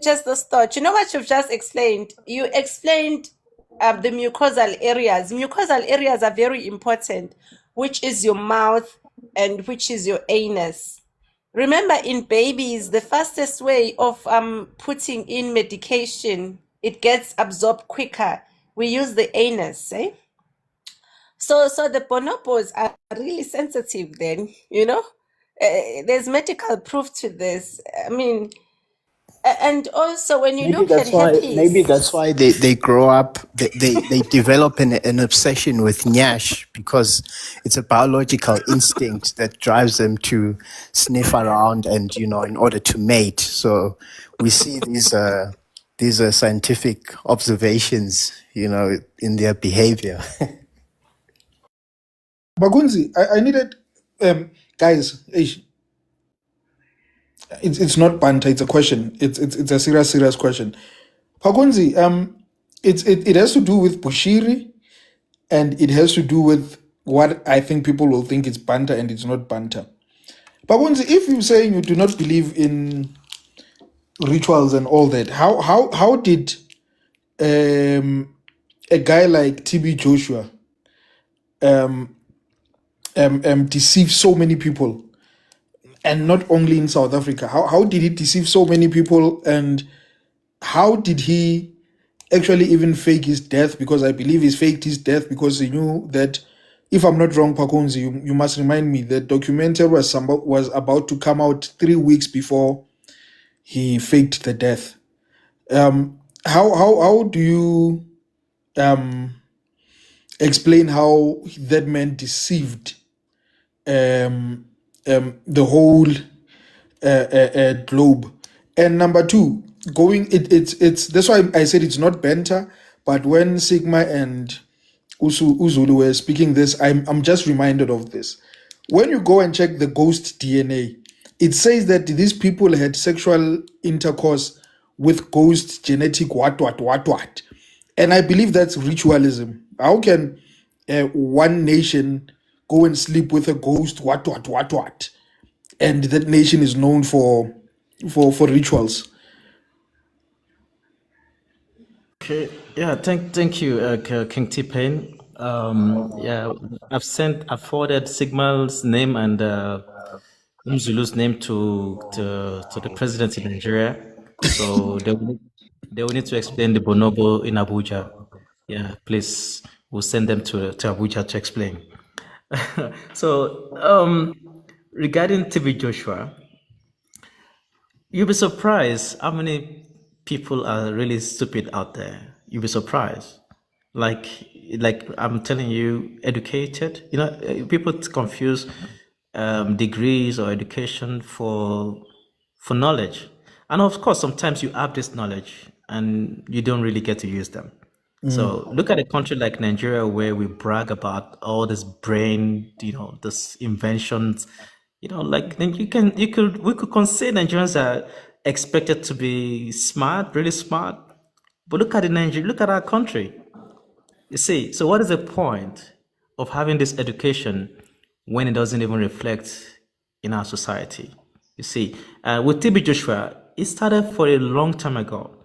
Just this thought. You know what you've just explained? You explained the mucosal areas. Mucosal areas are very important, which is your mouth and which is your anus. Remember, in babies, the fastest way of putting in medication, it gets absorbed quicker. We use the anus, eh? So the bonobos are really sensitive then, there's medical proof to this. I mean, and also when you look at maybe herpes, that's why they grow up, they develop an obsession with nyash, because it's a biological instinct that drives them to sniff around and in order to mate. So we see these are scientific observations in their behavior. Pakunzi, I needed, guys, it's not banter, it's a question. It's a serious question. Pakunzi, it has to do with Bushiri, and it has to do with what I think people will think it's banter and it's not banter. Pakunzi, if you're saying you do not believe in rituals and all that, how did a guy like TB Joshua deceive so many people, and not only in South Africa? How did he deceive so many people, and how did he actually even fake his death? Because I believe he faked his death because he knew that, if I'm not wrong, Pakunzi, you must remind me, the documentary was about to come out 3 weeks before he faked the death. How do you explain how that man deceived the whole globe? And number two, it's that's why I said it's not banter, but when Sigma and Uzulu were speaking this, I'm just reminded of this. When you go and check the ghost DNA, it says that these people had sexual intercourse with ghost genetic what. And I believe that's ritualism. How can one nation go and sleep with a ghost what? And that nation is known for rituals. Okay, yeah, thank you, King T-Pain. Yeah, I've forwarded Sigmal's name and Umzulu's name to the president in Nigeria, so they will need to explain the bonobo in Abuja. Yeah, please, we'll send them to Abuja to explain. So, regarding TB Joshua, you'll be surprised how many people are really stupid out there. You'll be surprised. Like I'm telling you, educated. People confuse degrees or education for knowledge, and of course, sometimes you have this knowledge and you don't really get to use them. So look at a country like Nigeria, where we brag about all this brain, this inventions, like then we could consider Nigerians are expected to be smart, really smart. But look at Nigeria, look at our country. You see, so what is the point of having this education when it doesn't even reflect in our society? You see, with TB Joshua, it started for a long time ago.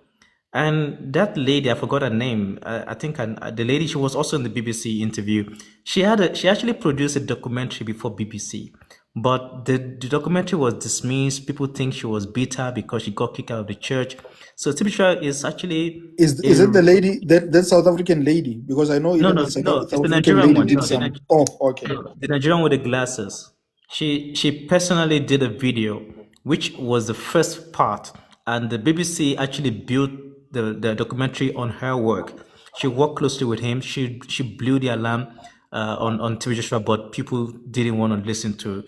And that lady, I forgot her name. I think the lady, she was also in the BBC interview. She actually produced a documentary before BBC, but the documentary was dismissed. People think she was bitter because she got kicked out of the church. So Tibisha is actually Is it the lady that South African lady? Because I know no, even no, the South no. It's the African Nigerian lady one. did No, some. Oh, okay. the Nigerian with the glasses. She personally did a video, which was the first part, and the BBC actually built the documentary on her work. She worked closely with him. She blew the alarm on TV Joshua, but people didn't want to listen to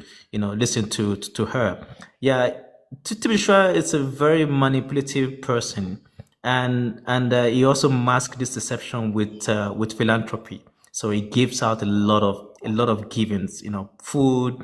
her. Yeah, TV Joshua is a very manipulative person, and he also masks this deception with philanthropy. So he gives out a lot of givings, food,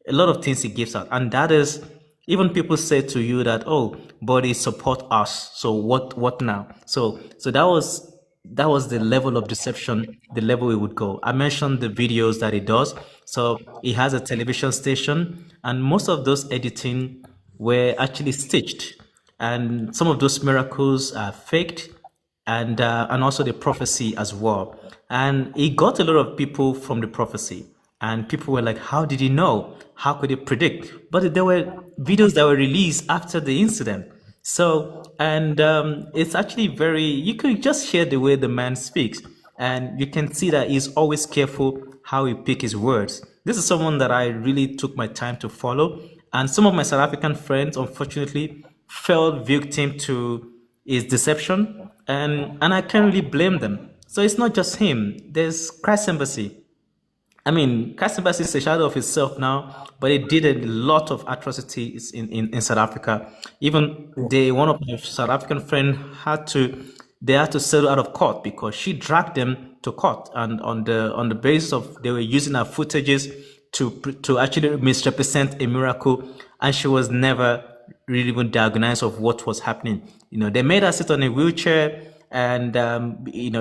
a lot of things he gives out, and that is even people say to you that, oh, but he support us. So what now? So that was the level of deception, the level he would go. I mentioned the videos that he does. So he has a television station, and most of those editing were actually stitched, and some of those miracles are faked, and also the prophecy as well. And he got a lot of people from the prophecy, and people were like, how did he know? How could he predict? But there were videos that were released after the incident. So, and it's actually you could just hear the way the man speaks, and you can see that he's always careful how he pick his words. This is someone that I really took my time to follow, and some of my South African friends, unfortunately, fell victim to his deception, and I can't really blame them. So it's not just him. There's Christ Embassy. I mean, Christ Embassy is a shadow of itself now, but it did a lot of atrocities in South Africa. Even one of my South African friends they had to settle out of court because she dragged them to court, and on the basis of they were using her footages to actually misrepresent a miracle, and she was never really even diagnosed of what was happening. They made her sit on a wheelchair, and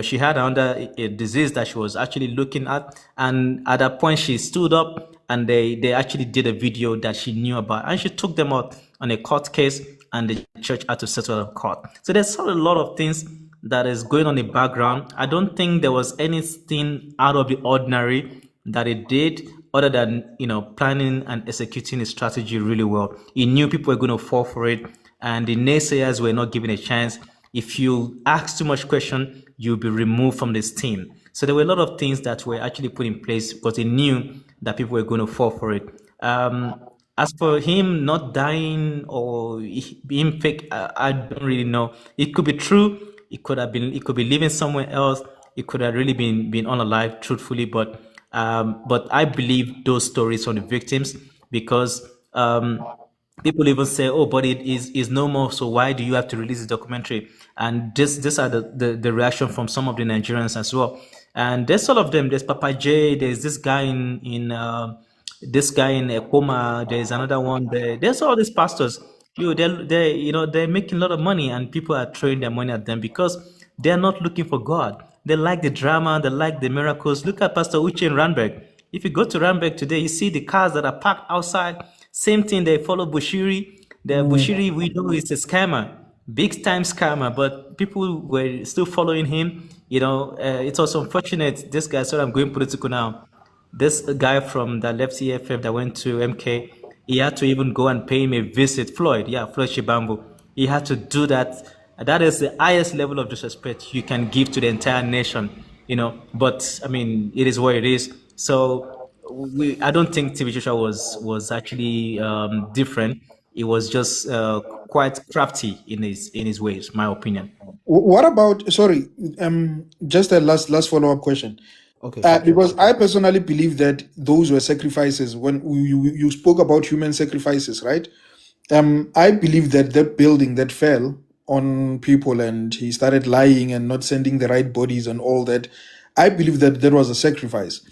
she had under a disease that she was actually looking at, and at that point she stood up, and they actually did a video that she knew about, and she took them out on a court case, and the church had to settle out of court. So there's a lot of things that is going on in the background. I don't think there was anything out of the ordinary that it did, other than planning and executing his strategy really well. He knew people were going to fall for it, and the naysayers were not given a chance. If you ask too much question, you'll be removed from this team. So there were a lot of things that were actually put in place because he knew that people were going to fall for it. As for him not dying or being fake, I don't really know. It could be true. It could be living somewhere else. It could have really been unalive, truthfully. But I believe those stories from the victims, because people even say, oh, but it is no more, so why do you have to release the documentary? And these are the reaction from some of the Nigerians as well. And there's all of them. There's Papa J, there's this guy in Ekoma, there's another one there. There's all these pastors. They're making a lot of money, and people are throwing their money at them because they're not looking for God. They like the drama, they like the miracles. Look at Pastor Uche in Randburg. If you go to Randburg today, you see the cars that are parked outside. Same thing, they follow Bushiri. The Bushiri, we know, is a scammer, big time scammer, but people were still following him. It's also unfortunate. This guy, sorry, I'm going political now. This guy from that left EFF that went to MK, he had to even go and pay him a visit. Floyd Shibambu. He had to do that. That is the highest level of disrespect you can give to the entire nation. But I mean, it is what it is. So I don't think TV Joshua was actually different. It was just quite crafty in his ways, my opinion. What about, sorry, just a last follow-up question. Okay. Because I personally believe that those were sacrifices. When you spoke about human sacrifices, right? I believe that building that fell on people and he started lying and not sending the right bodies and all that, I believe that there was a sacrifice.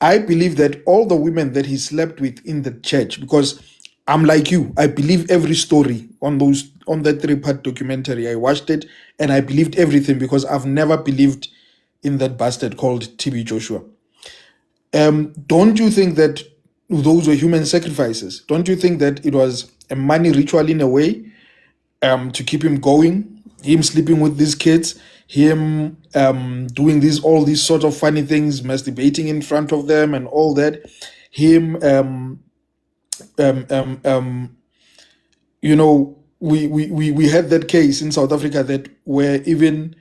I believe that all the women that he slept with in the church, because I'm like you, I believe every story on that 3-part documentary. I watched it and I believed everything because I've never believed in that bastard called TB Joshua. Don't you think that those were human sacrifices? Don't you think that it was a money ritual in a way, to keep him going, him sleeping with these kids, him doing all these sort of funny things, masturbating in front of them and all that, him we had that case in South Africa that where even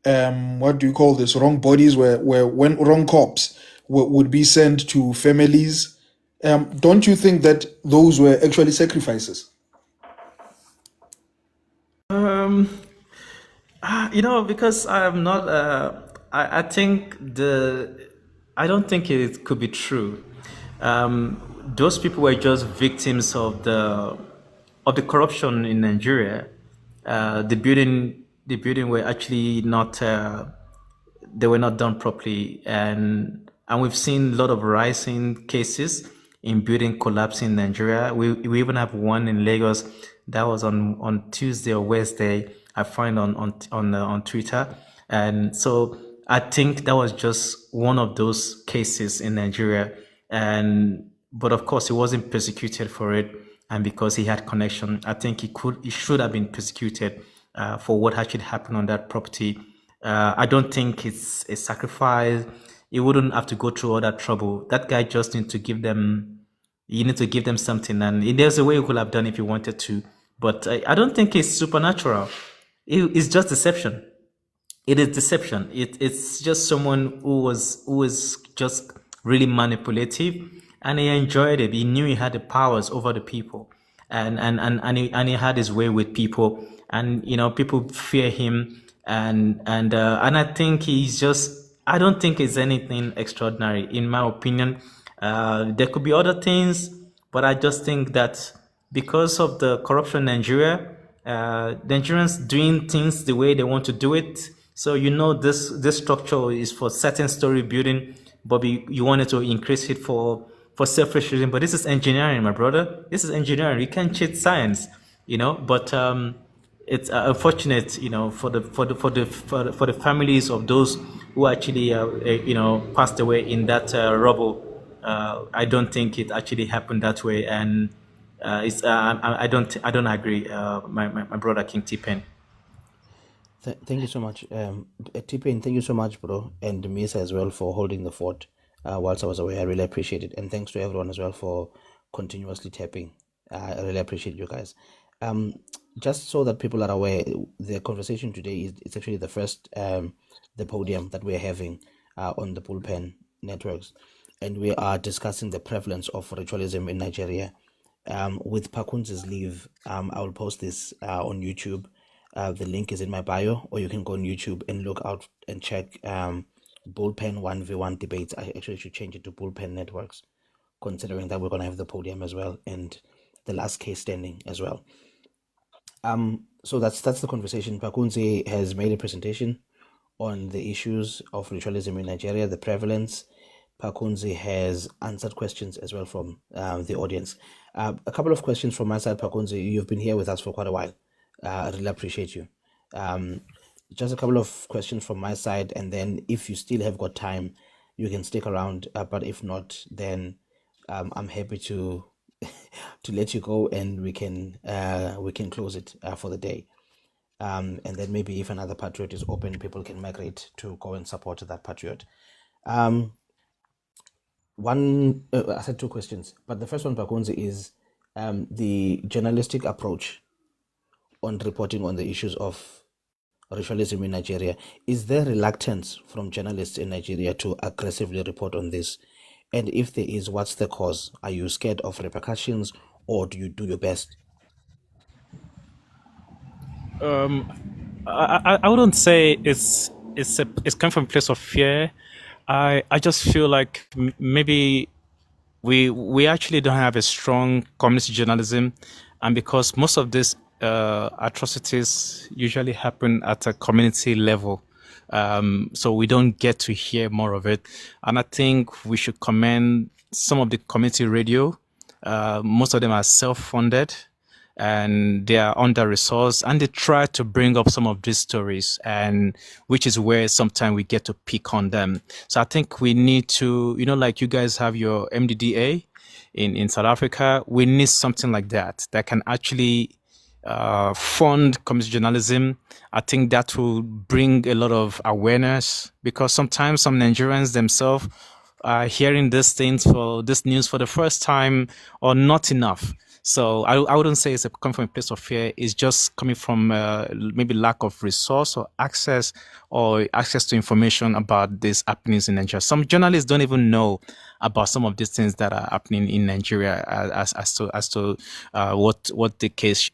what do you call this, wrong bodies where when wrong corpse would be sent to families. Don't you think that those were actually sacrifices? Because I'm not. I think I don't think it could be true. Those people were just victims of the corruption in Nigeria. The building were actually not. They were not done properly, and we've seen a lot of rising cases in building collapsing in Nigeria. We even have one in Lagos that was on Tuesday or Wednesday. I find on Twitter, and so I think that was just one of those cases in Nigeria. But of course, he wasn't persecuted for it, and because he had connection, I think he should have been persecuted for what actually happened on that property. I don't think it's a sacrifice. He wouldn't have to go through all that trouble. That guy just need to give them. You need to give them something, and there's a way you could have done if you wanted to. But I don't think it's supernatural. It's just deception. It is deception. It's just someone who was just really manipulative, and he enjoyed it. He knew he had the powers over the people, and he had his way with people, and people fear him, and I think he's just. I don't think it's anything extraordinary, in my opinion. There could be other things, but I just think that because of the corruption in Nigeria, Nigerians doing things the way they want to do it. So this structure is for certain story building, but you wanted to increase it for selfish reason. But this is engineering, my brother. This is engineering. You can't cheat science, But it's unfortunate, for the families of those who actually passed away in that rubble. I don't think it actually happened that way, and I don't agree, my brother King T-Pen. Thank you so much, T-Pain. Thank you so much, bro, and Misa as well for holding the fort whilst I was away. I really appreciate it, and thanks to everyone as well for continuously tapping. I really appreciate you guys. Just so that people are aware, the conversation today is actually the first the podium that we're having on the Bullpen networks, and we are discussing the prevalence of ritualism in Nigeria. With Pakunzi's leave, I will post this on YouTube. The link is in my bio, or you can go on YouTube and look out and check Bullpen 1v1 debates. I actually should change it to Bullpen Networks, considering that we're going to have the podium as well and the last case standing as well. So that's the conversation. Pakunzi has made a presentation on the issues of ritualism in Nigeria, the prevalence. Pakunzi has answered questions as well from the audience. A couple of questions from my side, Pakunzi. You've been here with us for quite a while. I really appreciate you. Just a couple of questions from my side, and then if you still have got time, you can stick around. But if not, then I'm happy to let you go, and we can close it for the day. And then maybe if another patriot is open, people can migrate to go and support that patriot. I said two questions, but the first one, Pakunzi, is the journalistic approach on reporting on the issues of ritualism in Nigeria. Is there reluctance from journalists in Nigeria to aggressively report on this? And if there is, what's the cause? Are you scared of repercussions, or do you do your best? I wouldn't say it's coming from a place of fear. I just feel like maybe we actually don't have a strong community journalism, and because most of these atrocities usually happen at a community level, so we don't get to hear more of it. And I think we should commend some of the community radio. Most of them are self-funded, and they are under-resourced, and they try to bring up some of these stories, and which is where sometimes we get to pick on them. So I think we need to, like you guys have your MDDA in South Africa, we need something like that can actually fund community journalism. I think that will bring a lot of awareness, because sometimes some Nigerians themselves are hearing these things for this news for the first time, or not enough. So I wouldn't say it's coming from a place of fear. It's just coming from maybe lack of resource or access to information about these happenings in Nigeria. Some journalists don't even know about some of these things that are happening in Nigeria as to what the case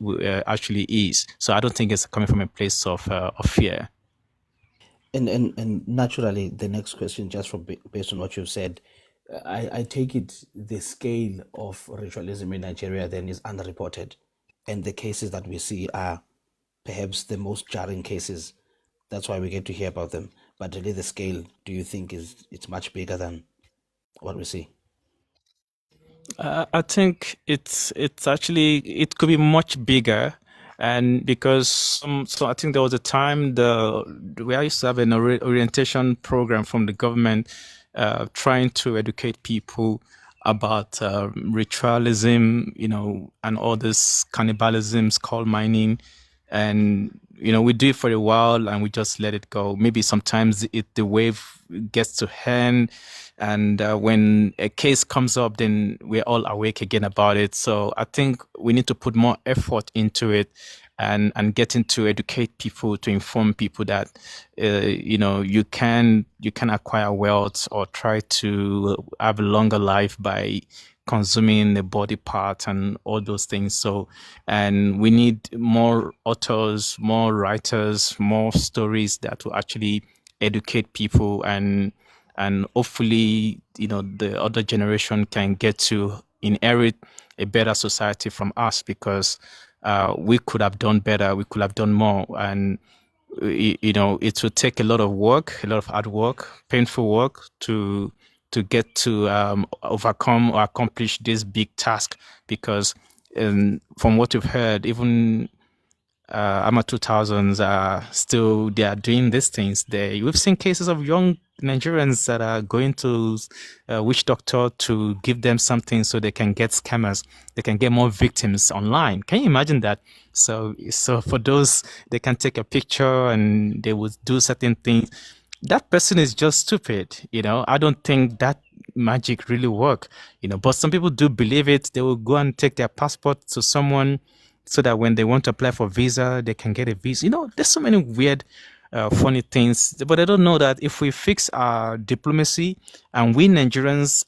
actually is. So I don't think it's coming from a place of fear. And naturally, the next question, just from based on what you've said, I take it the scale of ritualism in Nigeria then is underreported, and the cases that we see are perhaps the most jarring cases. That's why we get to hear about them. But really, the scale, do you think it's much bigger than what we see? I think it's actually, it could be much bigger, and because so I think there was a time where I used to have an orientation program from the government, trying to educate people about ritualism, and all this cannibalism, skull mining, and we do it for a while and we just let it go. Maybe sometimes the wave gets to hand, and when a case comes up, then we're all awake again about it. So I think we need to put more effort into it, and getting to educate people, to inform people that you can acquire wealth or try to have a longer life by consuming the body part and all those things. So, and we need more authors, more writers, more stories that will actually educate people, and hopefully the other generation can get to inherit a better society from us, because we could have done better, we could have done more, and it will take a lot of work, a lot of hard work, painful work to get to overcome or accomplish this big task, because from what you've heard, even AMA 2000s they are doing these things. We've seen cases of young Nigerians that are going to witch doctor to give them something so they can get scammers, they can get more victims online. Can you imagine that? So for those, they can take a picture and they would do certain things. That person is just stupid. I don't think that magic really work. But some people do believe it. They will go and take their passport to someone, so that when they want to apply for visa, they can get a visa. There's so many weird, funny things. But I don't know that if we fix our diplomacy and we Nigerians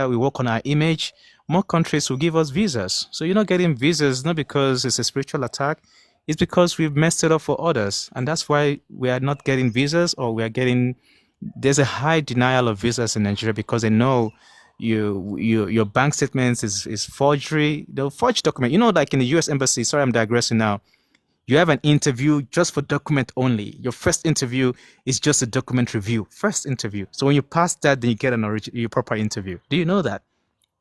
we work on our image, more countries will give us visas. So you're not getting visas, not because it's a spiritual attack. It's because we've messed it up for others. And that's why we are not getting visas, or there's a high denial of visas in Nigeria, because they know your bank statements is forgery. They'll forge document. Like in the US embassy, sorry, I'm digressing now. You have an interview just for document only. Your first interview is just a document review. First interview. So when you pass that, then you get your proper interview. Do you know that?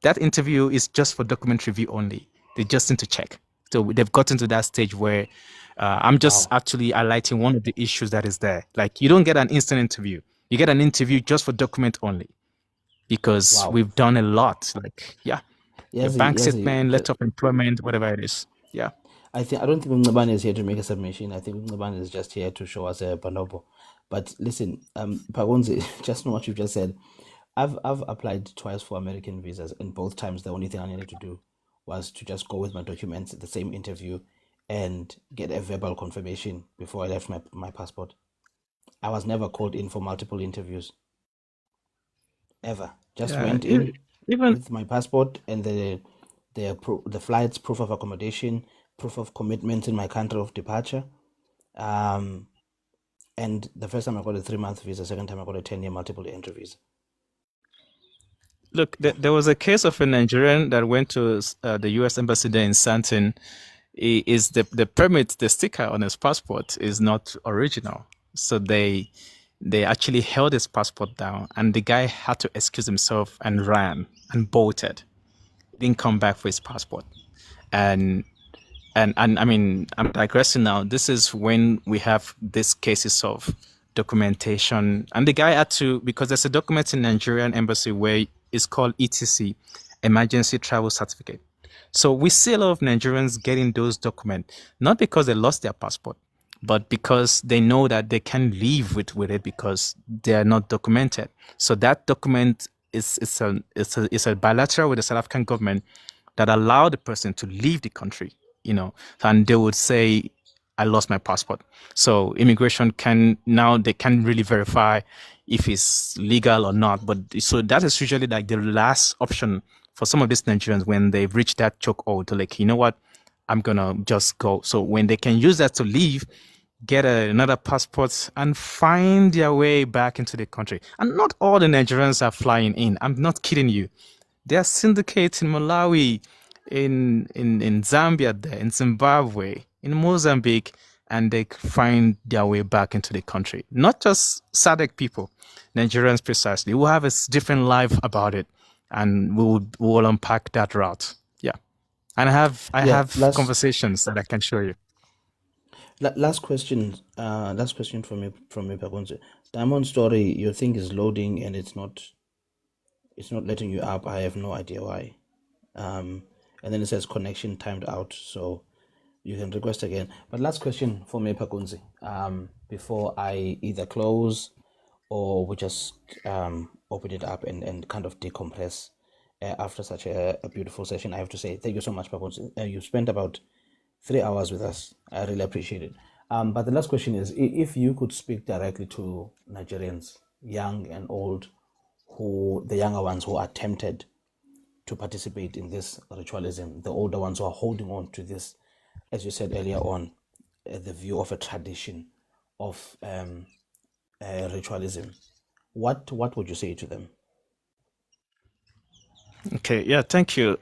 That interview is just for document review only. They just need to check. So they've gotten to that stage where I'm just actually highlighting one of the issues that is there. Like, you don't get an instant interview. You get an interview just for document only, because we've done a lot. Like, your bank statement, letter of employment, whatever it is. Yeah. I don't think Ngcabane is here to make a submission. I think Ngcabane is just here to show us a bonobo. But listen, Pakunzi, just know what you just said. I've applied twice for American visas, and both times the only thing I needed to do was to just go with my documents, the same interview, and get a verbal confirmation before I left my passport. I was never called in for multiple interviews. Ever. Just went in with my passport and the flights, proof of accommodation, proof of commitment in my country of departure. And the first time I got a 3-month visa, second time I got a 10-year multiple entry visa. Look, there was a case of a Nigerian that went to the U.S. embassy there in Santon. Is the permit, the sticker on his passport is not original. So they actually held his passport down, and the guy had to excuse himself and ran and bolted. Didn't come back for his passport. And and I mean, I'm digressing now. This is when we have these cases of documentation, and the guy had to, because there's a document in Nigerian embassy where it's called ETC, Emergency Travel Certificate. So we see a lot of Nigerians getting those documents, not because they lost their passport, but because they know that they can live with it because they are not documented. So that document is a bilateral with the South African government that allow the person to leave the country, and they would say, I lost my passport. So immigration they can really verify if it's legal or not. But so that is usually like the last option for some of these Nigerians when they've reached that chokehold to like, you know what, I'm gonna just go. So when they can use that to leave, get another passport and find their way back into the country. And not all the Nigerians are flying in. I'm not kidding you. There are syndicates in Malawi, in Zambia, there, in Zimbabwe, in Mozambique, and they find their way back into the country. Not just SADC people, Nigerians precisely, who have a different life about it, and we'll unpack that route. Yeah, and I have conversations that I can show you. Last question from me, Pakunzi. Diamond story, your thing is loading and it's not letting you up. I have no idea why. And then it says connection timed out, so you can request again. But last question for me, Pakunzi, before I either close or we just open it up and kind of decompress after such a beautiful session. I have to say thank you so much, Pakunzi. You spent about 3 hours with us. I really appreciate it. But the last question is, if you could speak directly to Nigerians, young and old, the younger ones who are tempted to participate in this ritualism, the older ones who are holding on to this, as you said earlier on, the view of a tradition of ritualism, what would you say to them? Okay, yeah, thank you.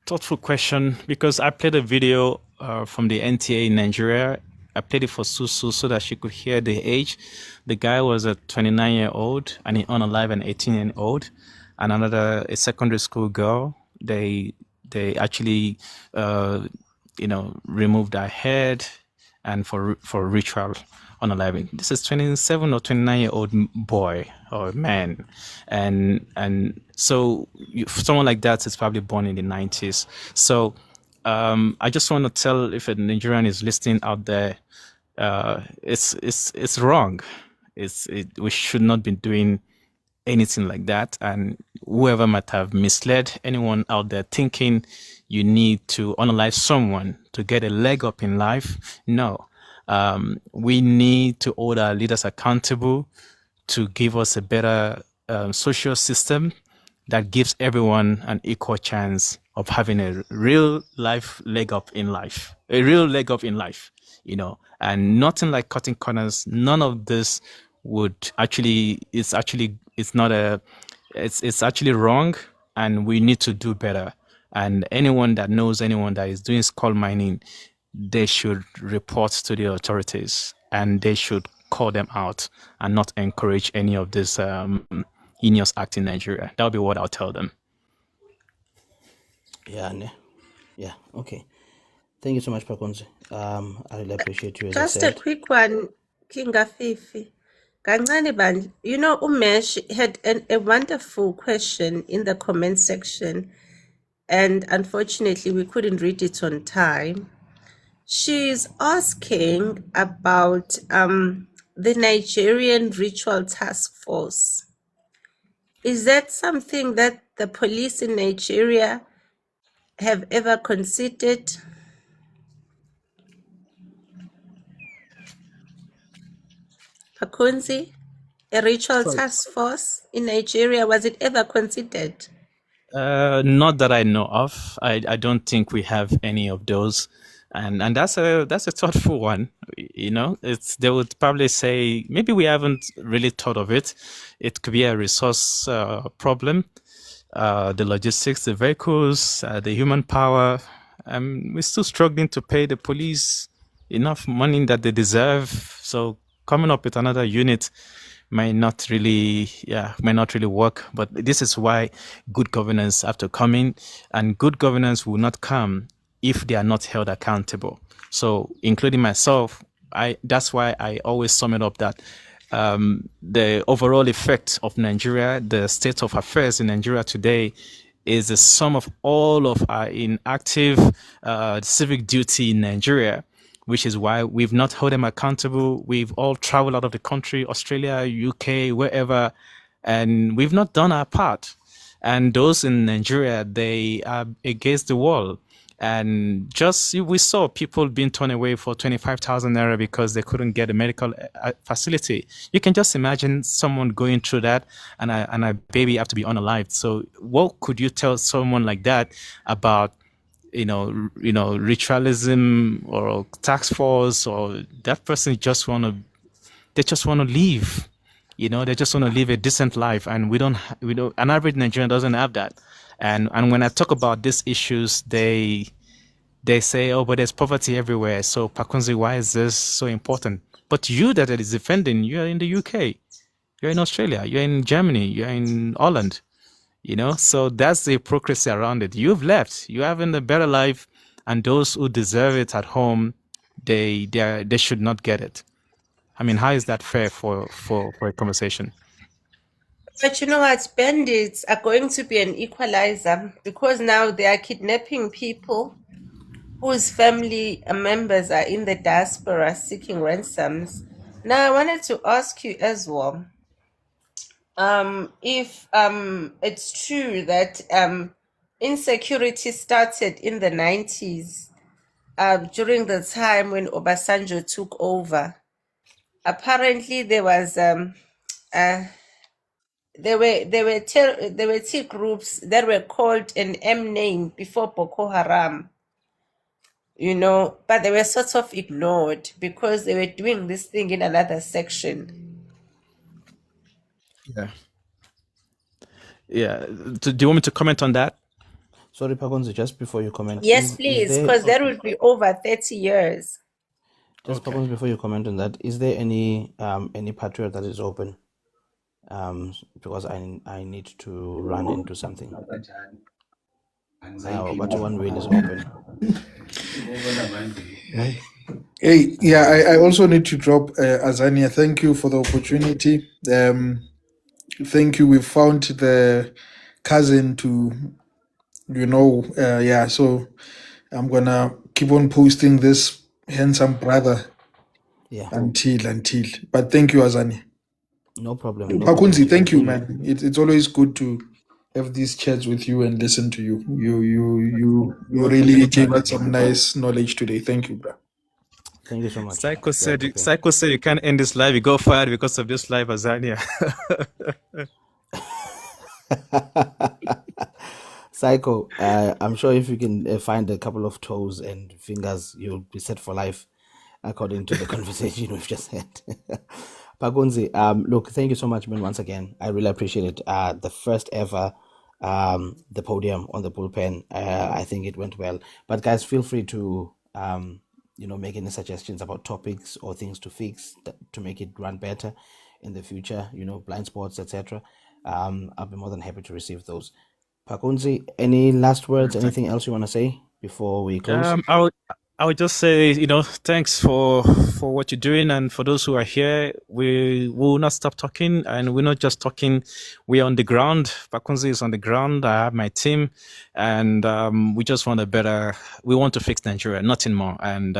Thoughtful question, because I played a video from the NTA in Nigeria. I played it for Susu so that she could hear the age. The guy was a 29-year-old and he unalive an 18-year-old, and a secondary school girl. They actually removed her head and for ritual unaliving. This is 27 or 29-year-old boy or man, and so someone like that is probably born in the 90s. So I just want to tell, if a Nigerian is listening out there, it's wrong. We should not be doing anything like that. And whoever might have misled anyone out there thinking you need to unalive someone to get a leg up in life, no. We need to hold our leaders accountable to give us a better social system that gives everyone an equal chance of having a real life leg up in life, and nothing like cutting corners. None of this it's actually wrong, and we need to do better. And anyone that knows anyone that is doing skull mining, they should report to the authorities and they should call them out and not encourage any of this heinous act in Nigeria. That would be what I'll tell them. Yeah, okay. Thank you so much, Pakunzi. I really appreciate you, as Just I a said. quick one, Kinga Fifi. Kancane bandla. Umesh had a wonderful question in the comment section, and unfortunately we couldn't read it on time. She's asking about the Nigerian Ritual Task Force. Is that something that the police in Nigeria have ever considered? Pakunzi, a ritual Sorry. task force in Nigeria, was it ever considered? Not that I know of. I don't think we have any of those, and that's a thoughtful one. They would probably say maybe we haven't really thought of it. It could be a resource problem, the logistics, the vehicles, the human power. We're still struggling to pay the police enough money that they deserve. So coming up with another unit might not really work. But this is why good governance have to come in, and good governance will not come if they are not held accountable. So, including myself, that's why I always sum it up that the overall effect of Nigeria, the state of affairs in Nigeria today, is the sum of all of our inactive civic duty in Nigeria, which is why we've not held them accountable. We've all traveled out of the country, Australia, UK, wherever, and we've not done our part. And those in Nigeria, they are against the wall. And just we saw people being turned away for 25,000 naira because they couldn't get a medical facility. You can just imagine someone going through that, and a baby have to be unalived. So what could you tell someone like that about, ritualism or tax force, or that person just want to leave? They just want to live a decent life, and we don't. An average Nigerian doesn't have that. And when I talk about these issues, they say, oh, but there's poverty everywhere. So Pakunzi, why is this so important? But you that is defending, you're in the UK, you're in Australia, you're in Germany, you're in Holland. So that's the hypocrisy around it. You've left, you're having a better life, and those who deserve it at home, they should not get it. I mean, how is that fair for a conversation? But you know what? Bandits are going to be an equalizer, because now they are kidnapping people whose family members are in the diaspora seeking ransoms. Now, I wanted to ask you as well, if it's true that insecurity started in the 90s, during the time when Obasanjo took over. Apparently, there was there were T groups that were called an M name before Boko Haram, but they were sort of ignored because they were doing this thing in another section. Yeah. Do you want me to comment on that? Sorry, Pakunzi, just before you comment. Yes, please, because that would be over 30 years. Just Pakunzi, before you comment on that, is there any patriot that is open? Because I need to run into something. But one wheel is open. Hey, yeah, I also need to drop Azania. Thank you for the opportunity. Thank you. We found the cousin to, so I'm gonna keep on posting this handsome brother. Yeah. Until. But thank you, Azania. No problem. Pakunzi, thank you, man. It's always good to have these chats with you and listen to you. You really gave us some nice knowledge today. Thank you, bro. Thank you so much. Psycho said you can't end this live. You go fired because of this live, Azania. Psycho, I'm sure if you can find a couple of toes and fingers, you'll be set for life, according to the conversation we've just had. Pakunzi, look, thank you so much, man, once again. I really appreciate it. The first ever the podium on the bullpen. I think it went well. But guys, feel free to make any suggestions about topics or things to fix to make it run better in the future, blind spots, etc. I'll be more than happy to receive those. Pakunzi, any last words, anything else you want to say before we close? I would just say, thanks for what you're doing, and for those who are here, we will not stop talking, and we're not just talking. We're on the ground. Pakunzi is on the ground. I have my team, and we just want we want to fix Nigeria, nothing more. And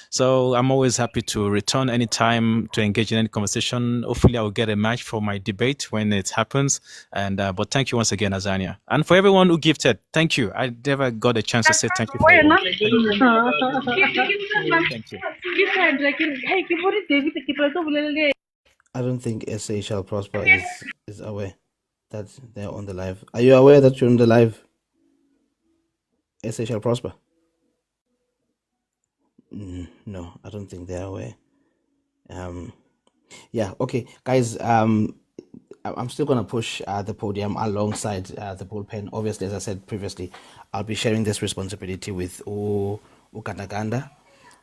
so I'm always happy to return anytime to engage in any conversation. Hopefully, I will get a match for my debate when it happens. And but thank you once again, Azania, and for everyone who gifted. Thank you. I never got a chance to say thank you. Thank you. I don't think SA Shall Prosper is aware that they're on the live. Are you aware that you're on the live? SA Shall Prosper? No, I don't think they're aware. Yeah, okay. Guys, I'm still going to push the podium alongside the bullpen. Obviously, as I said previously, I'll be sharing this responsibility with Uganda.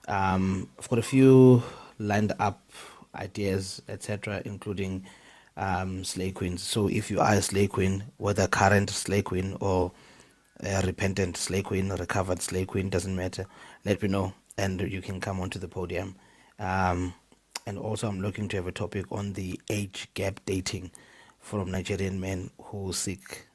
I've got a few lined up ideas, etc., including slay queens. So if you are a slay queen, whether current slay queen or repentant slay queen, recovered slay queen, doesn't matter. Let me know, and you can come onto the podium. And also, I'm looking to have a topic on the age gap dating from Nigerian men who seek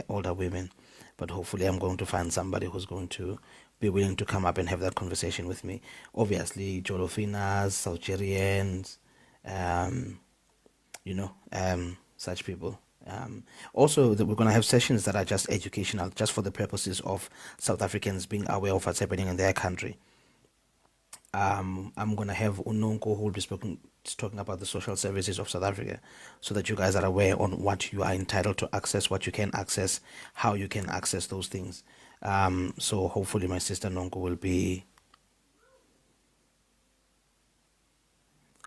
older women. But hopefully, I'm going to find somebody who's going to be willing to come up and have that conversation with me. Obviously, Jolofinas, Algerians, such people. Also, we're going to have sessions that are just educational, just for the purposes of South Africans being aware of what's happening in their country. I'm going to have Unonko who will be talking about the social services of South Africa, so that you guys are aware on what you are entitled to access, what you can access, how you can access those things. So hopefully my sister Nonko will be...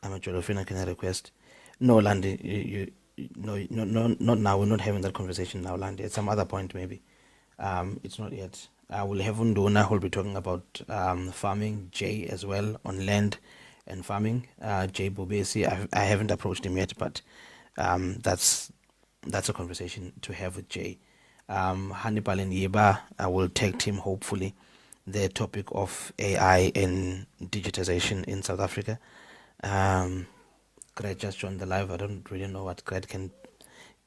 I'm a Jolofina, can I request? No, Landy, no, not now. We're not having that conversation now, Landy. At some other point, maybe. It's not yet. I will have Undona who will be talking about farming, Jay as well, on land and farming. Jay Bobesi, I haven't approached him yet, but that's a conversation to have with Jay. Hannibal and Yeba, I will tag team, hopefully, the topic of AI and digitization in South Africa. Greg just joined the live. I don't really know what Greg can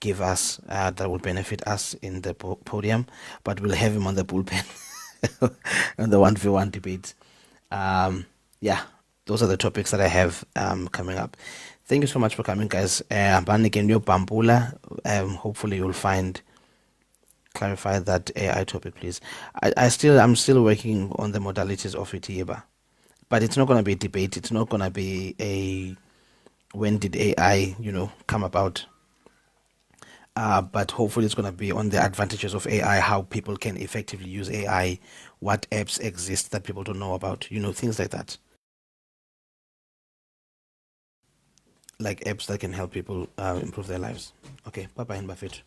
give us that will benefit us in the podium, but we'll have him on the bullpen on the 1v1 debates. Yeah, those are the topics that I have coming up. Thank you so much for coming, guys. Hopefully you'll clarify that AI topic, please. I'm still working on the modalities of it, Yeba. But it's not going to be a debate. It's not going to be a when did AI, come about. But hopefully it's going to be on the advantages of AI, how people can effectively use AI, what apps exist that people don't know about, things like that. Like apps that can help people improve their lives. Okay, bye-bye and Buffett.